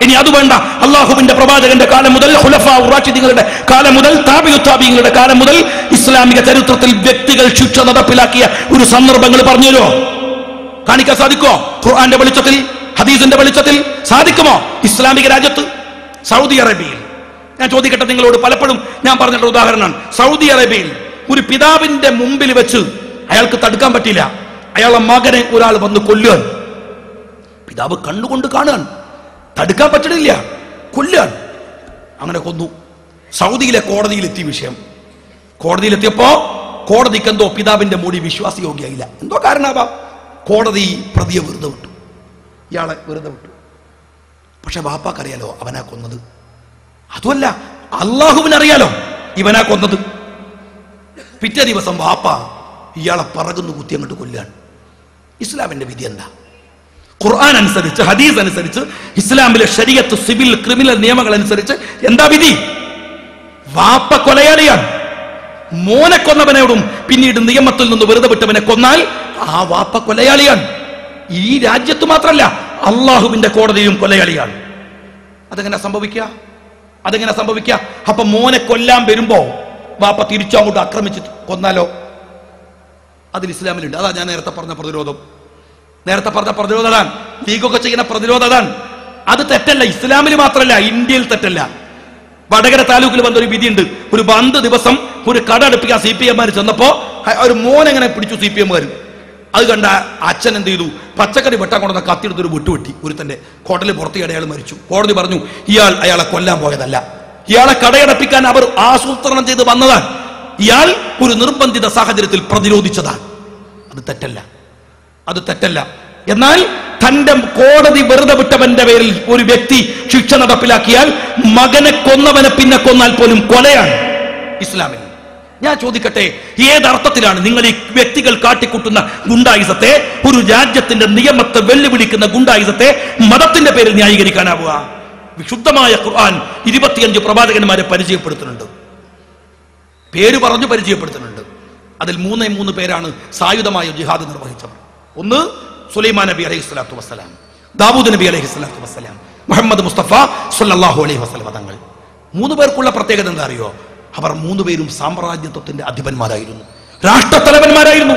ഇനി അത് വേണ്ട. അള്ളാഹുവിന്റെ പ്രവാചകന്റെ കാലം മുതൽ, ഖുലഫാ റാഷിദീങ്ങളുടെ കാലം മുതൽ, താബിഉത്താബീങ്ങളുടെ കാലം മുതൽ ഇസ്ലാമിക ചരിത്രത്തിൽ വ്യക്തികൾ ശിക്ഷ നടപ്പിലാക്കിയ ഒരു സന്ദർഭങ്ങൾ പറഞ്ഞുതരോ? കാണിക്കാൻ സാധിക്കോ? ഖുർആന്റെ വെളിച്ചത്തിൽ, ഹദീസിന്റെ വെളിച്ചത്തിൽ സാധിക്കുമോ? ഇസ്ലാമിക രാജ്യത്ത് സൗദി അറേബ്യയിൽ, ഞാൻ ചോദിക്കട്ടെ നിങ്ങളോട്, പലപ്പോഴും ഞാൻ പറഞ്ഞിട്ടുള്ള ഉദാഹരണമാണ്. സൗദി അറേബ്യയിൽ ഒരു പിതാവിന്റെ മുമ്പിൽ വെച്ച് അയാൾക്ക് തടുക്കാൻ പറ്റില്ല. അയാളുടെ മകനെ ഒരാൾ വന്ന് കൊല്ലുകയാണ്. പിതാവ് കണ്ണുകൊണ്ട് കാണുകയാണ്, തടുക്കാൻ പറ്റണില്ല, കൊല്ലുകയാണ്. അങ്ങനെ കൊന്നു. സൗദിയിലെ കോടതിയിലെത്തിയ വിഷയം. കോടതിയിലെത്തിയപ്പോ കോടതിക്ക് എന്തോ പിതാവിന്റെ മൊഴി വിശ്വാസയോഗ്യമായില്ല. എന്തോ കാരണമാവാം. കോടതി പ്രതിയെ വെറുതെ വിട്ടു, ഇയാളെ വെറുതെ വിട്ടു. പക്ഷെ വാപ്പാക്കറിയാലോ അവനാ കൊന്നത്. അതുമല്ല, അള്ളാഹുവിനറിയാലോ ഇവനാ കൊന്നത്. പിറ്റേ ദിവസം വാപ്പ ഇയാളെ പറകുന്നു കുത്തി അങ്ങോട്ട് കൊല്ലുകയാണ്. ഇസ്ലാമിന്റെ വിധി എന്താ? ഖുർആൻ അനുസരിച്ച്, ഹദീസ് അനുസരിച്ച്, ഇസ്ലാമിലെ ശരീഅത്ത്, സിവിൽ, ക്രിമിനൽ നിയമങ്ങൾ അനുസരിച്ച് എന്താ വിധി? വാപ്പ കൊലയാളിയാണ്. മോനെ കൊന്നവനോടും പിന്നീട് നിയമത്തിൽ നിന്ന് വെറുതെ വിട്ടവനെ കൊന്നാൽ ആ വാപ്പ കൊലയാളിയാണ്. ഈ രാജ്യത്ത് മാത്രമല്ല, അള്ളാഹുവിന്റെ കോടതിയും കൊലയാളിയാണ്. അതെങ്ങനെ സംഭവിക്കുക? അതെങ്ങനെ സംഭവിക്കുക? അപ്പൊ മോനെ കൊല്ലാൻ വരുമ്പോ വാപ്പ തിരിച്ചങ്ങോട്ട് ആക്രമിച്ച് കൊന്നാലോ? അതിൽ ഇസ്ലാമിലുണ്ട്. അതാ ഞാൻ നേരത്തെ പറഞ്ഞ പ്രതിരോധം. നേരത്തെ പറഞ്ഞ പ്രതിരോധമാണ്. ലീഗൊക്കെ ചെയ്യുന്ന പ്രതിരോധമാണ്. അത് തെറ്റല്ല. ഇസ്ലാമിൽ മാത്രമല്ല, ഇന്ത്യയിൽ തെറ്റല്ല. വടകര താലൂക്കിൽ വന്നൊരു വിധിയുണ്ട്. ഒരു 5 ദിവസം ഒരു കട അടുപ്പിക്കാൻ CPM-മാർ ചെന്നപ്പോ ഒരു മോനെങ്ങനെ പിടിച്ചു CPM-കാർ. അത് കണ്ട അച്ഛൻ എന്ത് ചെയ്തു? പച്ചക്കറി വെട്ടാൻ കൊണ്ടുവന്ന കത്തിയെടുത്തൊരു വെട്ടുവെട്ടി. ഒരുത്തന്റെ ഹോട്ടലിൽ പുറത്തേക്ക് അയാൾ മരിച്ചു. കോടതി പറഞ്ഞു അയാളെ കൊല്ലാൻ പോയതല്ല, ഇയാളെ കടയടപ്പിക്കാൻ അവർ ആസൂത്രണം ചെയ്ത് വന്നതാണ്. ഇയാൾ ഒരു നിർബന്ധിത സാഹചര്യത്തിൽ പ്രതിരോധിച്ചതാണ്. അത് തെറ്റല്ല, അത് തെറ്റല്ല. എന്നാൽ തന്റെ കോടതി വെറുതെ വിട്ടവന്റെ പേരിൽ ഒരു വ്യക്തി ശിക്ഷ നടപ്പിലാക്കിയാൽ മകനെ കൊന്നവനെ പിന്നെ കൊന്നാൽ പോലും കൊലയാണ് ഇസ്ലാമിൽ. ഞാൻ ചോദിക്കട്ടെ, ഏതർത്ഥത്തിലാണ് നിങ്ങൾ ഈ വ്യക്തികൾ കാട്ടിക്കൂട്ടുന്ന ഗുണ്ടായുസത്തെ, ഒരു രാജ്യത്തിന്റെ നിയമത്തെ വെല്ലുവിളിക്കുന്ന ഗുണ്ടായുസത്തെ മതത്തിന്റെ പേരിൽ ന്യായീകരിക്കാനാവുക? വിശുദ്ധമായ ഖുർആൻ 25 പ്രവാചകന്മാരെ പരിചയപ്പെടുത്തുന്നുണ്ട്, പേര് പറഞ്ഞു പരിചയപ്പെടുത്തുന്നുണ്ട്. അതിൽ 3 പേരാണ് സായുധമായ ജിഹാദ് നിർവഹിച്ചവർ. ഒന്ന് സുലൈമാൻ നബി അലൈഹിസ്സലാത്തു വസ്സലാം, ദാവൂദ് നബി അലൈഹിസ്സലാത്തു വസ്സലാം, മുഹമ്മദ് മുസ്തഫ സല്ലല്ലാഹു അലൈഹി വസല്ലം തങ്ങൾ. 3 പേർക്കുള്ള പ്രത്യേകത എന്താ അറിയോ? അവർ 3 പേരും സാമ്രാജ്യത്വത്തിന്റെ അധിപന്മാരായിരുന്നു, രാഷ്ട്രത്തലവന്മാരായിരുന്നു.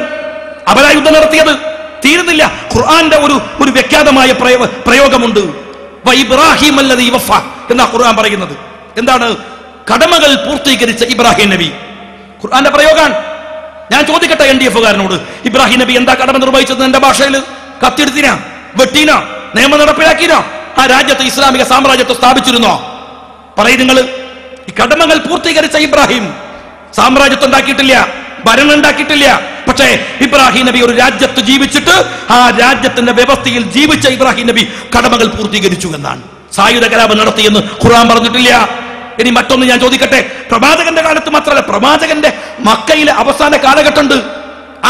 അവരാ യുദ്ധം നടത്തിയത്. തീരുന്നില്ല. ഖുർആന്റെ ഒരു വ്യാഖ്യാതമായ പ്രയോഗമുണ്ട്. ഇബ്രാഹിം അല്ലദീ വഫ എന്നാ ഖുർആൻ പറയുന്നത്. എന്താണ്? കടമകൾ പൂർത്തീകരിച്ച ഇബ്രാഹിം നബി. ഖുർആന്റെ പ്രയോഗമാണ്. ഞാൻ ചോദിക്കട്ടെ NDF-കാരനോട്, ഇബ്രാഹിം നബി എന്താ കടമ നിർവഹിച്ചത്? എന്റെ ഭാഷയിൽ കത്തിയെടുത്തിനാ, വെട്ടീനാ, നിയമം നടപ്പിലാക്കിനോ? ആ രാജ്യത്ത് ഇസ്ലാമിക സാമ്രാജ്യത്വം സ്ഥാപിച്ചിരുന്നോ? പറയും നിങ്ങൾ. ഈ കടമകൾ പൂർത്തീകരിച്ച ഇബ്രാഹിം സാമ്രാജ്യത്വം ഉണ്ടാക്കിയിട്ടില്ല, ഭരണം ഉണ്ടാക്കിയിട്ടില്ല. പക്ഷേ ഇബ്രാഹിം നബി ഒരു രാജ്യത്ത് ജീവിച്ചിട്ട് ആ രാജ്യത്തിന്റെ വ്യവസ്ഥയിൽ ജീവിച്ച ഇബ്രാഹിം നബി കടമകൾ പൂർത്തീകരിച്ചു എന്നാണ്. സായുധ കലാപം നടത്തിയെന്ന് ഖുർആൻ പറഞ്ഞിട്ടില്ല. ഇനി മറ്റൊന്ന് ഞാൻ ചോദിക്കട്ടെ, പ്രവാചകന്റെ കാലത്ത് മാത്രമല്ല, പ്രവാചകന്റെ മക്കയിലെ അവസാന കാലഘട്ടമുണ്ട്.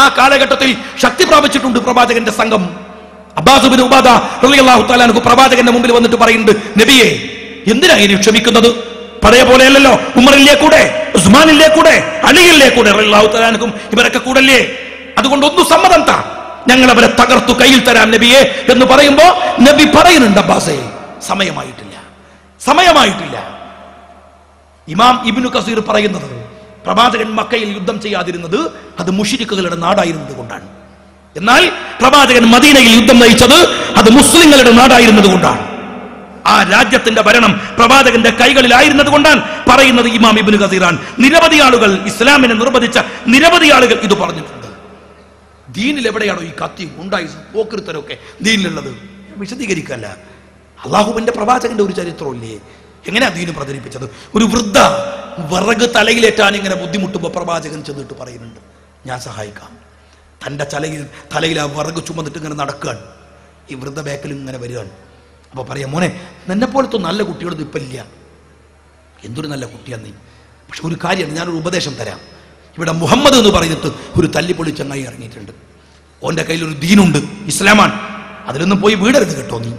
ആ കാലഘട്ടത്തിൽ ശക്തി പ്രാപിച്ചിട്ടുണ്ട് പ്രവാചകന്റെ സംഘം. അബ്ബാസ് ബിൻ ഉബാദ റളിയല്ലാഹു തആല അൻഹു പ്രവാചകന്റെ മുമ്പിൽ വന്നിട്ട് പറയുന്നുണ്ട്, നബിയെ എന്തിനാ ഇനി ക്ഷമിക്കുന്നത്? പഴയ പോലെയല്ലല്ലോ. ഉമറില്ലേ കൂടെ, ഉസ്മാനില്ലേ കൂടെ, അലിയില്ലേ കൂടെ റളിയല്ലാഹു തആല അൻഹും ഇവരൊക്കെ കൂടല്ലേ? അതുകൊണ്ട് ഒന്ന് സമ്മതം താ, ഞങ്ങൾ അവരെ തകർത്തു കയ്യിൽ തരാം നബിയെ എന്ന് പറയുമ്പോ നബി പറയുന്നുണ്ട്, അബ്ബാസേ സമയമായിട്ടില്ല, സമയമായിട്ടില്ല. ഇമാം ഇബ്നു കസീർ പറയുന്നത് പ്രവാചകൻ മക്കയിൽ യുദ്ധം ചെയ്യാതിരുന്നത് അത് മുശ്രിക്കുകളുടെ നാടായിരുന്നത് കൊണ്ടാണ്. എന്നാൽ പ്രവാചകൻ മദീനയിൽ യുദ്ധം നയിച്ചത് അത് മുസ്ലിങ്ങളുടെ നാടായിരുന്നത് കൊണ്ടാണ്. ആ രാജ്യത്തിന്റെ ഭരണം പ്രവാചകന്റെ കൈകളിലായിരുന്നത് കൊണ്ടാണ് പറയുന്നത് ഇമാം ഇബ്നു കസീറാൻ. നിരവധി ആളുകൾ, ഇസ്ലാമിനെ നിർബന്ധിച്ച നിരവധി ആളുകൾ ഇത് പറഞ്ഞിട്ടുണ്ട്. ദീനിൽ എവിടെയാണോ ഈ കത്തി ഉണ്ടായി പോക്കൃത്തരൊക്കെ ദീനിലുള്ളത്? വിശദീകരിക്കല്ല. അള്ളാഹുവിന്റെ പ്രവാചകന്റെ ഒരു ചരിത്രമില്ലേ? എങ്ങനെയാ ദീന് പ്രചരിപ്പിച്ചത്? ഒരു വൃദ്ധ വിറക് തലയിലേറ്റാൻ ഇങ്ങനെ ബുദ്ധിമുട്ടുമ്പോൾ പ്രവാചകൻ ചെന്നിട്ട് പറയുന്നുണ്ട്, ഞാൻ സഹായിക്കാം. തൻ്റെ തലയിൽ ആ വിറക് ചുമന്നിട്ട് ഇങ്ങനെ നടക്കുകയാണ്. ഈ വൃദ്ധ ബാക്കിൽ ഇങ്ങനെ വരികയാണ്. അപ്പോൾ പറയാം, മോനെ നിന്നെ പോലത്തെ നല്ല കുട്ടികളൊന്നും ഇപ്പം ഇല്ല. എന്തൊരു നല്ല കുട്ടിയാണ് നീ. പക്ഷെ ഒരു കാര്യമാണ്, ഞാനൊരു ഉപദേശം തരാം. ഇവിടെ മുഹമ്മദ് എന്ന് പറഞ്ഞിട്ട് ഒരു തല്ലിപ്പൊളി ചങ്ങായി ഇറങ്ങിയിട്ടുണ്ട്. ഓൻ്റെ കയ്യിലൊരു ദീനുണ്ട്, ഇസ്ലാമാണ്. അതിലൊന്നും പോയി വീടരുത് കേട്ടോ നീ.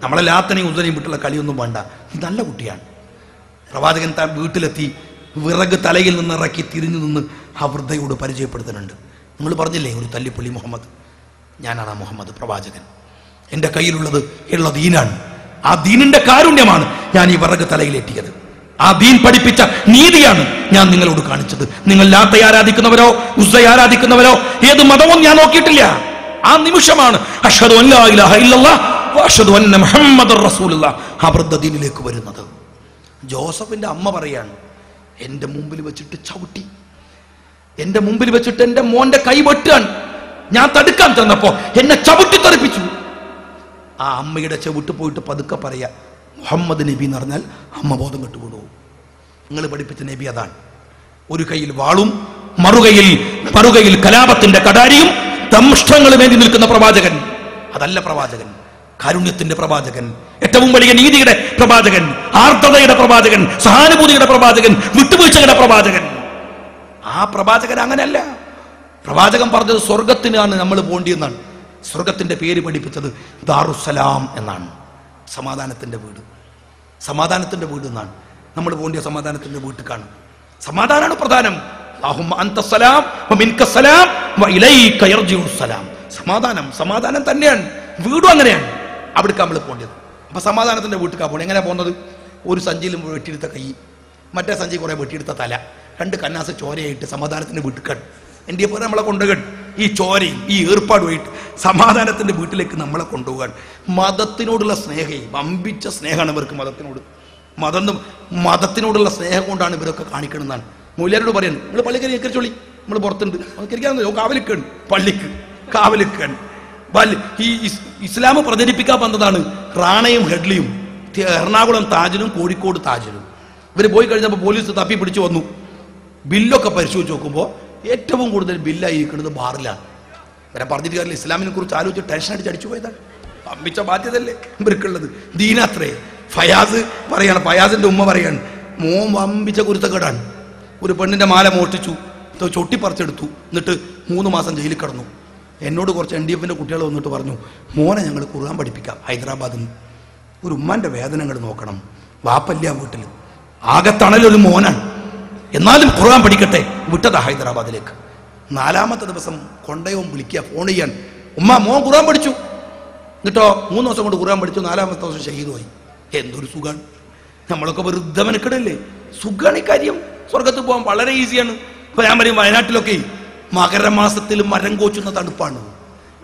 നമ്മളെ ലാത്തനെയും ഉദനെയും വിട്ടുള്ള കളിയൊന്നും വേണ്ട. നീ നല്ല കുട്ടിയാണ്. പ്രവാചകൻ താൻ വീട്ടിലെത്തി വിറക് തലയിൽ നിന്ന് ഇറക്കി തിരിഞ്ഞു നിന്ന് ആ വൃദ്ധയോട് പരിചയപ്പെടുത്തുന്നുണ്ട്. നിങ്ങൾ പറഞ്ഞില്ലേ ഒരു തല്ലിപ്പൊളി മുഹമ്മദ്? ഞാനാണ് ആ മുഹമ്മദ് പ്രവാചകൻ. എൻ്റെ കയ്യിലുള്ളത് ഉള്ള ദീനാണ്. ആ ദീനിന്റെ കാരുണ്യമാണ് ഞാൻ ഈ വിറക് തലയിലെത്തിയത്. ആ ദീൻ പഠിപ്പിച്ച നീതിയാണ് ഞാൻ നിങ്ങളോട് കാണിച്ചത്. നിങ്ങൾ ലാത്തയെ ആരാധിക്കുന്നവരോ ഉസ്സയെ ആരാധിക്കുന്നവരോ ഏത് മതവും ഞാൻ നോക്കിയിട്ടില്ല. ആ നിമിഷമാണ് അഷ്ഹദു അൻ ലാ ഇലാഹ ഇല്ലല്ലാഹ് വ അഷ്ഹദു അന്ന മുഹമ്മദുർ റസൂലുള്ളാഹ് ആ വൃദ്ധ ദീനിലേക്ക് വരുന്നത്. ജോസഫിന്റെ അമ്മ പറയാണ്, എൻ്റെ മുമ്പിൽ വെച്ചിട്ട് ചവിട്ടി, എൻ്റെ മുമ്പിൽ വെച്ചിട്ട് എൻ്റെ മോന്റെ കൈ വെട്ടുകയാണ്. ഞാൻ തടുക്കാൻ ചെന്നപ്പോ എന്നെ ചവിട്ടി തെറിപ്പിച്ചു. ആ അമ്മയുടെ ചവിട്ട് പോയിട്ട് പതുക്കെ പറയാ, മുഹമ്മദ് നബി എന്ന് പറഞ്ഞാൽ അമ്മ ബോധം കെട്ടുകൊണ്ടു. നിങ്ങൾ പഠിപ്പിച്ച നബി അതാണ്. ഒരു കയ്യിൽ വാളും മറുകയിൽ കലാപത്തിന്റെ കടാരിയും ദംഷ്ടങ്ങളും വേണ്ടി നിൽക്കുന്ന പ്രവാചകൻ. അതല്ല പ്രവാചകൻ. കാരുണ്യത്തിന്റെ പ്രവാചകൻ, ഏറ്റവും വലിയ നീതിയുടെ പ്രവാചകൻ, ആർദ്രതയുടെ പ്രവാചകൻ, സഹാനുഭൂതിയുടെ പ്രവാചകൻ, വിട്ടുവീഴ്ചയുടെ പ്രവാചകൻ. ആ പ്രവാചകൻ അങ്ങനെയല്ല. പ്രവാചകൻ പറഞ്ഞത് സ്വർഗത്തിനാണ് നമ്മൾ പോണ്ടിയെന്നാണ്. സ്വർഗത്തിന്റെ പേര് പഠിപ്പിച്ചത് ദാറുസ്സലാം എന്നാണ്. സമാധാനത്തിന്റെ വീട്, സമാധാനത്തിന്റെ വീട് എന്നാണ്. നമ്മൾ പോണ്ടിയ സമാധാനത്തിന്റെ വീട്ടിൽ. സമാധാനമാണ് പ്രധാനം. സമാധാനം തന്നെയാണ്. വീടും അങ്ങനെയാണ്. അവിടേക്ക് നമ്മൾ പോകേണ്ടത്. അപ്പൊ സമാധാനത്തിന്റെ വീട്ടിൽ പോകണം. എങ്ങനെ പോകുന്നത്? ഒരു സഞ്ചിയിലും വെട്ടിയെടുത്ത കൈ, മറ്റേ സഞ്ചി കുറെ വെട്ടിയെടുത്ത തല, 2 കന്നാസ് ചോരയായിട്ട് സമാധാനത്തിന്റെ വീട്ടിൽ എൻ്റെ പോലെ നമ്മളെ കൊണ്ടുപോകാൻ. ഈ ചോരയും ഈ ഏർപ്പാടുമായിട്ട് സമാധാനത്തിന്റെ വീട്ടിലേക്ക് നമ്മളെ കൊണ്ടുപോകാൻ. മതത്തിനോടുള്ള സ്നേഹം, വമ്പിച്ച സ്നേഹമാണ് ഇവർക്ക് മതത്തിനോടുള്ള സ്നേഹം കൊണ്ടാണ് ഇവരൊക്കെ കാണിക്കണമെന്നാണ്. മൂല്യരോട് പറയാൻ, നിങ്ങൾ പള്ളിക്കരി എക്കരിച്ചോളി, നമ്മൾ പുറത്തുണ്ട് കാവലിക്കാണ്, പള്ളിക്ക് കാവലിക്കാണ്. ഈ ഇസ്ലാം പ്രചരിപ്പിക്കാൻ വന്നതാണ് റാണയും ഹെഡ്ലിയും, എറണാകുളം താജിലും കോഴിക്കോട് താജിലും. ഇവർ പോയി കഴിഞ്ഞപ്പോൾ പോലീസ് തപ്പി പിടിച്ചു വന്നു. ബില്ലൊക്കെ പരിശോധിച്ച് നോക്കുമ്പോൾ ഏറ്റവും കൂടുതൽ ബില്ലായിരിക്കുന്നത് ബാറിലാണ്. ഇവരെ പറഞ്ഞിട്ട് കാര്യമില്ല. ഇസ്ലാമിനെ കുറിച്ച് ആലോചിച്ച് ടെൻഷൻ അടിച്ച് അടിച്ചു പോയതാണ്. അമ്പിച്ച ബാധ്യതല്ലേ ഇവർക്കുള്ളത്. ദീനാത്രേ. ഫയാസിന്റെ ഉമ്മ പറയാണ്, മോൻ വമ്പിച്ച കുരുത്തക്കേടാണ്. ഒരു പെണ്ണിന്റെ മാല മോഷ്ടിച്ചു, ചൊട്ടിപ്പറിച്ചെടുത്തു, എന്നിട്ട് 3 മാസം ജയിലിൽ കിടന്നു. എന്നോട് കുറച്ച് NDF-ന്റെ കുട്ടികൾ വന്നിട്ട് പറഞ്ഞു, മോനെ ഞങ്ങൾ ഖുർആൻ പഠിപ്പിക്കാം ഹൈദരാബാദിൽ നിന്ന്. ഒരു ഉമ്മാന്റെ വേദനകൾ നോക്കണം, വാപ്പല്ല വീട്ടിൽ, ആകെ തണലൊരു മോനാണ്, എന്നാലും ഖുർആൻ പഠിക്കട്ടെ. വിട്ടതാ ഹൈദരാബാദിലേക്ക്. 4ാമത്തെ ദിവസം കൊണ്ടയോ വിളിക്കുക, ഫോൺ ചെയ്യാൻ, ഉമ്മ മോൻ ഖുർആൻ പഠിച്ചു. എന്നിട്ടോ 3 ദിവസം കൊണ്ട് ഖുർആൻ പഠിച്ചു. 4ാമത്തെ ദിവസം ഷഹീദുമായി. എന്തൊരു സുഖാണ്. നമ്മളൊക്കെ വെറുതെ മെനക്കെടല്ലേ. സുഖാണ് ഈ കാര്യം. സ്വർഗത്ത് പോകാൻ വളരെ ഈസിയാണ്. ഇപ്പൊ ഞാൻ പറയും, വയനാട്ടിലൊക്കെ മകരമാസത്തിൽ മരം കോച്ചുന്ന തണുപ്പാണ്,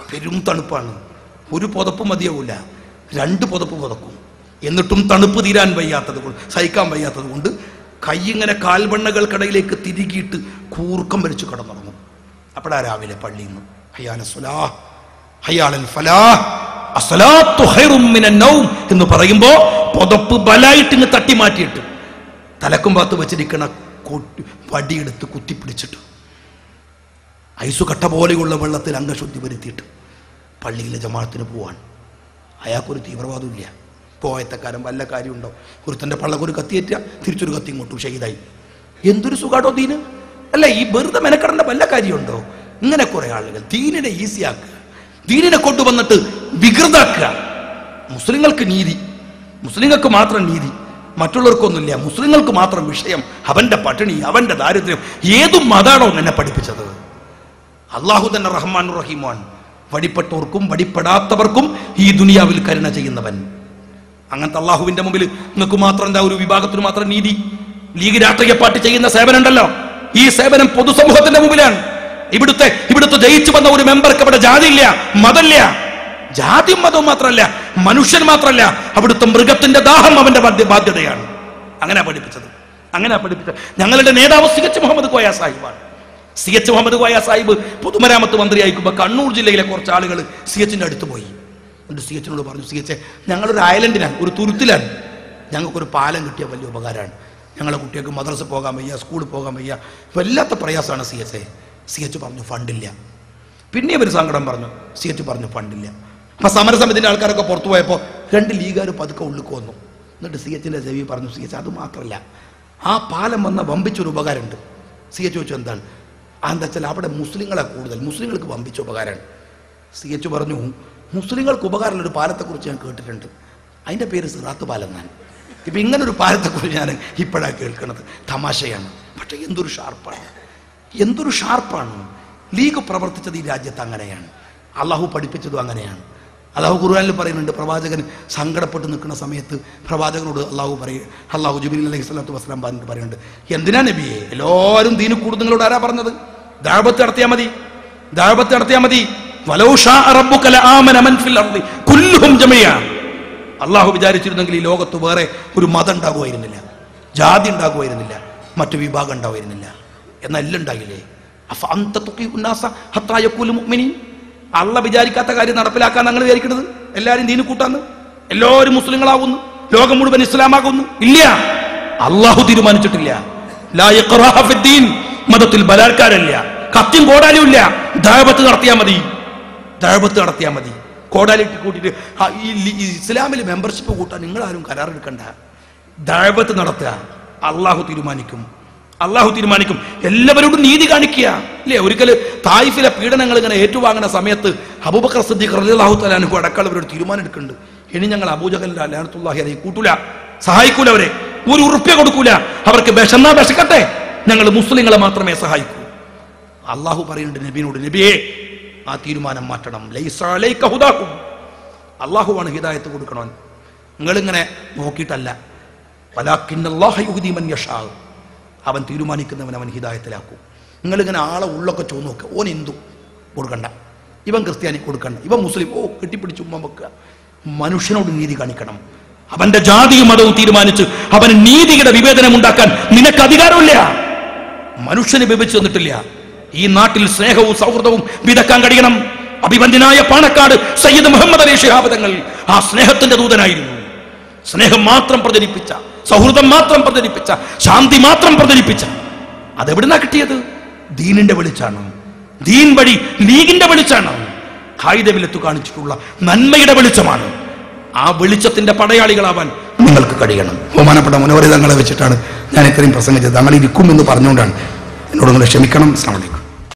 പെരും തണുപ്പാണ്. ഒരു പുതപ്പ് മതിയാവൂല, 2 പുതപ്പ് പുതക്കും. എന്നിട്ടും തണുപ്പ് തീരാൻ വയ്യാത്തത് കൊണ്ട്, സഹിക്കാൻ വയ്യാത്തത് കൊണ്ട് കൈ ഇങ്ങനെ കാൽവണ്ണകൾക്കിടയിലേക്ക് തിരികിയിട്ട് കൂർക്കം വലിച്ചു കിടന്നുറങ്ങും. അപ്പോഴാ രാവിലെ പള്ളിയിൽ നിന്ന് എന്ന് പറയുമ്പോ പുതപ്പ് ബലായിട്ട് ഇങ്ങ് തട്ടി മാറ്റിയിട്ട് തലക്കും ഭാഗത്ത് വെച്ചിരിക്കണ വടിയെടുത്ത് കുത്തിപ്പിടിച്ചിട്ട് ഐസു കട്ട പോലെയുള്ള വെള്ളത്തിൽ അംഗശുദ്ധി വരുത്തിയിട്ട് പള്ളിയിലെ ജമാഅത്തിന് പോവാൻ. അയാൾക്കൊരു തീവ്രവാദമില്ല. പോയത്തക്കാരൻ വല്ല കാര്യമുണ്ടോ? ഒരുത്തൻ്റെ പള്ളക്കൊരു കത്തിയേറ്റ തിരിച്ചൊരു കത്തി ഇങ്ങോട്ടും ഷഹീദായി. എന്തൊരു സുഖാട്ടോ ദീന് അല്ല. ഈ വെറുതെ മെനക്കെടേണ്ട വല്ല കാര്യമുണ്ടോ? ഇങ്ങനെ കുറെ ആളുകൾ ദീനിനെ ഈസിയാക്കുക, ദീനിനെ കൊണ്ടുവന്നിട്ട് വികൃതാക്കുക. മുസ്ലിങ്ങൾക്ക് നീതി, മുസ്ലിങ്ങൾക്ക് മാത്രം നീതി. മറ്റുള്ളവർക്കൊന്നുമില്ല, മുസ്ലിങ്ങൾക്ക് മാത്രം വിഷയം അവന്റെ പട്ടിണി, അവന്റെ ദാരിദ്ര്യം. ഏതും മതാണോ എന്നെ പഠിപ്പിച്ചത്? അള്ളാഹു തന്നെ റഹ്മാൻ റഹീമാണ്. വടിപ്പെട്ടവർക്കും വടിപ്പെടാത്തവർക്കും ഈ ദുനിയാവിൽ കരുണ ചെയ്യുന്നവൻ. അങ്ങനത്തെ അള്ളാഹുവിന്റെ മുമ്പിൽ നിങ്ങൾക്ക് മാത്രം എന്താ, ഒരു വിഭാഗത്തിന് മാത്രം നീതി? ലീഗ് രാഷ്ട്രീയ പാർട്ടി ചെയ്യുന്ന സേവനം ഉണ്ടല്ലോ, ഈ സേവനം പൊതുസമൂഹത്തിന്റെ മുമ്പിലാണ്. ഇവിടുത്തെ ജയിച്ചു വന്ന ഒരു മെമ്പർക്ക് അവിടെ ജാതിയില്ല, മതമില്ല. ജാതിയും മതവും മാത്രമല്ല, മനുഷ്യൻ മാത്രമല്ല, അവിടുത്തെ മൃഗത്തിന്റെ ദാഹം അവന്റെ ബാധ്യതയാണ്. അങ്ങനെ പഠിപ്പിച്ചത്. ഞങ്ങളുടെ നേതാവ് CH മുഹമ്മദ് കോയ സാഹിബാണ്. CH മുഹമ്മദ് കോയ സാഹിബ് പൊതുമരാമത്ത് മന്ത്രിയായിരിക്കുമ്പോൾ കണ്ണൂർ ജില്ലയിലെ കുറച്ച് ആളുകൾ CHന്റെ അടുത്ത് പോയി. എന്നിട്ട് CHനോട് പറഞ്ഞു, CH, ഞങ്ങളൊരു ഐലൻഡിലാണ്, ഒരു തുരുത്തിലാണ്, ഞങ്ങൾക്കൊരു പാലം കിട്ടിയ വലിയ ഉപകാരമാണ്. ഞങ്ങളെ കുട്ടികൾക്ക് മദ്രസ പോകാൻ വയ്യ, സ്കൂളിൽ പോകാൻ വയ്യ, വല്ലാത്ത പ്രയാസമാണ് CH പറഞ്ഞു ഫണ്ടില്ല. പിന്നെ ഒരു സങ്കടം പറഞ്ഞു. CH പറഞ്ഞു ഫണ്ടില്ല. അപ്പൊ സമരസമിതിന്റെ ആൾക്കാരൊക്കെ പുറത്തു പോയപ്പോൾ 2 ലീഗുകാർ പതുക്കെ ഉള്ളിക്ക് വന്നു. എന്നിട്ട് CHന്റെ ചെവി പറഞ്ഞു, CH, അത് മാത്രമല്ല, ആ പാലം വന്ന വമ്പിച്ചൊരു ഉപകാരമുണ്ട്. CH ചോദിച്ചു, എന്താണ്? എന്താ വെച്ചാൽ അവിടെ മുസ്ലിങ്ങളെ കൂടുതൽ, മുസ്ലിങ്ങൾക്ക് വമ്പിച്ച ഉപകാരമാണ്. CH പറഞ്ഞു, മുസ്ലിങ്ങൾക്ക് ഉപകാരമുള്ള ഒരു പാലത്തെക്കുറിച്ച് ഞാൻ കേട്ടിട്ടുണ്ട്, അതിൻ്റെ പേര് സിറാത്ത് പാലം എന്നാണ്. ഇപ്പം ഇങ്ങനൊരു പാലത്തെക്കുറിച്ച് ഞാൻ ഇപ്പോഴാണ് കേൾക്കുന്നത്. തമാശയാണ്, പക്ഷെ എന്തൊരു ഷാർപ്പാണ്. ലീഗ് പ്രവർത്തിച്ചത് ഈ രാജ്യത്ത് അങ്ങനെയാണ്, അള്ളാഹു പഠിപ്പിച്ചതും അങ്ങനെയാണ്. അള്ളാഹു ഖുർആനിൽ പറയുന്നുണ്ട്, പ്രവാചകൻ സങ്കടപ്പെട്ട് നിൽക്കുന്ന സമയത്ത് പ്രവാചകനോട് അള്ളാഹു ജിബ്രീൽ അലൈഹി സ്വലാത്തു വസ്സലാം പറയുന്നുണ്ട്, എന്തിനാ നബിയെ എല്ലാവരും ദീന് കൂടും? നിങ്ങളോട് ആരാ പറഞ്ഞത്? ദഅവത്ത് നടത്തിയാൽ മതി. വലൗ ശാഅ റബ്ബുക ലആമന മൻ ഫിൽ അർളി കുല്ലുഹും ജമീഅ. അള്ളാഹു വിചാരിച്ചിരുന്നെങ്കിൽ ഈ ലോകത്ത് വേറെ ഒരു മതം ഉണ്ടാകുമായിരുന്നില്ല, ജാതി ഉണ്ടാകുമായിരുന്നില്ല, മറ്റു വിഭാഗം ഉണ്ടാവുമായിരുന്നില്ല. എന്നാൽ എല്ലാം ഉണ്ടായില്ലേ? അള്ള വിചാരിക്കാത്ത കാര്യം നടപ്പിലാക്കാൻ ഞങ്ങൾ വിചാരിക്കുന്നത് എല്ലാവരും ദീന് കൂട്ടാന്ന്, എല്ലാവരും മുസ്ലിങ്ങളാകുന്നു, ലോകം മുഴുവൻ ഇസ്ലാമാകുന്നു. ഇല്ല, അള്ളാഹു തീരുമാനിച്ചിട്ടില്ല. ലാ ഇക്റാഹ ഫിദ്ദീൻ, മതത്തിൽ ബലാത്കാരമില്ല, കത്തിയും കോടാലും ഇല്ല. ദഅവത്ത് നടത്തിയാൽ മതി. കോടാലിട്ട് കൂട്ടിയിട്ട് ഈ ഇസ്ലാമിൽ മെമ്പർഷിപ്പ് കൂട്ടാൻ നിങ്ങളാരും കരാറെടുക്കണ്ട. ദഅവത്ത് നടത്തുക, അള്ളാഹു തീരുമാനിക്കും. എല്ലാവരോടും നീതി കാണിക്കുക. ഇല്ലേ, ഒരിക്കൽ തായിഫിലെ പീഡനങ്ങൾ ഇങ്ങനെ ഏറ്റുവാങ്ങുന്ന സമയത്ത് അബൂബക്കർ സിദ്ദീഖ് റളിയല്ലാഹു തആല അൻഹു അടക്കമുള്ളവരോട് തീരുമാനം എടുക്കുന്നുണ്ട്, ഇനി ഞങ്ങൾ അബൂജഹൽ ലഅനത്തുല്ലാഹി അലൈഹി കൂട്ടൂല, സഹായിക്കൂല, അവരെ ഒരു ഉറുപ്പ്യ കൊടുക്കൂല, അവർക്ക് വിശക്കട്ടെ, ഞങ്ങൾ മുസ്ലിങ്ങളെ മാത്രമേ സഹായിക്കൂ. അള്ളാഹു പറയുന്നുണ്ട് നബിയോട്, നബിയെ ആ തീരുമാനം മാറ്റണം. ലൈസ അലൈക ഹുദാഹും, അള്ളാഹുവാണ് ഹിദായത്ത് കൊടുക്കണവൻ, നിങ്ങളിങ്ങനെ നോക്കിയിട്ടല്ല. വലാകിന്നല്ലാഹ യുഹ്ദി മൻ യശാ, അവൻ തീരുമാനിക്കുന്നവൻ അവൻ ഹിദായത്തിലാക്കും. നിങ്ങളിങ്ങനെ ആളെ ഉള്ളൊക്കെ ചോദിച്ചു നോക്കുക, ഓൻ ഹിന്ദു കൊടുക്കണ്ട, ഇവൻ ക്രിസ്ത്യാനി കൊടുക്കണ്ട, ഇവൻ മുസ്ലിം കെട്ടിപ്പിടിച്ച് ഉമ്മ വെക്കുക. മനുഷ്യനോട് നീതി കാണിക്കണം. അവന്റെ ജാതിയും മതവും തീരുമാനിച്ച് അവന് നീതിയുടെ വിവേചനം ഉണ്ടാക്കാൻ നിനക്ക് അധികാരമില്ല. മനുഷ്യന് വിഭജിച്ചു തന്നിട്ടില്ല. ഈ നാട്ടിൽ സ്നേഹവും സൗഹൃദവും വിതക്കാൻ കഴിയണം. അഭിവന്ദ്യനായ പാണക്കാട് സയ്യിദ് മുഹമ്മദ് അലി ശിഹാബ് തങ്ങൾ ആ സ്നേഹത്തിന്റെ ദൂതനായിരുന്നു. സ്നേഹം മാത്രം പ്രചരിപ്പിച്ച, സൗഹൃദം മാത്രം പ്രചരിപ്പിച്ച, ശാന്തി മാത്രം പ്രചരിപ്പിച്ച, അതെവിടുന്നാ കിട്ടിയത്? ദീനിന്റെ വെളിച്ചാണ്. ദീൻ വഴി ലീഗിന്റെ വെളിച്ചാണ്. ഖായിദവിലത്ത് കാണിച്ചിട്ടുള്ള നന്മയുടെ വെളിച്ചമാണ്. ആ വെളിച്ചത്തിന്റെ പടയാളികളാവാൻ നിങ്ങൾക്ക് കഴിയണം. ബഹുമാനപ്പെട്ട മുനവർ തങ്ങളെ വെച്ചിട്ടാണ് ഞാൻ ഇത്രയും പ്രസംഗിച്ചത്. തങ്ങൾ ഇരിക്കും എന്ന് പറഞ്ഞുകൊണ്ടാണ്. എന്നോട് നിങ്ങൾ ക്ഷമിക്കണം. അസ്സലാമു അലൈക്കും.